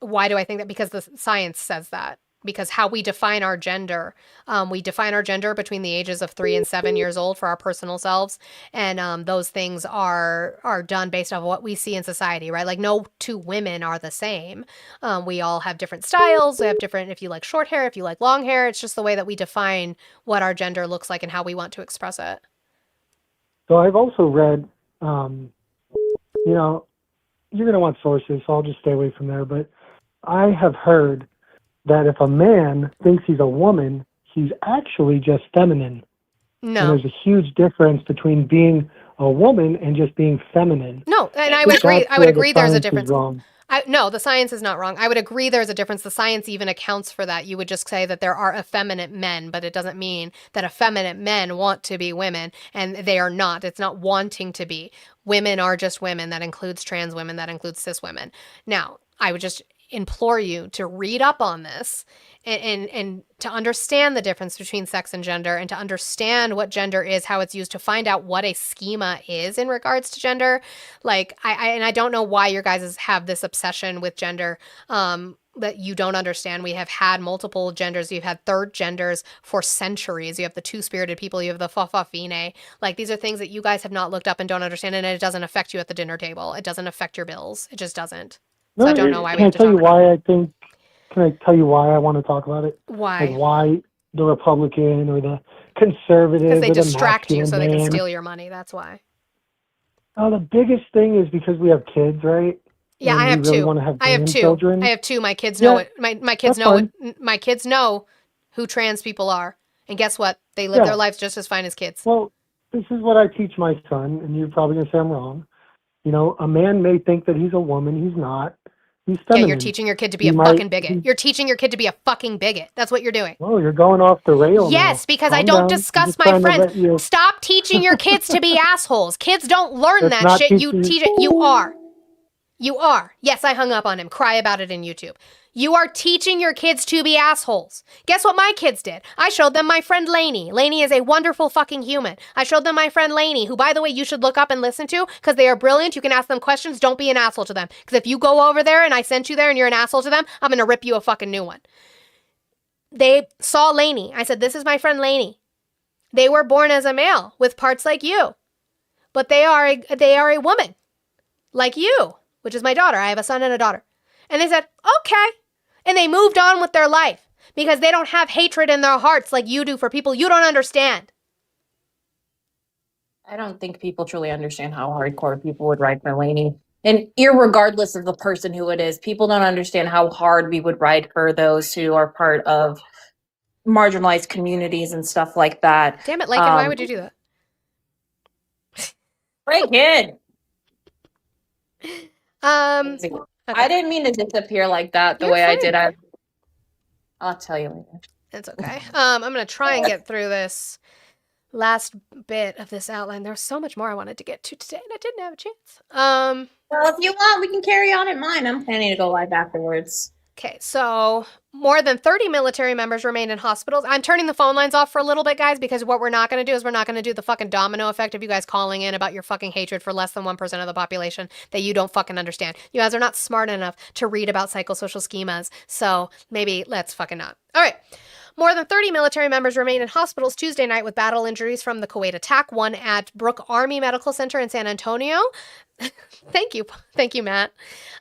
Why do I think that? Because the science says that. because how we define our gender, between the ages of 3 and 7 years old for our personal selves, and those things are done based off of what we see in society, right? Like no two women are the same. We all have different styles. We have different, if you like short hair, if you like long hair. It's just the way that we define what our gender looks like and how we want to express it. So I've also read, you know, you're going to want sources, so I'll just stay away from there. But I have heard that if a man thinks he's a woman, he's actually just feminine. No. And there's a huge difference between being a woman and just being feminine. No, and I would agree. I would agree there's a difference. Wrong. No, the science is not wrong. I would agree there's a difference. The science even accounts for that. You would just say that there are effeminate men, but it doesn't mean that effeminate men want to be women, and they are not. It's not wanting to be. Women are just women. That includes trans women. That includes cis women. Now, I would just implore you to read up on this and to understand the difference between sex and gender, and to understand what gender is, how it's used, to find out what a schema is in regards to gender. Like, I don't know why your guys have this obsession with gender that you don't understand. We have had multiple genders. You've had third genders for centuries. You have the two-spirited people. You have the fa-fa-fine. Like, these are things that you guys have not looked up and don't understand, and it doesn't affect you at the dinner table. It doesn't affect your bills. It just doesn't. So I don't know why we have to talk about it. Can I tell you why I want to talk about it? Why? Like why the Republican or the conservative Because they or the distract you so they can man. steal your money. That's why. The biggest thing is because we have kids, right? Yeah, And I have we really two. want to have I have two. grandchildren. I have two. My kids know Yeah, it. My kids that's know fine. it. My kids know who trans people are. And guess what? They live Yeah. their lives just as fine as kids. Well, this is what I teach my son, and you're probably going to say I'm wrong. You know, a man may think that he's a woman. He's not. He's Yeah, feminine. you're teaching your kid to be He a might- fucking bigot. You're teaching your kid to be a fucking bigot. That's what you're doing. Oh, you're going off the rail now. Yes, because I Calm don't down. I'm discuss just my trying to let friends. you- Stop teaching your kids to be assholes. Kids don't learn That's that not shit. You teaching- teach it. You are. You are. Yes, I hung up on him. Cry about it in YouTube. You are teaching your kids to be assholes. Guess what my kids did? I showed them my friend Lainey. Lainey is a wonderful fucking human. I showed them my friend Lainey, who, by the way, you should look up and listen to because they are brilliant. You can ask them questions. Don't be an asshole to them. Because if you go over there and I sent you there and you're an asshole to them, I'm going to rip you a fucking new one. They saw Lainey. I said, this is my friend Lainey. They were born as a male with parts like you. But they are a woman like you, which is my daughter. I have a son and a daughter. And they said, okay. And they moved on with their life because they don't have hatred in their hearts like you do for people you don't understand. I don't think people truly understand how hardcore people would ride for Lainey. And irregardless of the person who it is, people don't understand how hard we would ride for those who are part of marginalized communities and stuff like that. Damn it, Lakin, why would you do that? Great kid. Okay. I didn't mean to disappear like that the You're way I fine. did. I'll tell you later. It's okay. I'm going to try and get through this last bit of this outline. There's so much more I wanted to get to today, and I didn't have a chance. Well, if you want, we can carry on at mine. I'm planning to go live afterwards. Okay, so more than 30 military members remain in hospitals. I'm turning the phone lines off for a little bit, guys, because what we're not going to do is we're not going to do the fucking domino effect of you guys calling in about your fucking hatred for less than 1% of the population that you don't fucking understand. You guys are not smart enough to read about psychosocial schemas, so maybe let's fucking not. All right. More than 30 military members remain in hospitals Tuesday night with battle injuries from the Kuwait attack, one at Brooke Army Medical Center in San Antonio. Thank you. Thank you, Matt.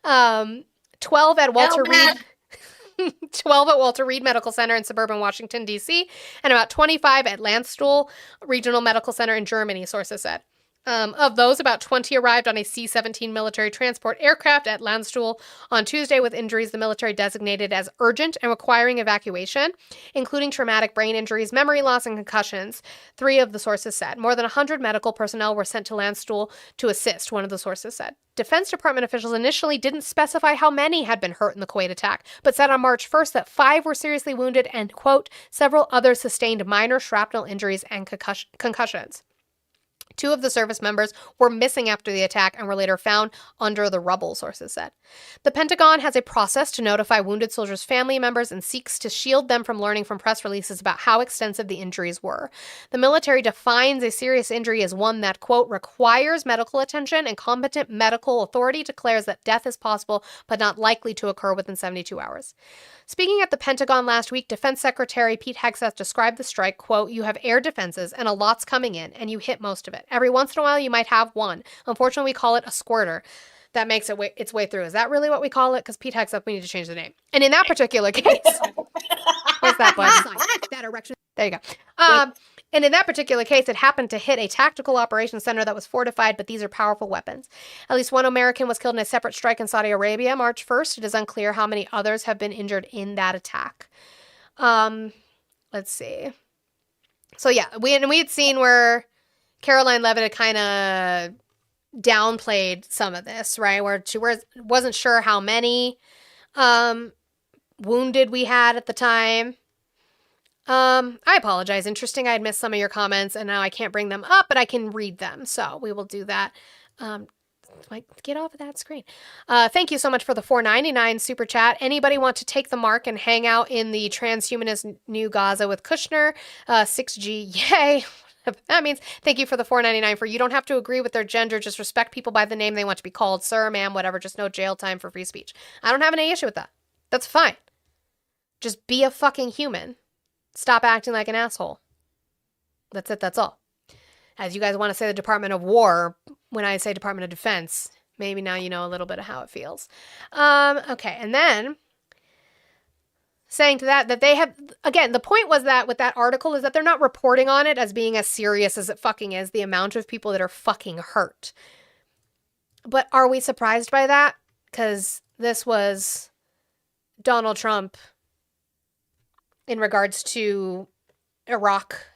12 at Walter Reed. 12 at Walter Reed Medical Center in suburban Washington, D.C., and about 25 at Landstuhl Regional Medical Center in Germany, sources said. Of those, about 20 arrived on a C-17 military transport aircraft at Landstuhl on Tuesday with injuries the military designated as urgent and requiring evacuation, including traumatic brain injuries, memory loss, and concussions, 3 of the sources said. More than 100 medical personnel were sent to Landstuhl to assist, one of the sources said. Defense Department officials initially didn't specify how many had been hurt in the Kuwait attack, but said on March 1st that 5 were seriously wounded and, quote, several others sustained minor shrapnel injuries and concussions. 2 of the service members were missing after the attack and were later found under the rubble, sources said. The Pentagon has a process to notify wounded soldiers' family members and seeks to shield them from learning from press releases about how extensive the injuries were. The military defines a serious injury as one that, quote, requires medical attention, and competent medical authority declares that death is possible but not likely to occur within 72 hours. Speaking at the Pentagon last week, Defense Secretary Pete Hegseth described the strike, quote, you have air defenses and a lot's coming in and you hit most of it. Every once in a while you might have one. Unfortunately, we call it a squirter. That makes its way through. Is that really what we call it? Because Pete Hegseth, we need to change the name. And in that particular case, where's that button? That erection. There you go. And in that particular case, it happened to hit a tactical operations center that was fortified, but these are powerful weapons. At least one American was killed in a separate strike in Saudi Arabia March 1st. It is unclear how many others have been injured in that attack. Let's see. So yeah, we had seen where Caroline Leavitt had kind of downplayed some of this, right? Where she wasn't sure how many wounded we had at the time. I apologize. Interesting. I had missed some of your comments and now I can't bring them up, but I can read them. So we will do that. Get off of that screen. Thank you so much for the $4.99 super chat. Anybody want to take the mark and hang out in the transhumanist New Gaza with Kushner? 6G, yay. That means thank you for the $4.99 for you don't have to agree with their gender. Just respect people by the name they want to be called. Sir, ma'am, whatever. Just no jail time for free speech. I don't have any issue with that. That's fine. Just be a fucking human. Stop acting like an asshole. That's it. That's all. As you guys want to say the Department of War, when I say Department of Defense, maybe now you know a little bit of how it feels. Okay, and then saying to that they have, again, the point was that with that article is that they're not reporting on it as being as serious as it fucking is, the amount of people that are fucking hurt. But are we surprised by that? Because this was Donald Trump in regards to Iraq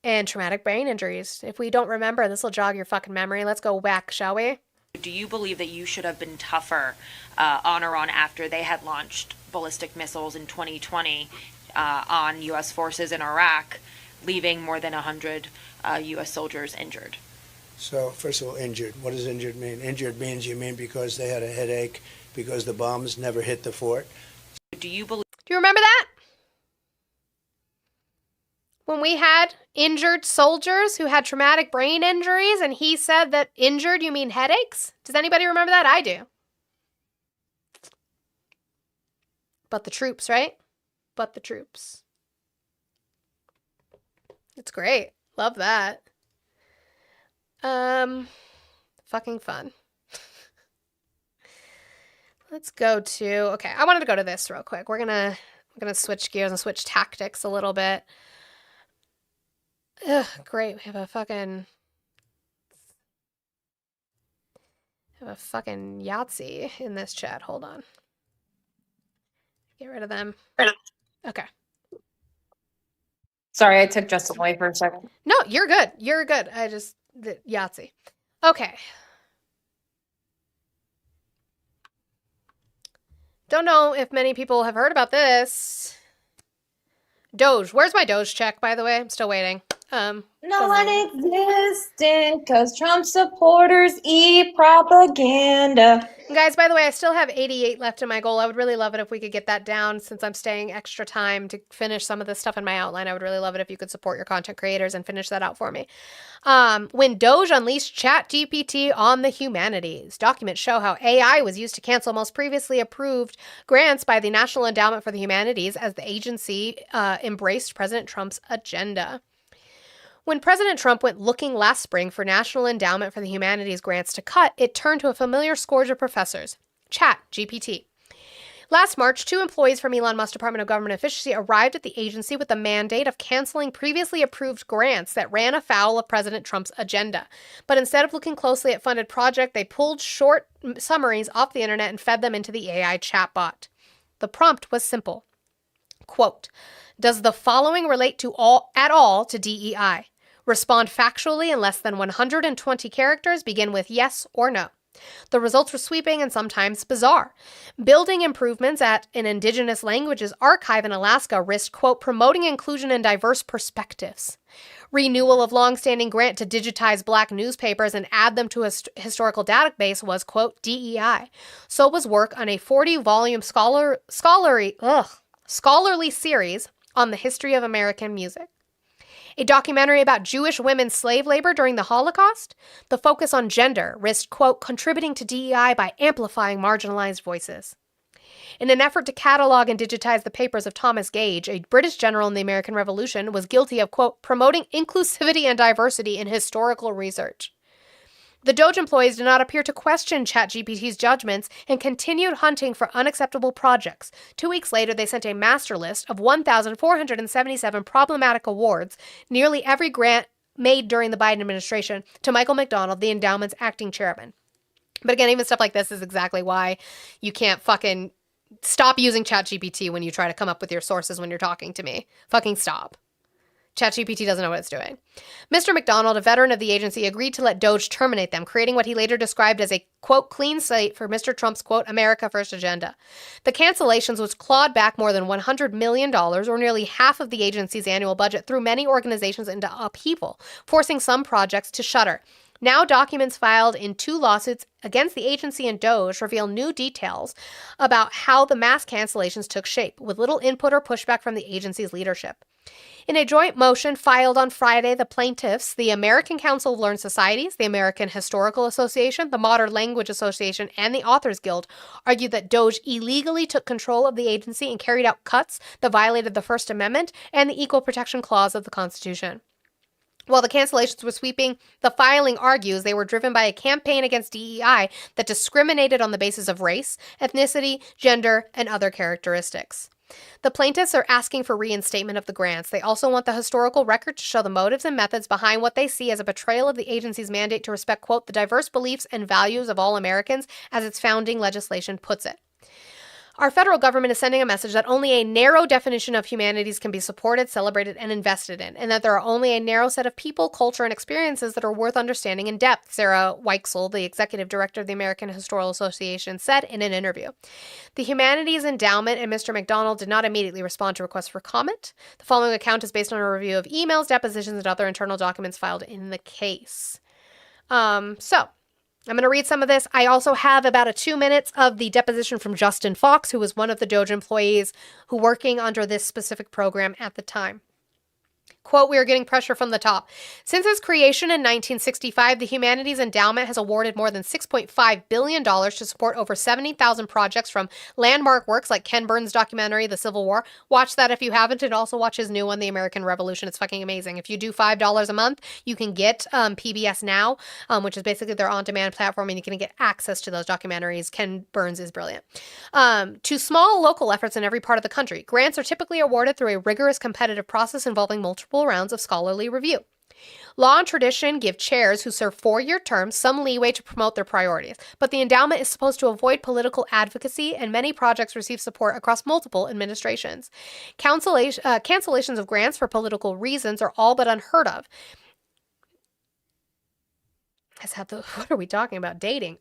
and traumatic brain injuries. If we don't remember, this will jog your fucking memory. Let's go back, shall we? Do you believe that you should have been tougher on Iran after they had launched ballistic missiles in 2020 on U.S. forces in Iraq, leaving more than 100 U.S. soldiers injured? So, first of all, injured. What does injured mean? Injured means you mean because they had a headache, because the bombs never hit the fort. Do you remember that? When we had injured soldiers who had traumatic brain injuries and he said that injured, you mean headaches? Does anybody remember that? I do. But the troops, right? But the troops. It's great. Love that. Fucking fun. Let's go to, okay, I wanted to go to this real quick. We're gonna switch gears and switch tactics a little bit. Ugh, great. We have a fucking Yahtzee in this chat. Hold on. Get rid of them. Okay. Sorry, I took Justin away for a second. No, you're good. You're good. The Yahtzee. Okay. Don't know if many people have heard about this. Doge. Where's my Doge check, by the way? I'm still waiting. Non-existent, because Trump supporters eat propaganda. Guys, by the way, I still have 88 left in my goal. I would really love it if we could get that down since I'm staying extra time to finish some of this stuff in my outline. I would really love it if you could support your content creators and finish that out for me. When Doge unleashed ChatGPT on the humanities. Documents show how AI was used to cancel most previously approved grants by the National Endowment for the Humanities as the agency embraced President Trump's agenda. When President Trump went looking last spring for National Endowment for the Humanities grants to cut, it turned to a familiar scourge of professors, ChatGPT. Last March, 2 employees from Elon Musk's Department of Government Efficiency arrived at the agency with the mandate of canceling previously approved grants that ran afoul of President Trump's agenda. But instead of looking closely at funded projects, they pulled short summaries off the internet and fed them into the AI chatbot. The prompt was simple. Quote, does the following relate at all to DEI? Respond factually in less than 120 characters. Begin with yes or no. The results were sweeping and sometimes bizarre. Building improvements at an Indigenous languages archive in Alaska risked, quote, promoting inclusion and diverse perspectives. Renewal of long-standing grant to digitize Black newspapers and add them to a historical database was, quote, DEI. So was work on a 40-volume scholarly series on the history of American music. A documentary about Jewish women's slave labor during the Holocaust. The focus on gender risked, quote, contributing to DEI by amplifying marginalized voices. In an effort to catalog and digitize the papers of Thomas Gage, a British general in the American Revolution, was guilty of, quote, promoting inclusivity and diversity in historical research. The Doge employees did not appear to question ChatGPT's judgments and continued hunting for unacceptable projects. 2 weeks later, they sent a master list of 1,477 problematic awards, nearly every grant made during the Biden administration, to Michael McDonald, the endowment's acting chairman. But again, even stuff like this is exactly why you can't fucking stop using ChatGPT when you try to come up with your sources when you're talking to me. Fucking stop. ChatGPT doesn't know what it's doing. Mr. McDonald, a veteran of the agency, agreed to let Doge terminate them, creating what he later described as a, quote, clean slate for Mr. Trump's, quote, America First agenda. The cancellations, which clawed back more than $100 million, or nearly half of the agency's annual budget, threw many organizations into upheaval, forcing some projects to shutter. Now, documents filed in 2 lawsuits against the agency and Doge reveal new details about how the mass cancellations took shape, with little input or pushback from the agency's leadership. In a joint motion filed on Friday, the plaintiffs, the American Council of Learned Societies, the American Historical Association, the Modern Language Association, and the Authors Guild, argued that Doge illegally took control of the agency and carried out cuts that violated the First Amendment and the Equal Protection Clause of the Constitution. While the cancellations were sweeping, the filing argues they were driven by a campaign against DEI that discriminated on the basis of race, ethnicity, gender, and other characteristics. The plaintiffs are asking for reinstatement of the grants. They also want the historical record to show the motives and methods behind what they see as a betrayal of the agency's mandate to respect, quote, the diverse beliefs and values of all Americans, as its founding legislation puts it. Our federal government is sending a message that only a narrow definition of humanities can be supported, celebrated, and invested in, and that there are only a narrow set of people, culture, and experiences that are worth understanding in depth, Sarah Weichsel, the executive director of the American Historical Association, said in an interview. The Humanities Endowment and Mr. McDonald did not immediately respond to requests for comment. The following account is based on a review of emails, depositions, and other internal documents filed in the case. I'm going to read some of this. I also have about 2 minutes of the deposition from Justin Fox, who was one of the Doge employees who working under this specific program at the time. Quote, we are getting pressure from the top. Since its creation in 1965, the Humanities Endowment has awarded more than $6.5 billion to support over 70,000 projects, from landmark works like Ken Burns' documentary, The Civil War. Watch that if you haven't, and also watch his new one, The American Revolution. It's fucking amazing. If you do $5 a month, you can get PBS Now, which is basically their on-demand platform, and you can get access to those documentaries. Ken Burns is brilliant. To small local efforts in every part of the country, grants are typically awarded through a rigorous competitive process involving multiple rounds of scholarly review. Law and tradition give chairs who serve 4-year terms some leeway to promote their priorities, but the endowment is supposed to avoid political advocacy, and many projects receive support across multiple administrations. Cancellations of grants for political reasons are all but unheard of. What are we talking about? Dating.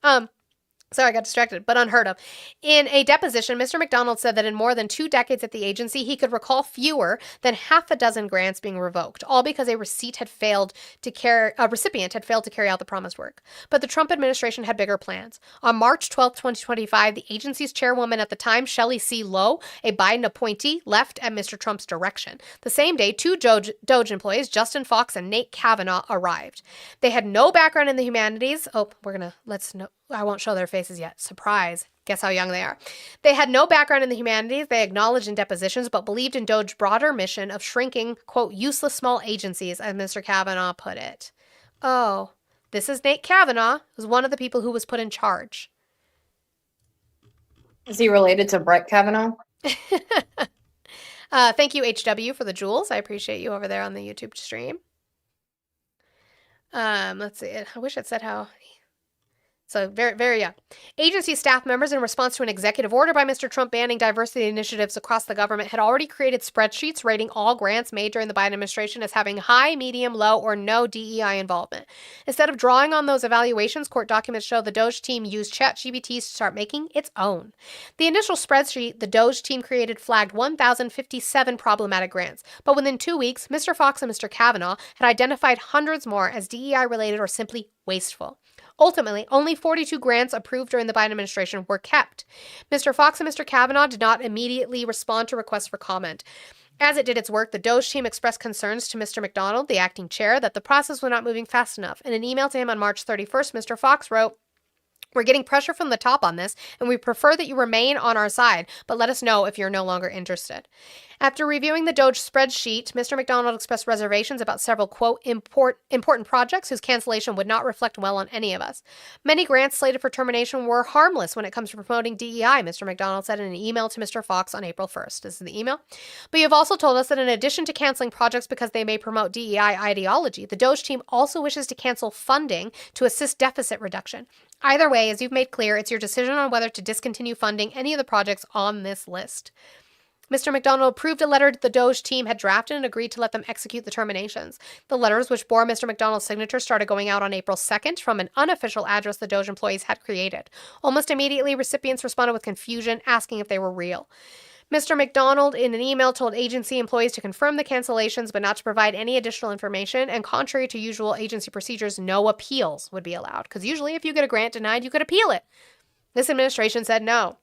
Sorry, I got distracted, but unheard of. In a deposition, Mr. McDonald said that in more than 2 decades at the agency, he could recall fewer than half a dozen grants being revoked, all because a recipient had failed to carry out the promised work. But the Trump administration had bigger plans. On March 12, 2025, the agency's chairwoman at the time, Shelley C. Lowe, a Biden appointee, left at Mr. Trump's direction. The same day, 2 Doge employees, Justin Fox and Nate Kavanaugh, arrived. They had no background in the humanities. I won't show their faces yet. Surprise. Guess how young they are. They had no background in the humanities, they acknowledged in depositions, but believed in Doge's broader mission of shrinking, quote, useless small agencies, as Mr. Kavanaugh put it. Oh, this is Nate Kavanaugh, who's one of the people who was put in charge. Is he related to Brett Kavanaugh? Thank you, HW, for the jewels. I appreciate you over there on the YouTube stream. Let's see. I wish it said how... So very, very young. Agency staff members, in response to an executive order by Mr. Trump banning diversity initiatives across the government, had already created spreadsheets rating all grants made during the Biden administration as having high, medium, low, or no DEI involvement. Instead of drawing on those evaluations, court documents show the DOGE team used ChatGPT to start making its own. The initial spreadsheet the DOGE team created flagged 1,057 problematic grants, but within 2 weeks, Mr. Fox and Mr. Kavanaugh had identified hundreds more as DEI-related or simply wasteful. Ultimately, only 42 grants approved during the Biden administration were kept. Mr. Fox and Mr. Kavanaugh did not immediately respond to requests for comment. As it did its work, the DOGE team expressed concerns to Mr. McDonald, the acting chair, that the process was not moving fast enough. In an email to him on March 31st, Mr. Fox wrote, "We're getting pressure from the top on this, and we prefer that you remain on our side, but let us know if you're no longer interested." After reviewing the DOGE spreadsheet, Mr. McDonald expressed reservations about several, quote, important projects whose cancellation would not reflect well on any of us. Many grants slated for termination were harmless when it comes to promoting DEI, Mr. McDonald said in an email to Mr. Fox on April 1st. This is the email. "But you have also told us that in addition to canceling projects because they may promote DEI ideology, the DOGE team also wishes to cancel funding to assist deficit reduction. Either way, as you've made clear, it's your decision on whether to discontinue funding any of the projects on this list." Mr. McDonald approved a letter the DOGE team had drafted and agreed to let them execute the terminations. The letters, which bore Mr. McDonald's signature, started going out on April 2nd from an unofficial address the DOGE employees had created. Almost immediately, recipients responded with confusion, asking if they were real. Mr. McDonald, in an email, told agency employees to confirm the cancellations but not to provide any additional information, and contrary to usual agency procedures, no appeals would be allowed, because usually if you get a grant denied, you could appeal it. This administration said no.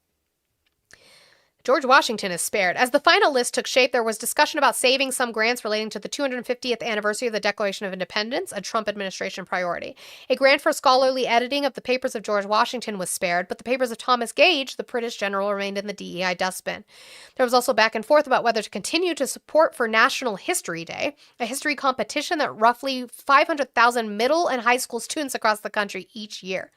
George Washington is spared. As the final list took shape, there was discussion about saving some grants relating to the 250th anniversary of the Declaration of Independence, a Trump administration priority. A grant for scholarly editing of the papers of George Washington was spared, but the papers of Thomas Gage, the British general, remained in the DEI dustbin. There was also back and forth about whether to continue to support for National History Day, a history competition that roughly 500,000 middle and high school students across the country each year.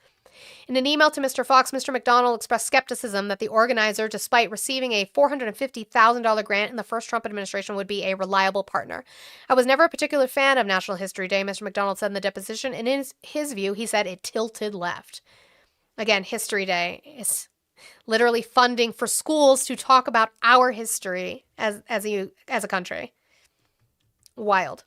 In an email to Mr. Fox, Mr. McDonald expressed skepticism that the organizer, despite receiving a $450,000 grant in the first Trump administration, would be a reliable partner. "I was never a particular fan of National History Day," Mr. McDonald said in the deposition, and in his view, he said it tilted left. Again, History Day is literally funding for schools to talk about our history as a country. Wild.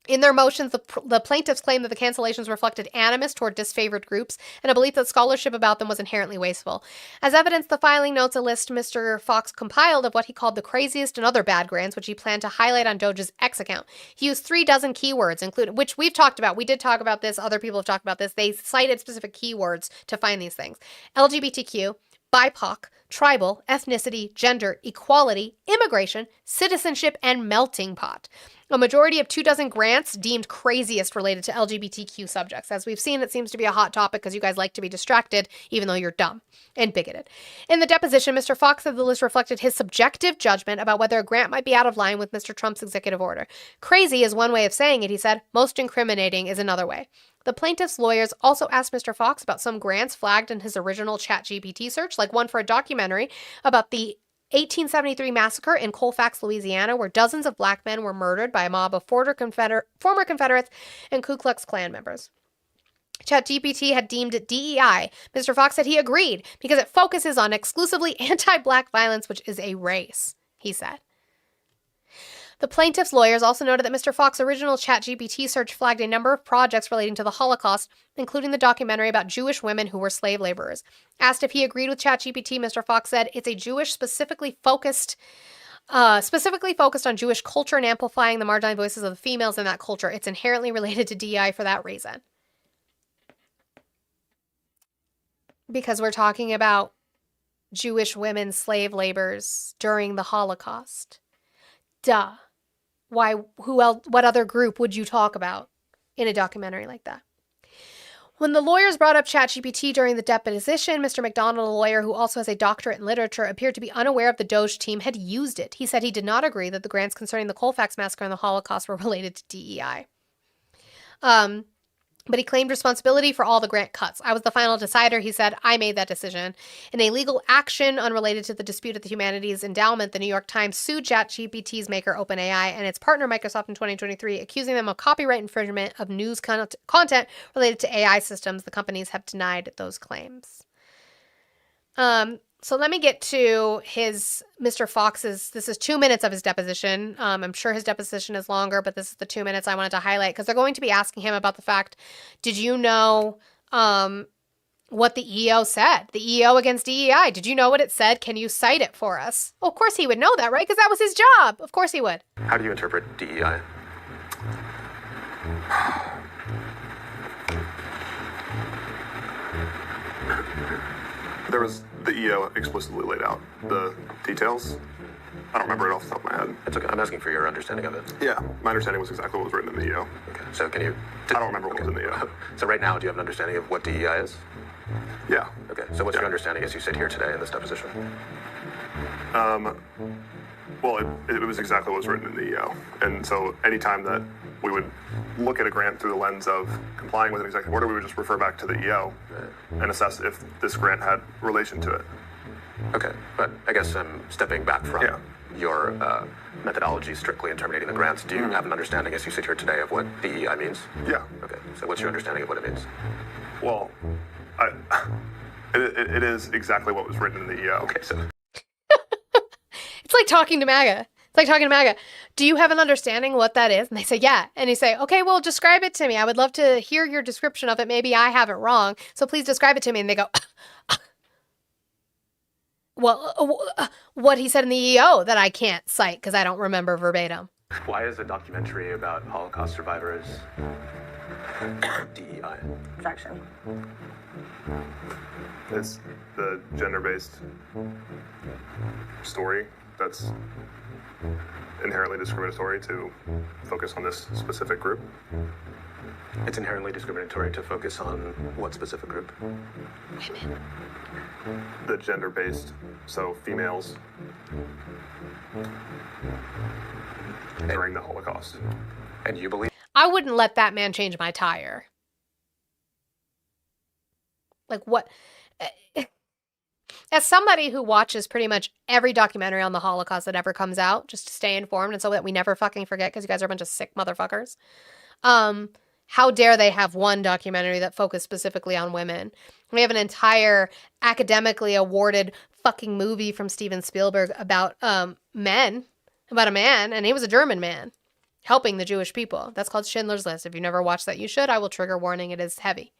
In their motions, the plaintiffs claimed that the cancellations reflected animus toward disfavored groups and a belief that scholarship about them was inherently wasteful. As evidence, the filing notes a list Mr. Fox compiled of what he called the craziest and other bad grants, which he planned to highlight on DOGE's X account. He used 36 keywords, including, which we've talked about. We did talk about this. Other people have talked about this. They cited specific keywords to find these things. LGBTQ, BIPOC, tribal, ethnicity, gender, equality, immigration, citizenship, and melting pot. A majority of 24 grants deemed craziest related to LGBTQ subjects. As we've seen, it seems to be a hot topic because you guys like to be distracted, even though you're dumb and bigoted. In the deposition, Mr. Fox said the list reflected his subjective judgment about whether a grant might be out of line with Mr. Trump's executive order. Crazy is one way of saying it, he said. Most incriminating is another way. The plaintiff's lawyers also asked Mr. Fox about some grants flagged in his original ChatGPT search, like one for a documentary about the 1873 massacre in Colfax, Louisiana, where dozens of black men were murdered by a mob of former Confederates and Ku Klux Klan members. ChatGPT had deemed it DEI. Mr. Fox said he agreed because it focuses on exclusively anti-black violence, which is a race, he said. The plaintiff's lawyers also noted that Mr. Fox's original ChatGPT search flagged a number of projects relating to the Holocaust, including the documentary about Jewish women who were slave laborers. Asked if he agreed with ChatGPT, Mr. Fox said it's a Jewish specifically focused on Jewish culture and amplifying the marginalized voices of the females in that culture. It's inherently related to DEI for that reason. Because we're talking about Jewish women slave laborers during the Holocaust. Duh. Why, who else, what other group would you talk about in a documentary like that? When the lawyers brought up ChatGPT during the deposition, Mr. McDonald, a lawyer who also has a doctorate in literature, appeared to be unaware if the DOGE team had used it. He said he did not agree that the grants concerning the Colfax massacre and the Holocaust were related to DEI. But he claimed responsibility for all the grant cuts. I was the final decider, he said. I made that decision. In a legal action unrelated to the dispute at the Humanities Endowment, the New York Times sued ChatGPT's maker OpenAI and its partner Microsoft in 2023, accusing them of copyright infringement of news content related to AI systems. The companies have denied those claims. So let me get to Mr. Fox's, this is 2 minutes of his deposition. I'm sure his deposition is longer, but this is the 2 minutes I wanted to highlight because they're going to be asking him about the fact, did you know what the EO said? The EO against DEI. Did you know what it said? Can you cite it for us? Well, of course he would know that, right? Because that was his job. Of course he would. How do you interpret DEI? There was the EO explicitly laid out the details. I don't remember it off the top of my head. It's okay. I'm asking for your understanding of it. Yeah, my understanding was exactly what was written in the EO. Okay. So can you? I don't remember what was in the EO. So right now, do you have an understanding of what DEI is? Yeah. Okay. So what's your understanding as you sit here today in this deposition? Well, it was exactly what was written in the EO. And so anytime that we would look at a grant through the lens of complying with an executive order, we would just refer back to the EO and assess if this grant had relation to it. Okay, but I guess I'm stepping back from your methodology strictly in terminating the grants. Do you have an understanding as you sit here today of what DEI means? Yeah. Okay, so what's your understanding of what it means? Well, it is exactly what was written in the EO. Okay, so... It's like talking to MAGA. It's like talking to MAGA. Do you have an understanding what that is? And they say, yeah. And you say, okay, well, describe it to me. I would love to hear your description of it. Maybe I have it wrong. So please describe it to me. And they go, well, what he said in the EO that I can't cite because I don't remember verbatim. Why is a documentary about Holocaust survivors DEI? Objection. It's the gender-based story that's inherently discriminatory to focus on this specific group. It's inherently discriminatory to focus on what specific group? Women. The gender-based, so females during the Holocaust. And you believe? I wouldn't let that man change my tire. Like what? As somebody who watches pretty much every documentary on the Holocaust that ever comes out, just to stay informed and so that we never fucking forget, because you guys are a bunch of sick motherfuckers. How dare they have one documentary that focused specifically on women? We have an entire academically awarded fucking movie from Steven Spielberg about men, about a man, and he was a German man, helping the Jewish people. That's called Schindler's List. If you've never watched that, you should. I will trigger warning. It is heavy.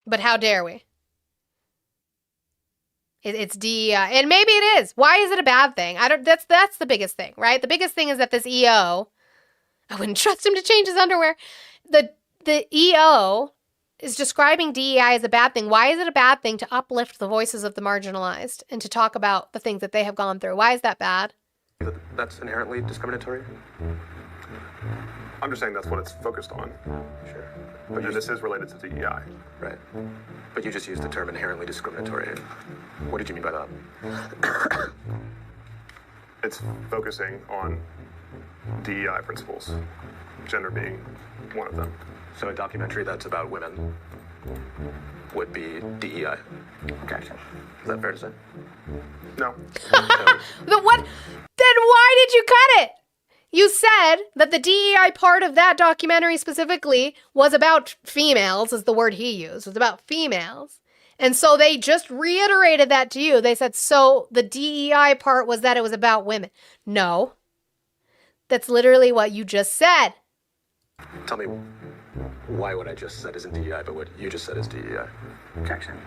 But how dare we? It's DEI, and maybe it is. Why is it a bad thing? That's the biggest thing, right? The biggest thing is that this EO, I wouldn't trust him to change his underwear. The EO is describing DEI as a bad thing. Why is it a bad thing to uplift the voices of the marginalized and to talk about the things that they have gone through? Why is that bad? That's inherently discriminatory? I'm just saying that's what it's focused on. Sure. But this is related to DEI. Right. But you just used the term inherently discriminatory. What did you mean by that? It's focusing on DEI principles, gender being one of them. So a documentary that's about women would be DEI. Objection. Is that fair to say? No. Then what? Then why did you cut it? You said that the DEI part of that documentary specifically was about females, is the word he used, was about females. And so they just reiterated that to you. They said, so the DEI part was that it was about women. No. That's literally what you just said. Tell me why what I just said isn't DEI, but what you just said is DEI. Objection.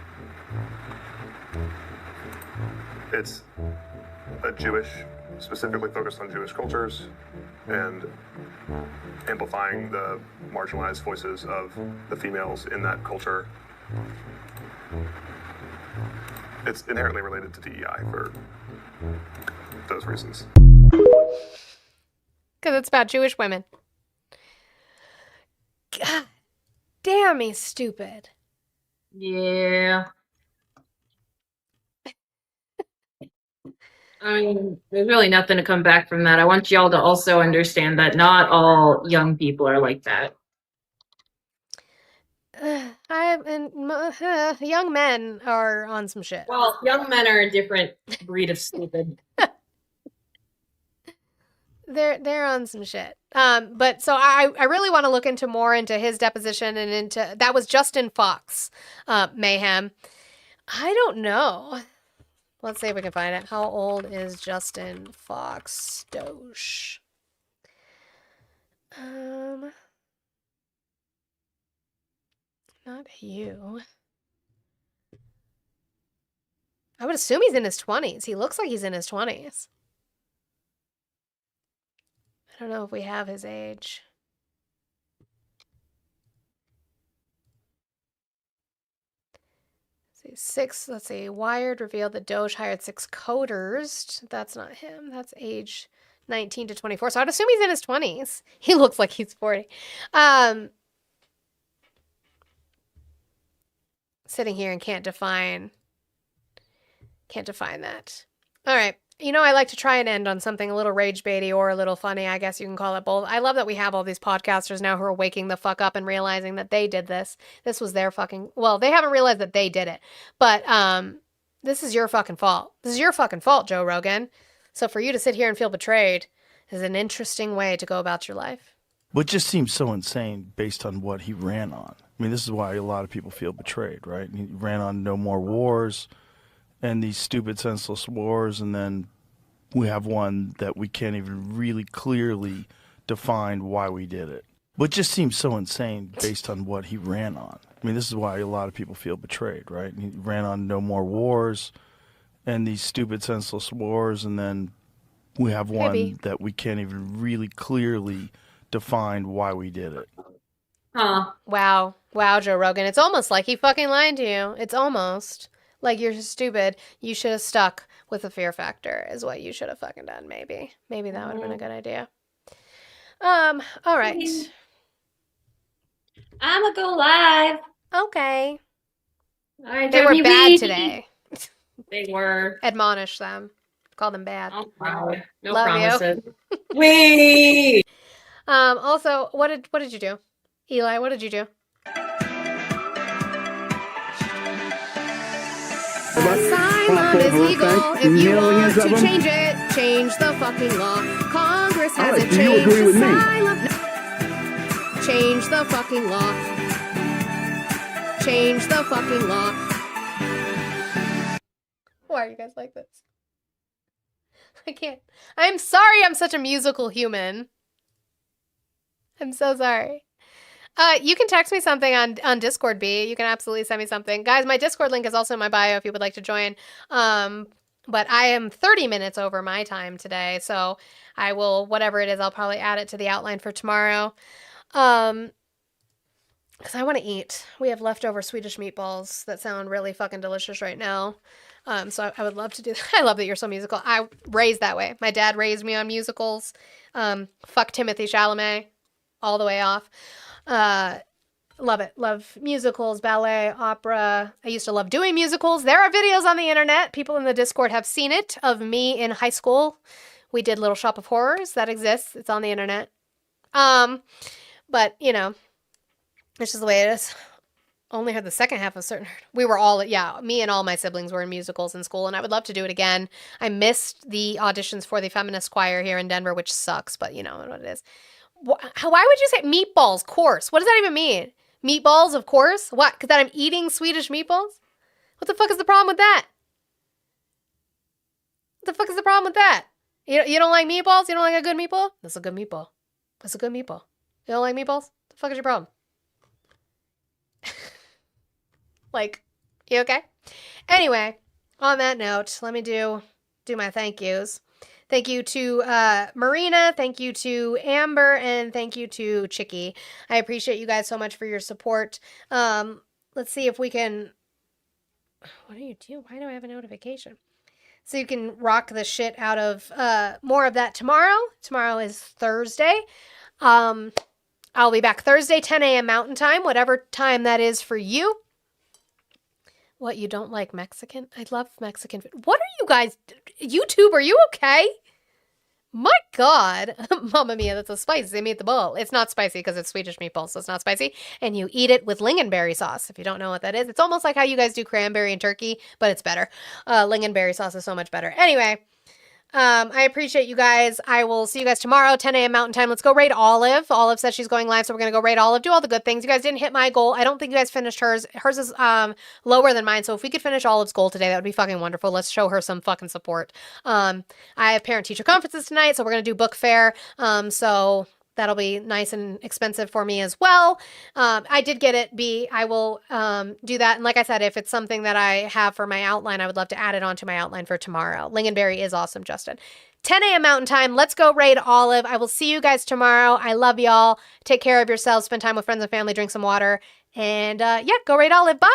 It's a Jewish, specifically focused on Jewish cultures and amplifying the marginalized voices of the females in that culture. It's inherently related to DEI for those reasons. Because it's about Jewish women. God damn, he's stupid. Yeah. I mean, there's really nothing to come back from that. I want y'all to also understand that not all young people are like that. Young men are on some shit. Well, young men are a different breed of stupid. They're on some shit. But so I really want to look into more into his deposition and into that was Justin Fox, mayhem. I don't know. Let's see if we can find it. How old is Justin Fox Doge? Not you. I would assume he's in his 20s. He looks like he's in his 20s. I don't know if we have his age. Let's see, Wired revealed that Doge hired 6 coders. That's not him. That's age 19 to 24. So I'd assume he's in his 20s. He looks like he's 40. Sitting here and can't define that. All right. You know, I like to try and end on something a little rage baity or a little funny. I guess you can call it both. I love that we have all these podcasters now who are waking the fuck up and realizing that they did this. This was their fucking, well, they haven't realized that they did it. But this is your fucking fault. This is your fucking fault, Joe Rogan. So for you to sit here and feel betrayed is an interesting way to go about your life. But it just seems so insane based on what he ran on. I mean, this is why a lot of people feel betrayed, right? He ran on no more wars and these stupid, senseless wars, and then we have one that we can't even really clearly define why we did it. But it just seems so insane based on what he ran on. I mean, this is why a lot of people feel betrayed, right? He ran on no more wars and these stupid, senseless wars, and then we have one that we can't even really clearly define why we did it. Huh. Wow, Joe Rogan. It's almost like he fucking lied to you. It's almost like you're stupid. You should have stuck with the fear factor is what you should have fucking done, maybe. Maybe that would have been a good idea. All right. I'ma go live. Okay. All right, They were bad today. They were. Admonish them. Call them bad. No Love promises. you. Wee! Also, what did you do? Eli, what did you do? Asylum is legal. If you want to change it, change the fucking law. Congress hasn't changed asylum. Change the fucking law. Change the fucking law. Why are you guys like this? I can't. I'm sorry I'm such a musical human. I'm so sorry. You can text me something on Discord, B. You can absolutely send me something. Guys, my Discord link is also in my bio if you would like to join. But I am 30 minutes over my time today, so I will, whatever it is, I'll probably add it to the outline for tomorrow. Because I want to eat. We have leftover Swedish meatballs that sound really fucking delicious right now. So I would love to do that. I love that you're so musical. I raised that way. My dad raised me on musicals. Fuck Timothy Chalamet all the way off. Love it. Love musicals, ballet, opera. I used to love doing musicals. There are videos on the internet. People in the Discord have seen it of me in high school. We did Little Shop of Horrors. That exists. It's on the internet. But, you know, it's just the way it is. Only heard the second half of certain. We were all, me and all my siblings were in musicals in school, and I would love to do it again. I missed the auditions for the feminist choir here in Denver, which sucks, but you know what it is. Why would you say meatballs, course? What does that even mean? Meatballs, of course? What? Because that I'm eating Swedish meatballs? What the fuck is the problem with that? What the fuck is the problem with that? You don't like meatballs? You don't like a good meatball? That's a good meatball. That's a good meatball. You don't like meatballs? What the fuck is your problem? Like, you okay? Anyway, on that note, let me do my thank yous. Thank you to Marina, thank you to Amber, and thank you to Chicky. I appreciate you guys so much for your support. Let's see if we can... What do you do? Why do I have a notification? So you can rock the shit out of more of that tomorrow. Tomorrow is Thursday. I'll be back Thursday, 10 a.m. Mountain Time, whatever time that is for you. What, you don't like Mexican? I love Mexican food. What are you guys? YouTube, are you okay? My God. Mamma mia, that's a spicy meatball. It's not spicy because it's Swedish meatballs, so it's not spicy. And you eat it with lingonberry sauce. If you don't know what that is, it's almost like how you guys do cranberry and turkey, but it's better. Lingonberry sauce is so much better. Anyway, I appreciate you guys. I will see you guys tomorrow, 10 a.m. Mountain Time. Let's go raid Olive. Olive says she's going live, so we're going to go raid Olive. Do all the good things. You guys didn't hit my goal. I don't think you guys finished hers. Hers is lower than mine, so if we could finish Olive's goal today, that would be fucking wonderful. Let's show her some fucking support. I have parent-teacher conferences tonight, so we're going to do book fair. So that'll be nice and expensive for me as well. I did get it, B. I will do that. And like I said, if it's something that I have for my outline, I would love to add it onto my outline for tomorrow. Lingonberry is awesome, Justin. 10 a.m. Mountain Time. Let's go raid Olive. I will see you guys tomorrow. I love y'all. Take care of yourselves. Spend time with friends and family. Drink some water. And yeah, go raid Olive. Bye.